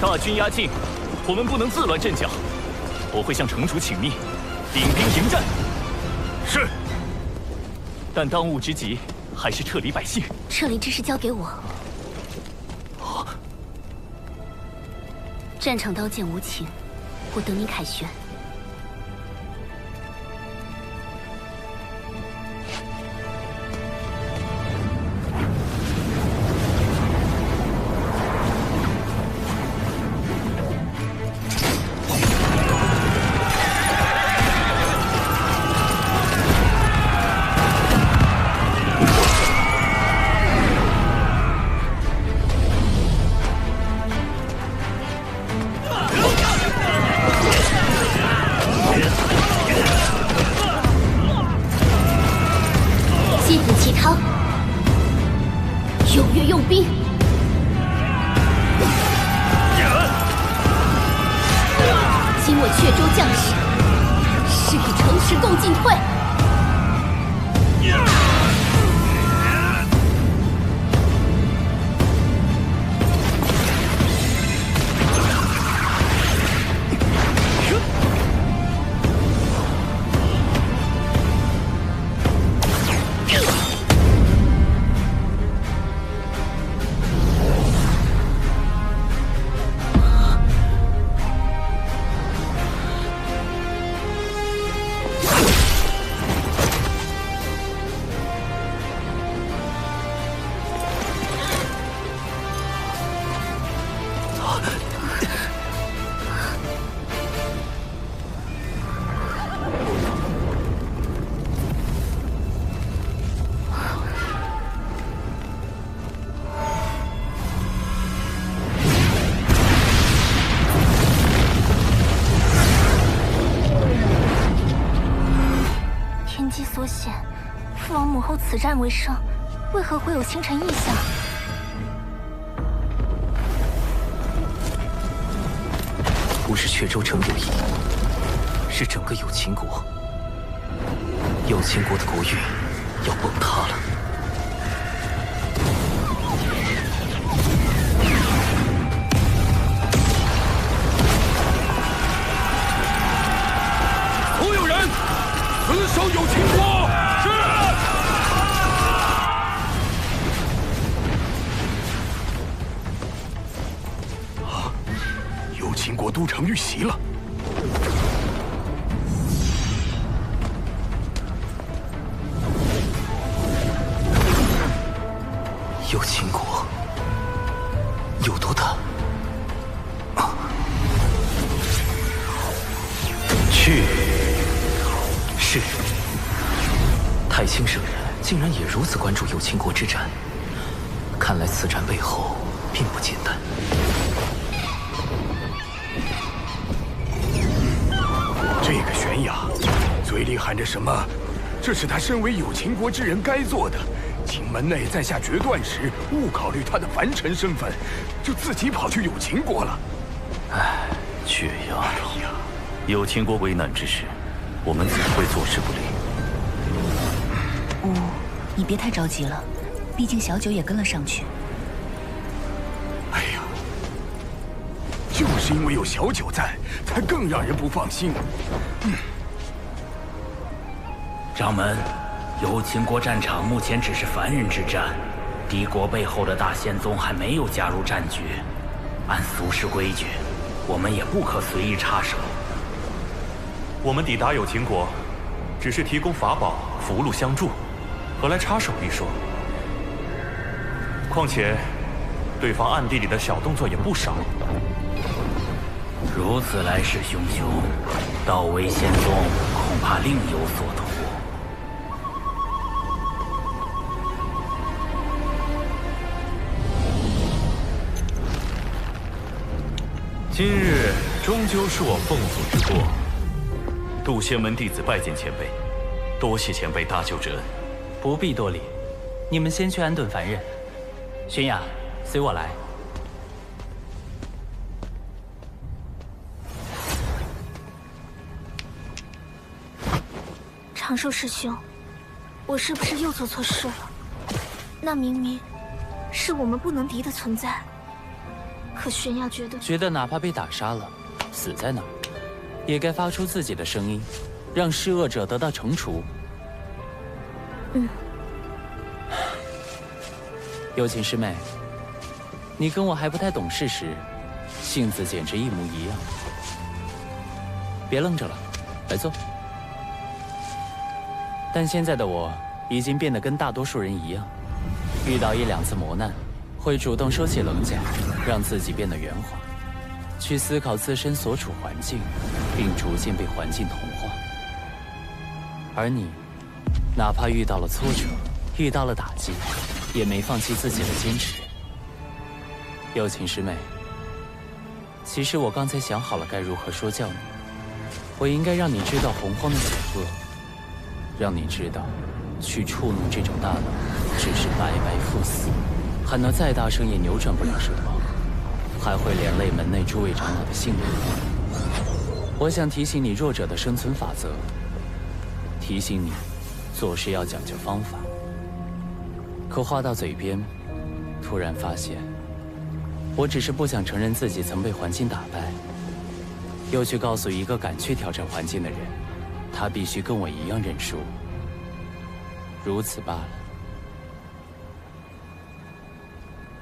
大军压境，我们不能自乱阵脚。我会向城主请命，领兵迎战。是。但当务之急还是撤离百姓。撤离之事交给我。战场刀剑无情，我等你凯旋。踊跃用兵！今我阙州将士，誓与城池共进退。此战为胜，为何会有星辰异象？不是阙州城有意，是整个有情国。有情国的国运要崩塌了。所有人，死守有情国！是。啊！有情国都城遇袭了。 有情国有多大？去！是。太清圣人竟然也如此关注有情国之战，看来此战背后并不简单。这个玄雅，嘴里喊着什么？这是他身为有情国之人该做的。 请门内在下决断时，勿考虑他的凡尘身份，就自己跑去有情国了。唉，雀丫头，有情国危难之时，我们怎会坐视不理？你别太着急了，毕竟小九也跟了上去。哎呀，就是因为有小九在，才更让人不放心。掌门。 有情国战场目前只是凡人之战，敌国背后的大仙宗还没有加入战局。按俗世规矩，我们也不可随意插手。我们抵达有情国，只是提供法宝、符箓相助，何来插手一说？况且，对方暗地里的小动作也不少。如此来势汹汹，道威仙宗恐怕另有所图。 今日终究是我奉祖之过，渡仙门弟子拜见前辈，多谢前辈搭救之恩。不必多礼，你们先去安顿凡人。玄雅，随我来。长寿师兄，我是不是又做错事了？那明明是我们不能敌的存在。 可玄雅觉得哪怕被打杀了，死在那儿，也该发出自己的声音，让施恶者得到惩处。有情师妹，你跟我还不太懂事时，性子简直一模一样。别愣着了，来坐。但现在的我已经变得跟大多数人一样，遇到1、2次磨难。 会主动收起棱角，让自己变得圆滑，去思考自身所处环境，并逐渐被环境同化。而你，哪怕遇到了挫折，遇到了打击，也没放弃自己的坚持。有情师妹，其实我刚才想好了该如何说教你。我应该让你知道洪荒的险恶，让你知道，去触怒这种大脑，只是白白赴死。 喊得再大声也扭转不了什么，还会连累门内诸位长老的性命。我想提醒你弱者的生存法则，提醒你做事要讲究方法。可话到嘴边，突然发现，我只是不想承认自己曾被环境打败，又去告诉一个敢去挑战环境的人，他必须跟我一样认输，如此罢了。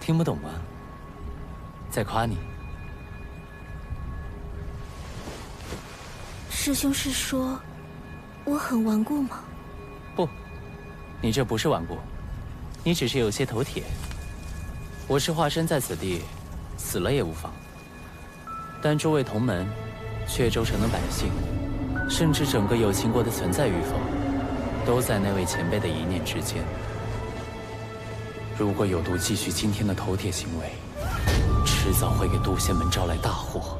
听不懂吗？在夸你。师兄是说我很顽固吗？不，你这不是顽固，你只是有些头铁。我是化身在此地，死了也无妨。但诸位同门、阙州城的百姓，甚至整个有情国的存在与否，都在那位前辈的一念之间。 如果有毒继续今天的头铁行为，迟早会给渡仙门招来大祸。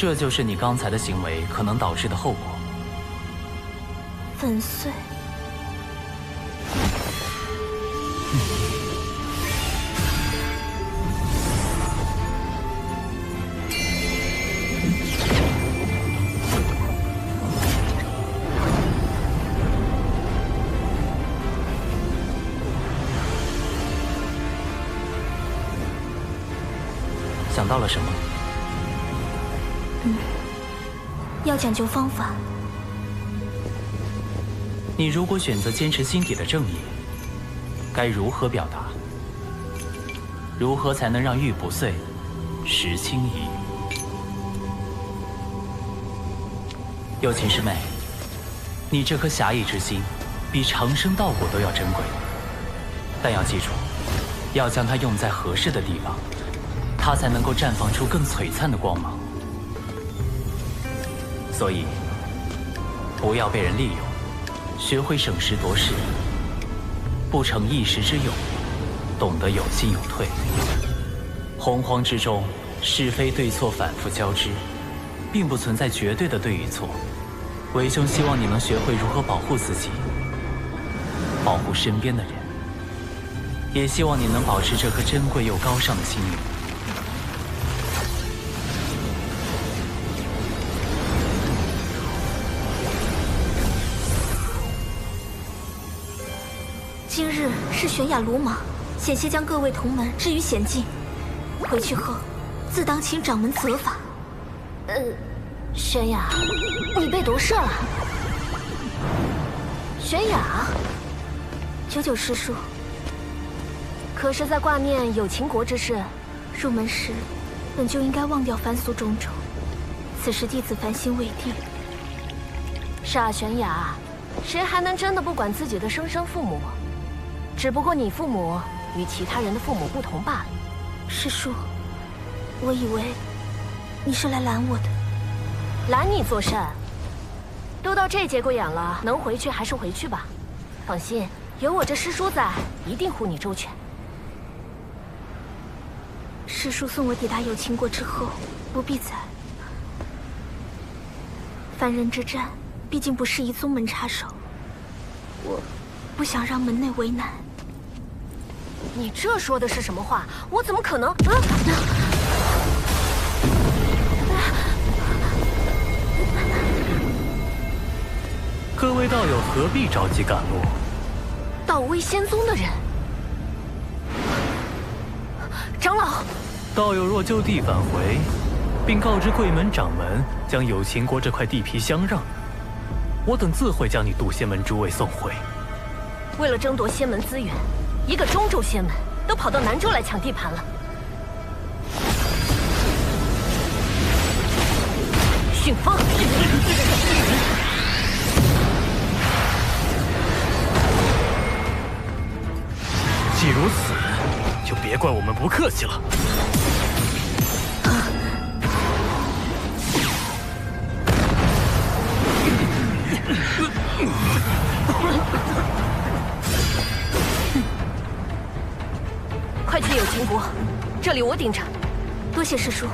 这就是你刚才的行为可能导致的后果。粉碎。想到了什么？要讲究方法。你如果选择坚持心底的正义，该如何表达？如何才能让玉不碎，石轻移？有情师妹，你这颗侠义之心，比长生道果都要珍贵。但要记住，要将它用在合适的地方，它才能够绽放出更璀璨的光芒。所以，不要被人利用，学会审时度势，不成一时之勇，懂得有进有退。洪荒之中，是非对错反复交织，并不存在绝对的对与错。为兄希望你能学会如何保护自己，保护身边的人，也希望你能保持这颗珍贵又高尚的心灵。今日是玄雅鲁莽，险些将各位同门置于险境。回去后，自当请掌门责罚。玄雅，你被夺舍了。玄雅，久久师叔。可是，在挂念有秦国之事，入门时本就应该忘掉凡俗种种。此时弟子凡心未定。是啊，玄雅，谁还能真的不管自己的生身父母？只不过你父母与其他人的父母不同罢了。师叔，我以为你是来拦我的。拦你做甚？都到这节骨眼了，能回去还是回去吧。放心，有我这师叔在，一定护你周全。师叔送我抵达有秦国之后，不必在。凡人之战，毕竟不适宜宗门插手，我不想让门内为难。你这说的是什么话？我怎么可能？各位道友何必着急赶路？道威仙宗的人，长老，道友若就地返回，并告知贵门掌门将有秦国这块地皮相让，我等自会将你渡仙门诸位送回。为了争夺仙门资源，一个中州仙门都跑到南州来抢地盘了。训风！既如此，就别怪我们不客气了。快去有秦国，这里我顶着。多谢师叔。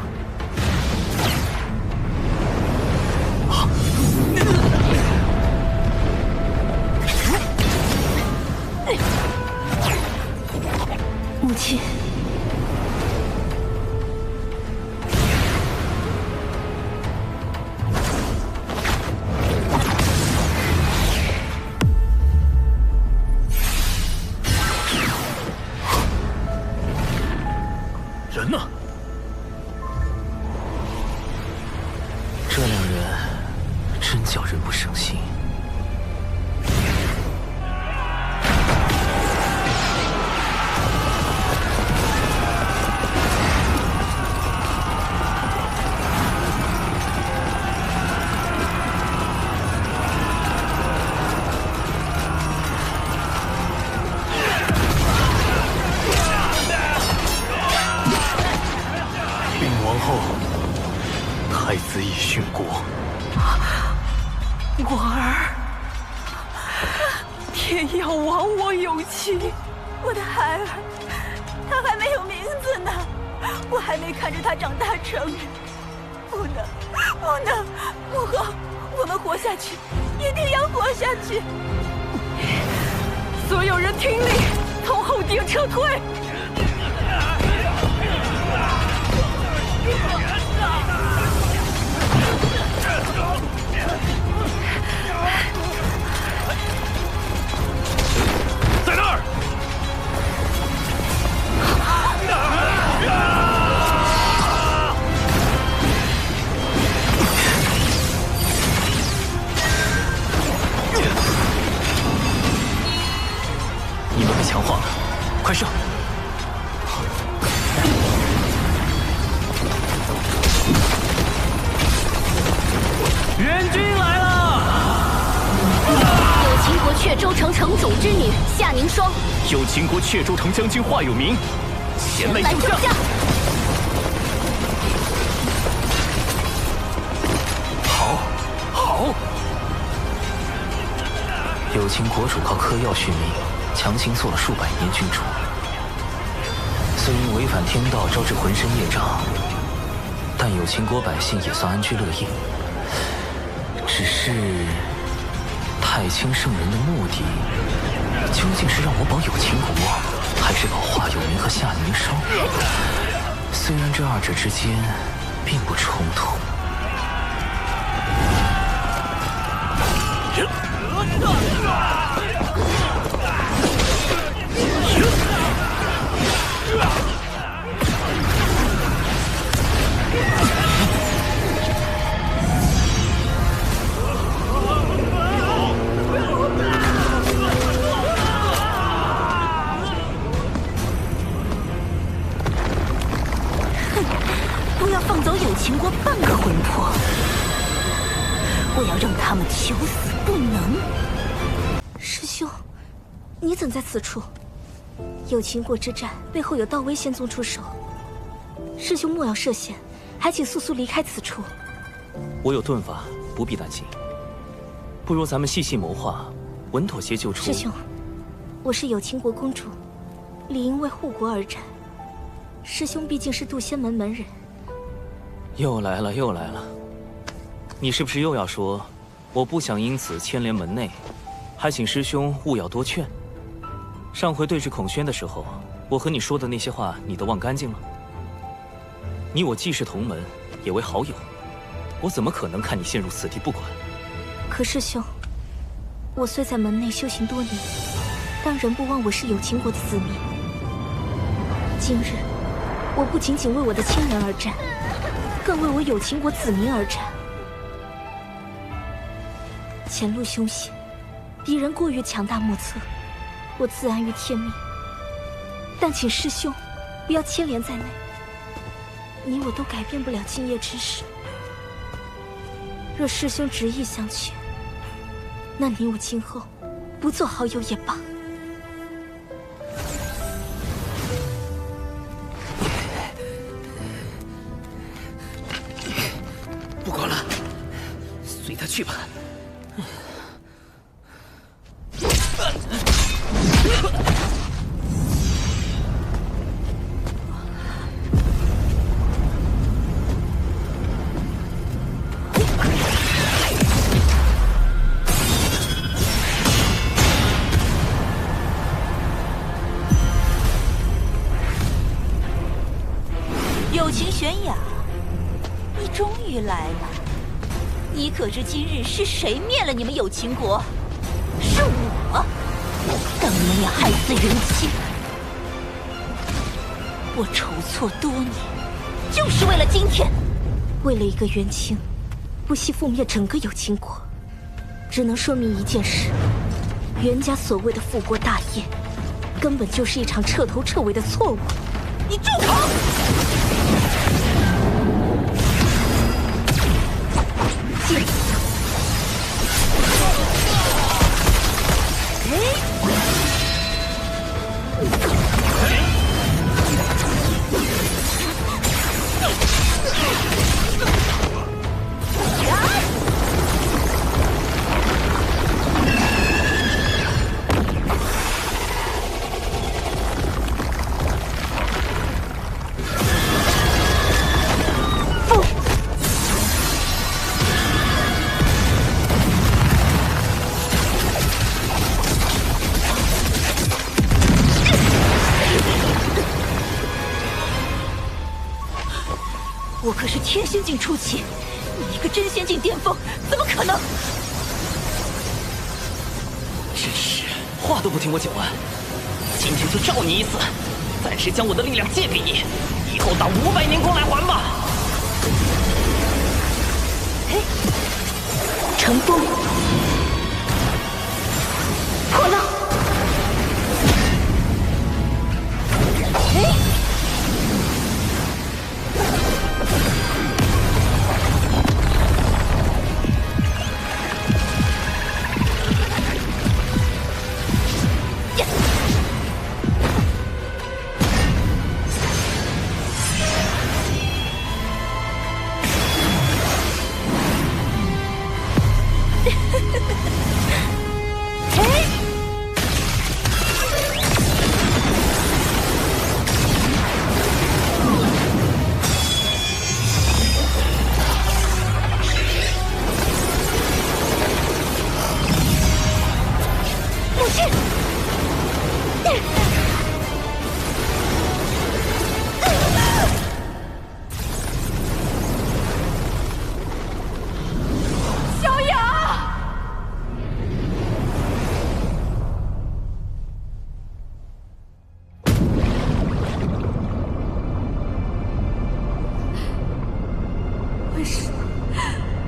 母亲，人呢？这两人真叫人不省心。太子已殉国，我儿，天要亡我有情，我的孩儿，他还没有名字呢，我还没看着他长大成人，不能，不能！母后，我们活下去，一定要活下去！所有人听令，从后殿撤退！在那儿！你们被强化了，快上！援军来了！有秦国阙州城城主之女夏凝霜，有秦国阙州城将军华有明，前来救驾！好，好！有秦国主靠嗑药续命，强行做了数百年君主，虽因违反天道招致浑身业障，但有秦国百姓也算安居乐业。只是太清圣人的目的，究竟是让我保有秦国，还是保华有明和夏凝霜？虽然这二者之间并不冲突。不要放走有秦国半个魂魄！我要让他们求死不能！师兄，你怎在此处？有秦国之战背后有道威仙宗出手，师兄莫要涉险，还请速速离开此处。我有遁法，不必担心。不如咱们细细谋划，稳妥些救出。师兄，我是有秦国公主，理应为护国而战。师兄毕竟是渡仙门门人。又来了，又来了！你是不是又要说，我不想因此牵连门内，还请师兄勿要多劝？上回对峙孔宣的时候，我和你说的那些话，你都忘干净了？你我既是同门，也为好友，我怎么可能看你陷入此地不管？可师兄，我虽在门内修行多年，但仍不忘我是有秦国的子民。今日，我不仅仅为我的亲人而战，更为我有秦国子民而战。前路凶险，敌人过于强大莫测，我自安于天命。但请师兄不要牵连在内，你我都改变不了今夜之事。若师兄执意相劝，那你我今后不做好友也罢。不管了，随他去吧。友情悬崖，你终于来了。你可知今日是谁灭了你们有秦国？是我！当年也害死人妻，我筹措多年，就是为了今天。为了一个元清，不惜覆灭整个有秦国，只能说明一件事：袁家所谓的复国大业，根本就是一场彻头彻尾的错误。你住口！剑！可是天仙境初期，你一个真仙境巅峰，怎么可能？真是话都不听我讲完，今天就照你一次，暂时将我的力量借给你，以后打500年功来还吧。嘿，乘风破浪，嘿。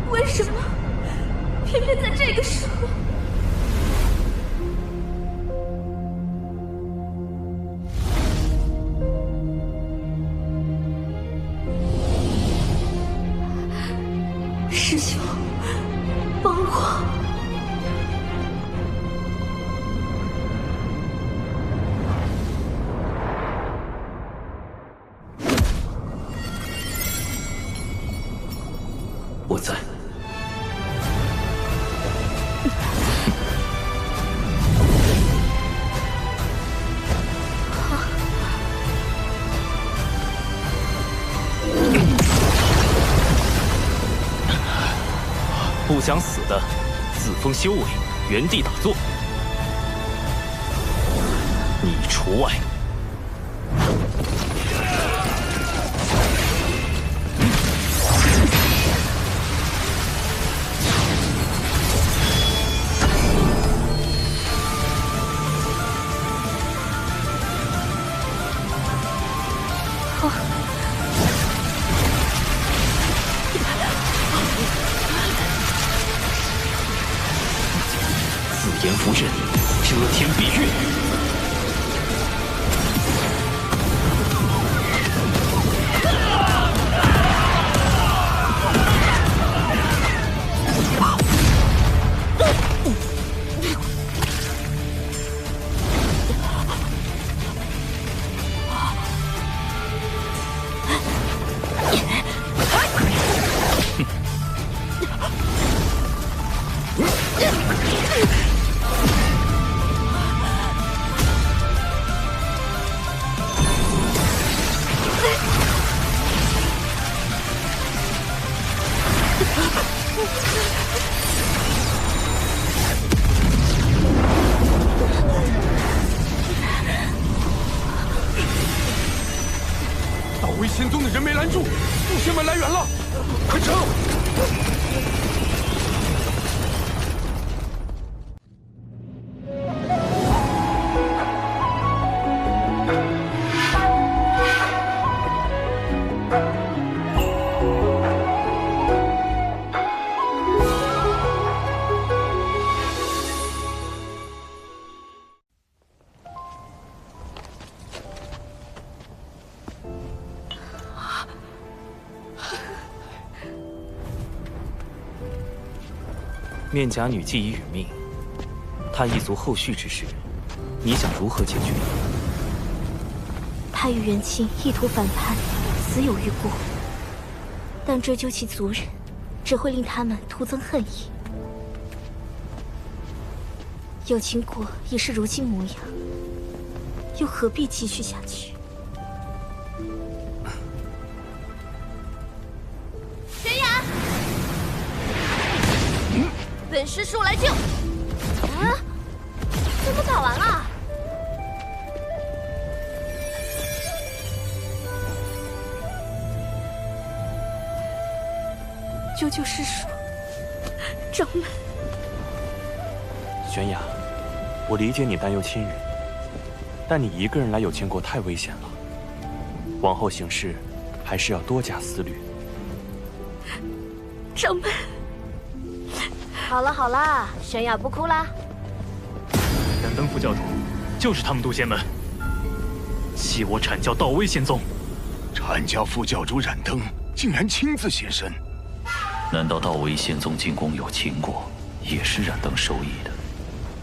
为什么偏偏在这个时候？师兄，帮我！我在。不想死的，自封修为，原地打坐，你除外。炎符阵，遮天蔽月。道威仙宗的人没拦住，父仙们来援了，快撤！面甲女既已殒命，她一族后续之事，你想如何解决？他与元清意图反叛，死有余辜，但追究其族人，只会令他们徒增恨意。有情国已是如今模样，又何必继续下去？玄雅，本师叔来救。啊？怎么打完了？九九师叔，掌门。玄雅，我理解你担忧亲人，但你一个人来有情国太危险了，往后行事还是要多加思虑。掌门，好了好了，玄雅不哭啦。燃灯副教主就是他们渡仙门，欺我阐教道威仙宗。阐教副教主燃灯竟然亲自现身，难道道威仙宗进攻有秦国，也是燃灯授意的？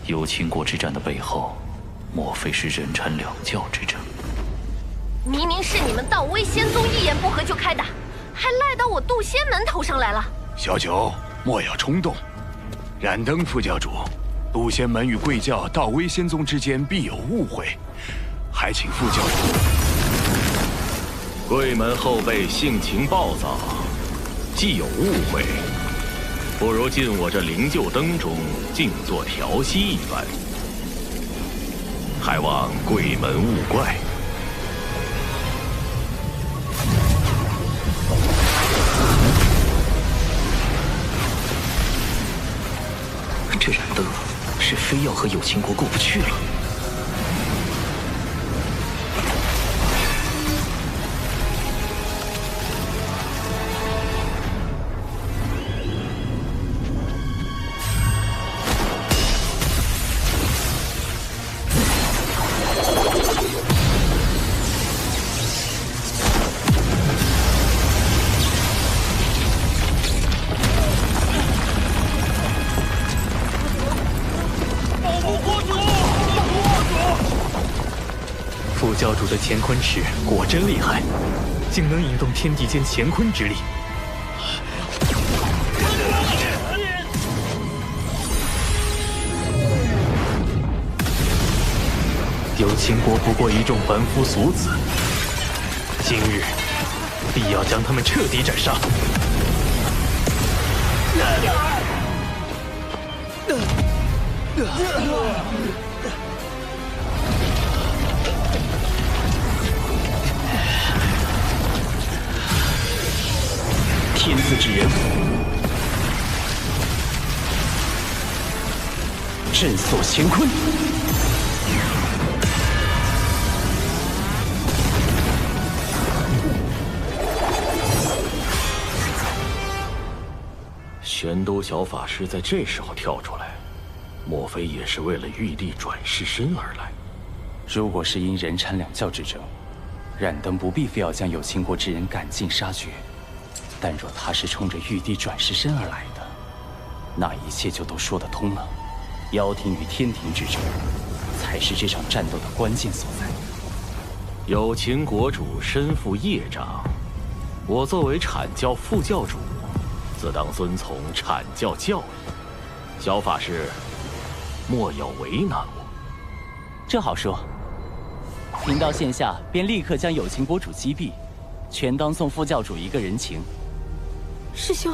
有秦国之战的背后，莫非是人禅两教之争？明明是你们道威仙宗一言不合就开打，还赖到我渡仙门头上来了。小九，莫要冲动。燃灯副教主，渡仙门与贵教道威仙宗之间必有误会，还请副教主。贵门后辈性情暴躁，既有误会，不如进我这灵鹫灯中静坐调息一番，还望贵门勿怪。这燃灯是非要和有情国过不去了。副教主的乾坤尺果真厉害，竟能引动天地间乾坤之力。有秦国不过一众凡夫俗子，今日必要将他们彻底斩杀。天资之人，震锁乾坤。玄都小法师在这时候跳出来，莫非也是为了玉帝转世身而来？如果是因人禅两教之争，燃灯不必非要将有秦国之人赶尽杀绝。但若他是冲着玉帝转世身而来的，那一切就都说得通了。妖庭与天庭之争，才是这场战斗的关键所在。有秦国主身负业障，我作为阐教副教主，自当遵从阐教教义。小法师，莫要为难我。这好说，贫道现下便立刻将有秦国主击毙，全当送副教主一个人情。师兄，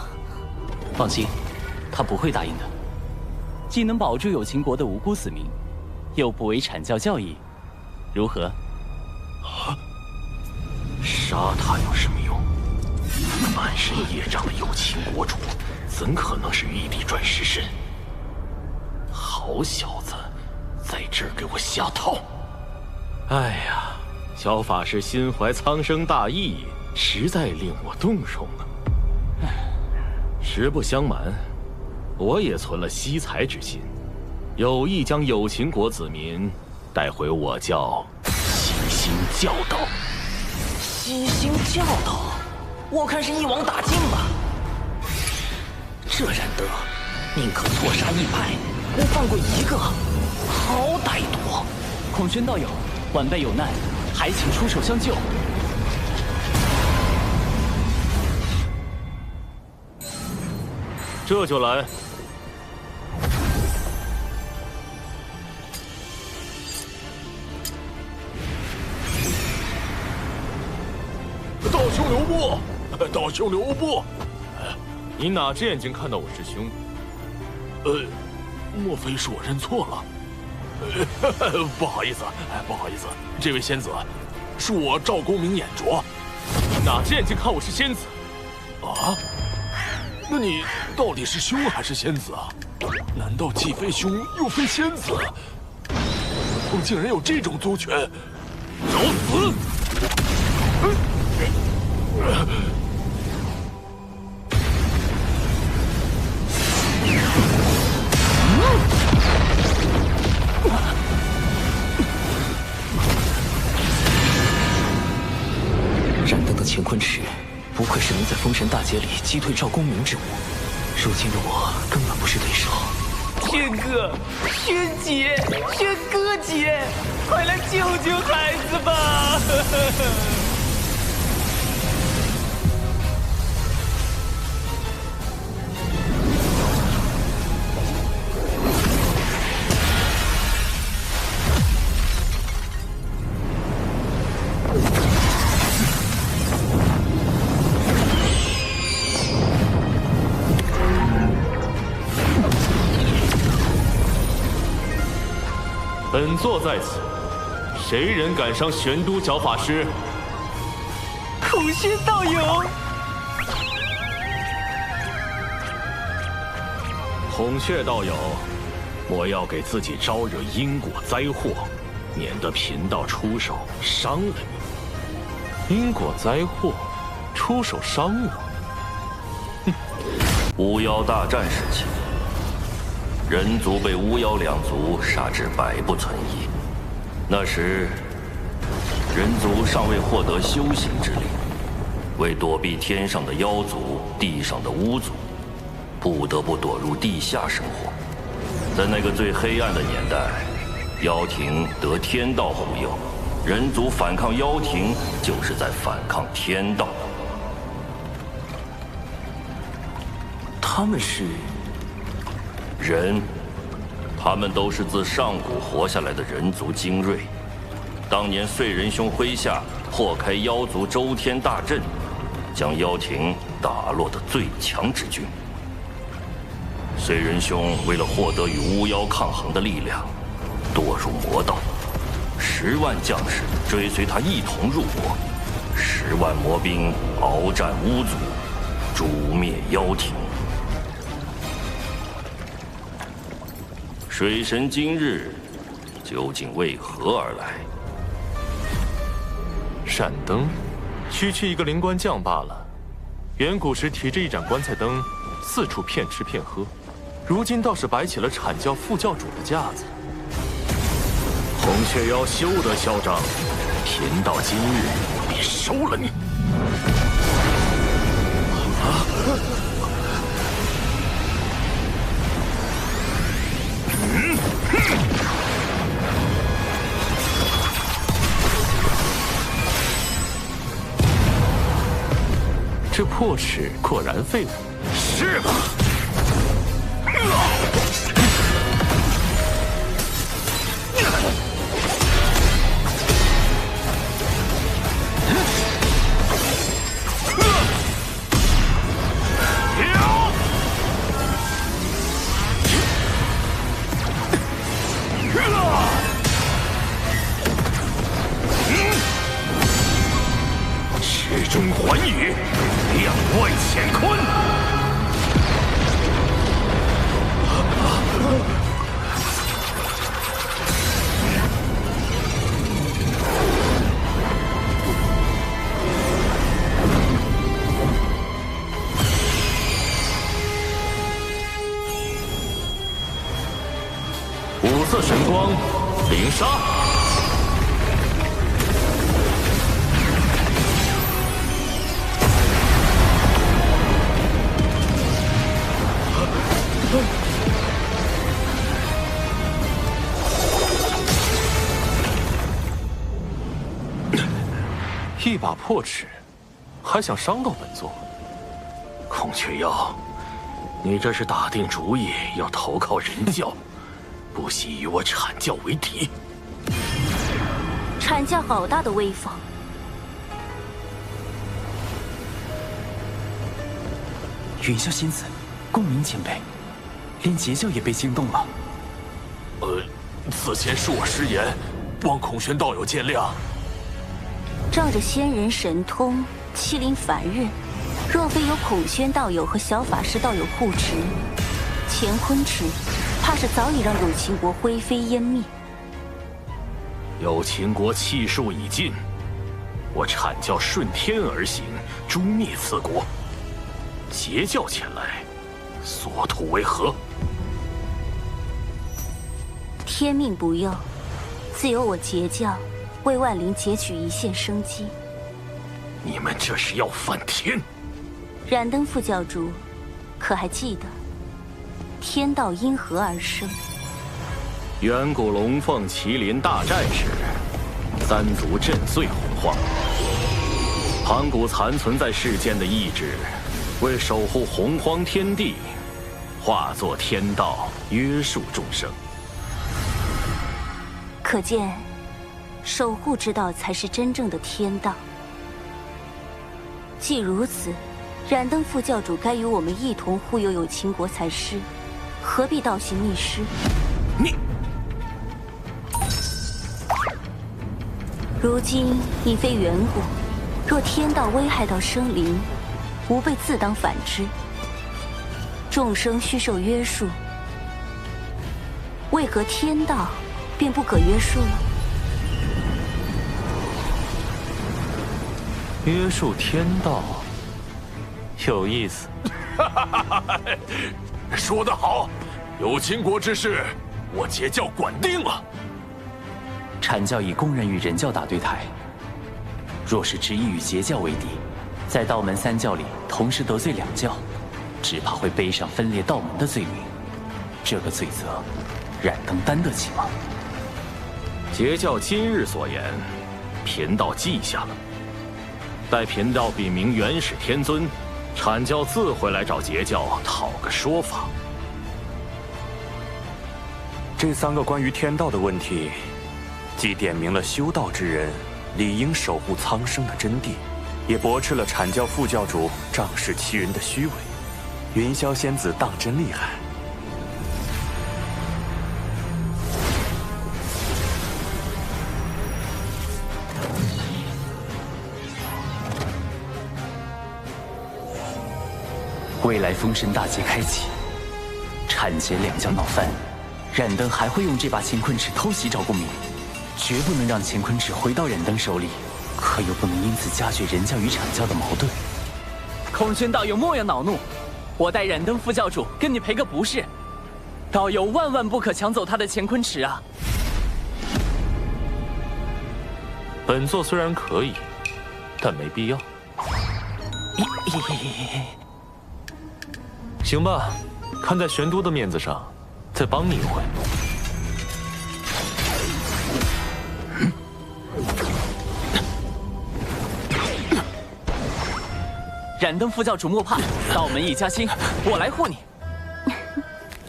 放心，他不会答应的。既能保住有秦国的无辜死民，又不违阐教教义，如何？啊！杀他有什么用？满身业障的有秦国主，怎可能是玉帝转世身？好小子，在这儿给我下套！哎呀，小法师心怀苍生大义，实在令我动容呢。实不相瞒，我也存了惜才之心，有意将有秦国子民带回我教西兴教导。西兴教导，我看是一网打尽吧。这燃灯宁可错杀一百，不放过一个，好歹毒！孔宣道友，晚辈有难，还请出手相救。这就来。道兄留步！道兄留步！你哪只眼睛看到我师兄？莫非是我认错了？不好意思，不好意思，这位仙子，是我赵公明眼拙。哪只眼睛看我是仙子？啊！那你到底是凶还是仙子啊？难道既非凶又非仙子？魔宗竟然有这种族权！找死！燃灯的乾坤尺，不愧是能在封神大劫里击退赵公明之物。如今的我根本不是对手。轩哥，轩姐，轩哥姐，快来救救孩子吧！本座在此，谁人敢伤玄都角法师？孔宣道友，孔雀道友，我要给自己招惹因果灾祸，免得贫道出手伤了你。因果灾祸，出手伤我？巫妖大战时期，人族被巫妖两族杀至百不存一。那时，人族尚未获得修行之力，为躲避天上的妖族、地上的巫族，不得不躲入地下生活。在那个最黑暗的年代，妖庭得天道护佑，人族反抗妖庭，就是在反抗天道。他们是人，他们都是自上古活下来的人族精锐。当年燧仁兄麾下破开妖族周天大阵，将妖庭打落的最强之军。燧仁兄为了获得与巫妖抗衡的力量，堕入魔道，10万将士追随他一同入魔，10万魔兵鏖战巫族，诛灭妖庭。水神今日究竟为何而来？闪灯，区区一个灵官将罢了。远古时提着一盏棺材灯，四处骗吃骗喝，如今倒是摆起了阐教副教主的架子。孔雀妖休得嚣张，贫道今日必收了你！这破尺果然废物。是吧？池中环宇，两外乾坤。五色神光，灵杀。一把破尺，还想伤到本座？孔雀妖，你这是打定主意要投靠人教，不惜与我阐教为敌。阐教好大的威风！云霄仙子，公明前辈，连截教也被惊动了。此前是我失言，望孔玄道友见谅。仗着仙人神通，欺凌凡人，若非有孔宣道友和小法师道友护持，乾坤池怕是早已让有情国灰飞烟灭。有情国气数已尽，我阐教顺天而行，诛灭此国。邪教前来，所图为何？天命不佑，自有我截教为万灵截取一线生机。你们这是要反天！燃灯副教主，可还记得天道因何而生？远古龙凤麒麟大战时，三族震碎洪荒，盘古残存在世间的意志，为守护洪荒天地，化作天道，约束众生。可见，守护之道才是真正的天道。既如此，燃灯副教主该与我们一同护佑有情国才是，何必倒行逆施？你，如今已非远古，若天道危害到生灵，吾辈自当反之。众生须受约束，为何天道便不可约束了？约束天道，有意思。说得好，有秦国之事，我截教管定了。阐教已公然与人教打对台，若是执意与截教为敌，在道门三教里同时得罪两教，只怕会背上分裂道门的罪名。这个罪责，燃灯担得起吗？截教今日所言，贫道记下了。待贫道禀明元始天尊，阐教自会来找截教讨个说法。这3个关于天道的问题，既点明了修道之人理应守护苍生的真谛，也驳斥了阐教副教主仗势欺人的虚伪。云霄仙子当真厉害。未来封神大劫开启，阐截两教闹翻，燃灯还会用这把乾坤尺偷袭赵公明，绝不能让乾坤尺回到燃灯手里，可又不能因此加剧人教与阐教的矛盾。孔宣道友莫要恼怒，我代燃灯副教主跟你赔个不是，道友万万不可抢走他的乾坤尺啊！本座虽然可以，但没必要。行吧，看在玄都的面子上，再帮你一回。燃灯副教主莫怕，道门一家亲，我来护你。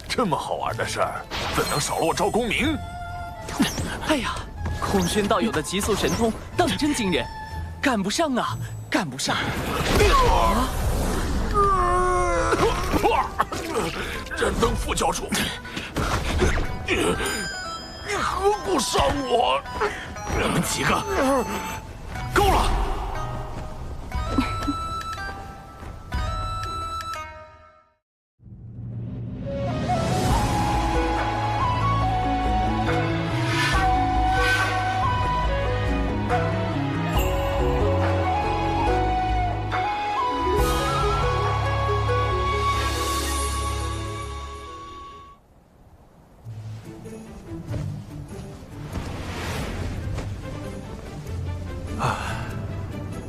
这么好玩的事儿，怎能少了我赵公明？哎呀，孔宣道友的极速神通当真惊人，赶不上啊，赶不上！燃灯副教主，你何故伤我？你们几个，够了！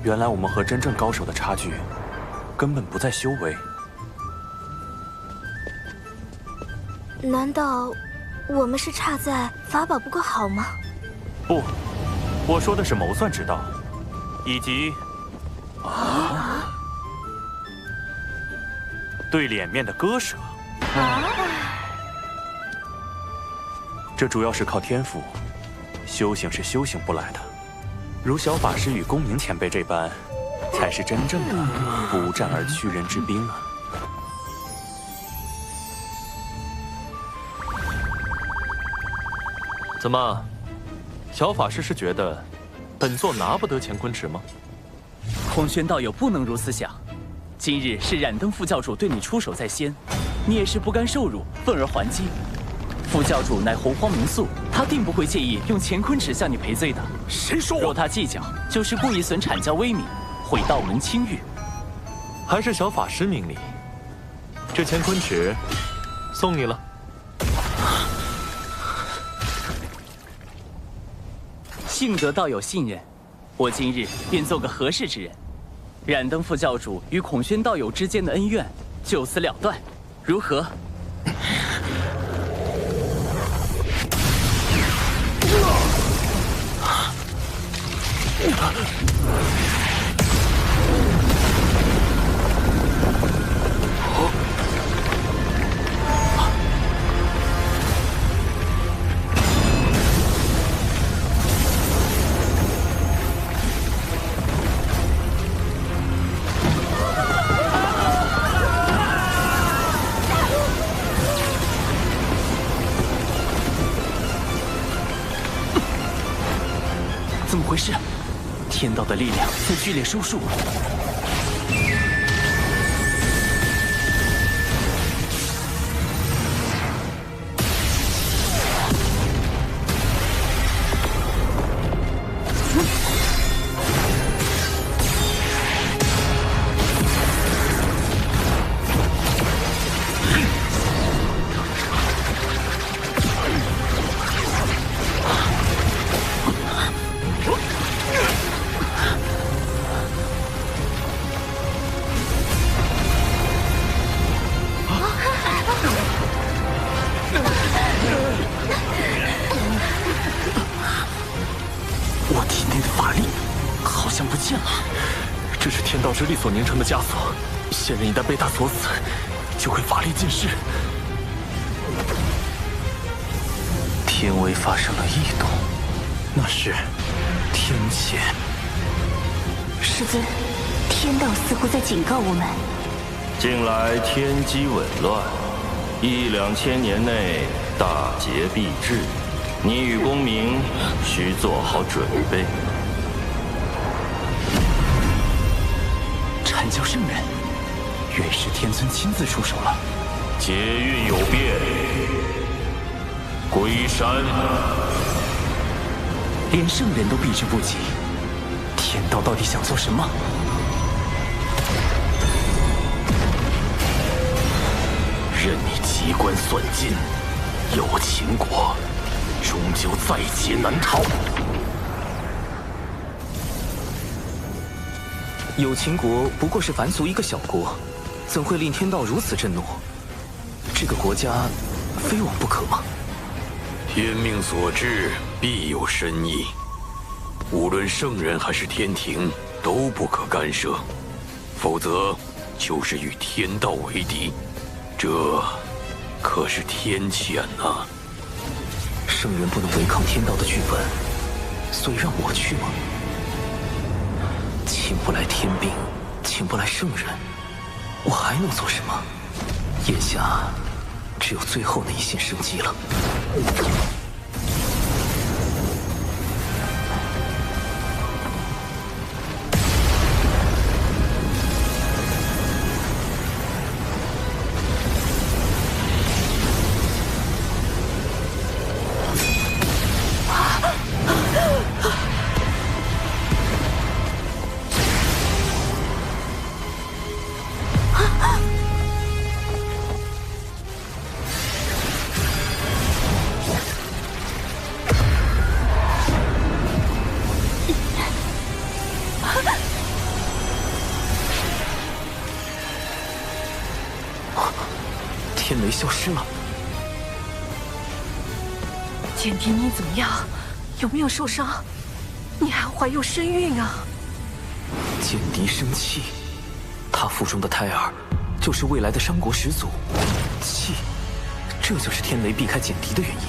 原来我们和真正高手的差距，根本不在修为。难道我们是差在法宝不够好吗？不，我说的是谋算之道，以及对脸面的割舍。这主要是靠天赋，修行是修行不来的。如小法师与公明前辈这般，才是真正的不战而屈人之兵啊！怎么，小法师是觉得本座拿不得乾坤尺吗？孔宣道友不能如此想，今日是冉登副教主对你出手在先，你也是不甘受辱，愤而还击。副教主乃洪荒民宿，他定不会介意用乾坤尺向你赔罪的。谁说我？若他计较，就是故意损阐教威名，毁道门清誉。还是小法师明理。这乾坤尺送你了。幸得道友信任，我今日便做个和事之人。冉登副教主与孔宣道友之间的恩怨就此了断，如何？怎么回事？天道的力量在剧烈收束。我体内的法力好像不见了，这是天道之力所凝成的枷锁，仙人一旦被它锁死，就会法力尽失。天威发生了异动，那是天谴。师尊，天道似乎在警告我们。近来天机紊乱，1、2千年内大劫必至，你与公明需做好准备。阐教圣人，原是天尊亲自出手了。劫运有变，归山。连圣人都避之不及，天道到底想做什么？任你机关算尽，有秦国终究在劫难逃。有秦国不过是凡俗一个小国，怎会令天道如此震怒？这个国家非我不可吗？天命所至，必有深意。无论圣人还是天庭，都不可干涉，否则就是与天道为敌。这可是天谴呐！圣人不能违抗天道的剧本，所以让我去吗？请不来天兵，请不来圣人，我还能做什么？眼下只有最后那一线生机了。天雷消失了。简迪，你怎么样？有没有受伤？你还怀有身孕啊！简迪生气，他腹中的胎儿就是未来的商国始祖。气，这就是天雷避开简迪的原因。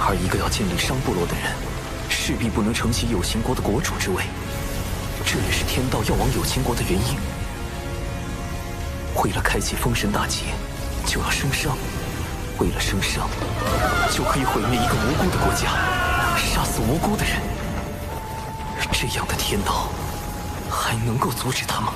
而一个要建立商部落的人，势必不能承袭有秦国的国主之位，这也是天道要往有秦国的原因。为了开启封神大劫，就要生商；为了生商，就可以毁灭一个无辜的国家，杀死无辜的人。这样的天道，还能够阻止他吗？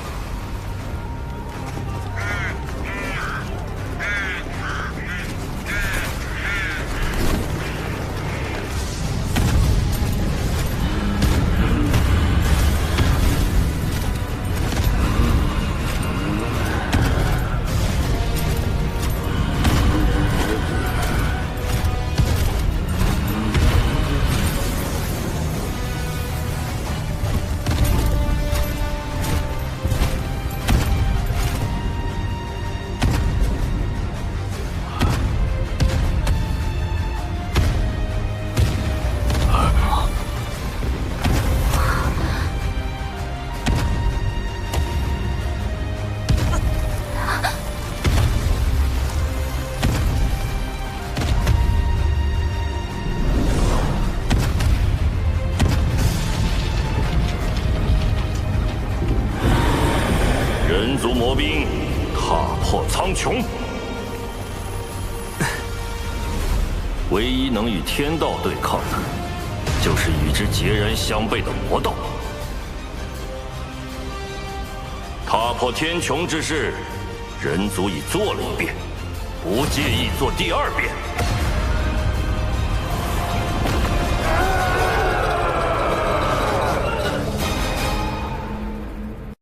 人族魔兵踏破苍穹，唯一能与天道对抗的，就是与之截然相悖的魔道。踏破天穹之事，人族已做了一遍，不介意做第二遍。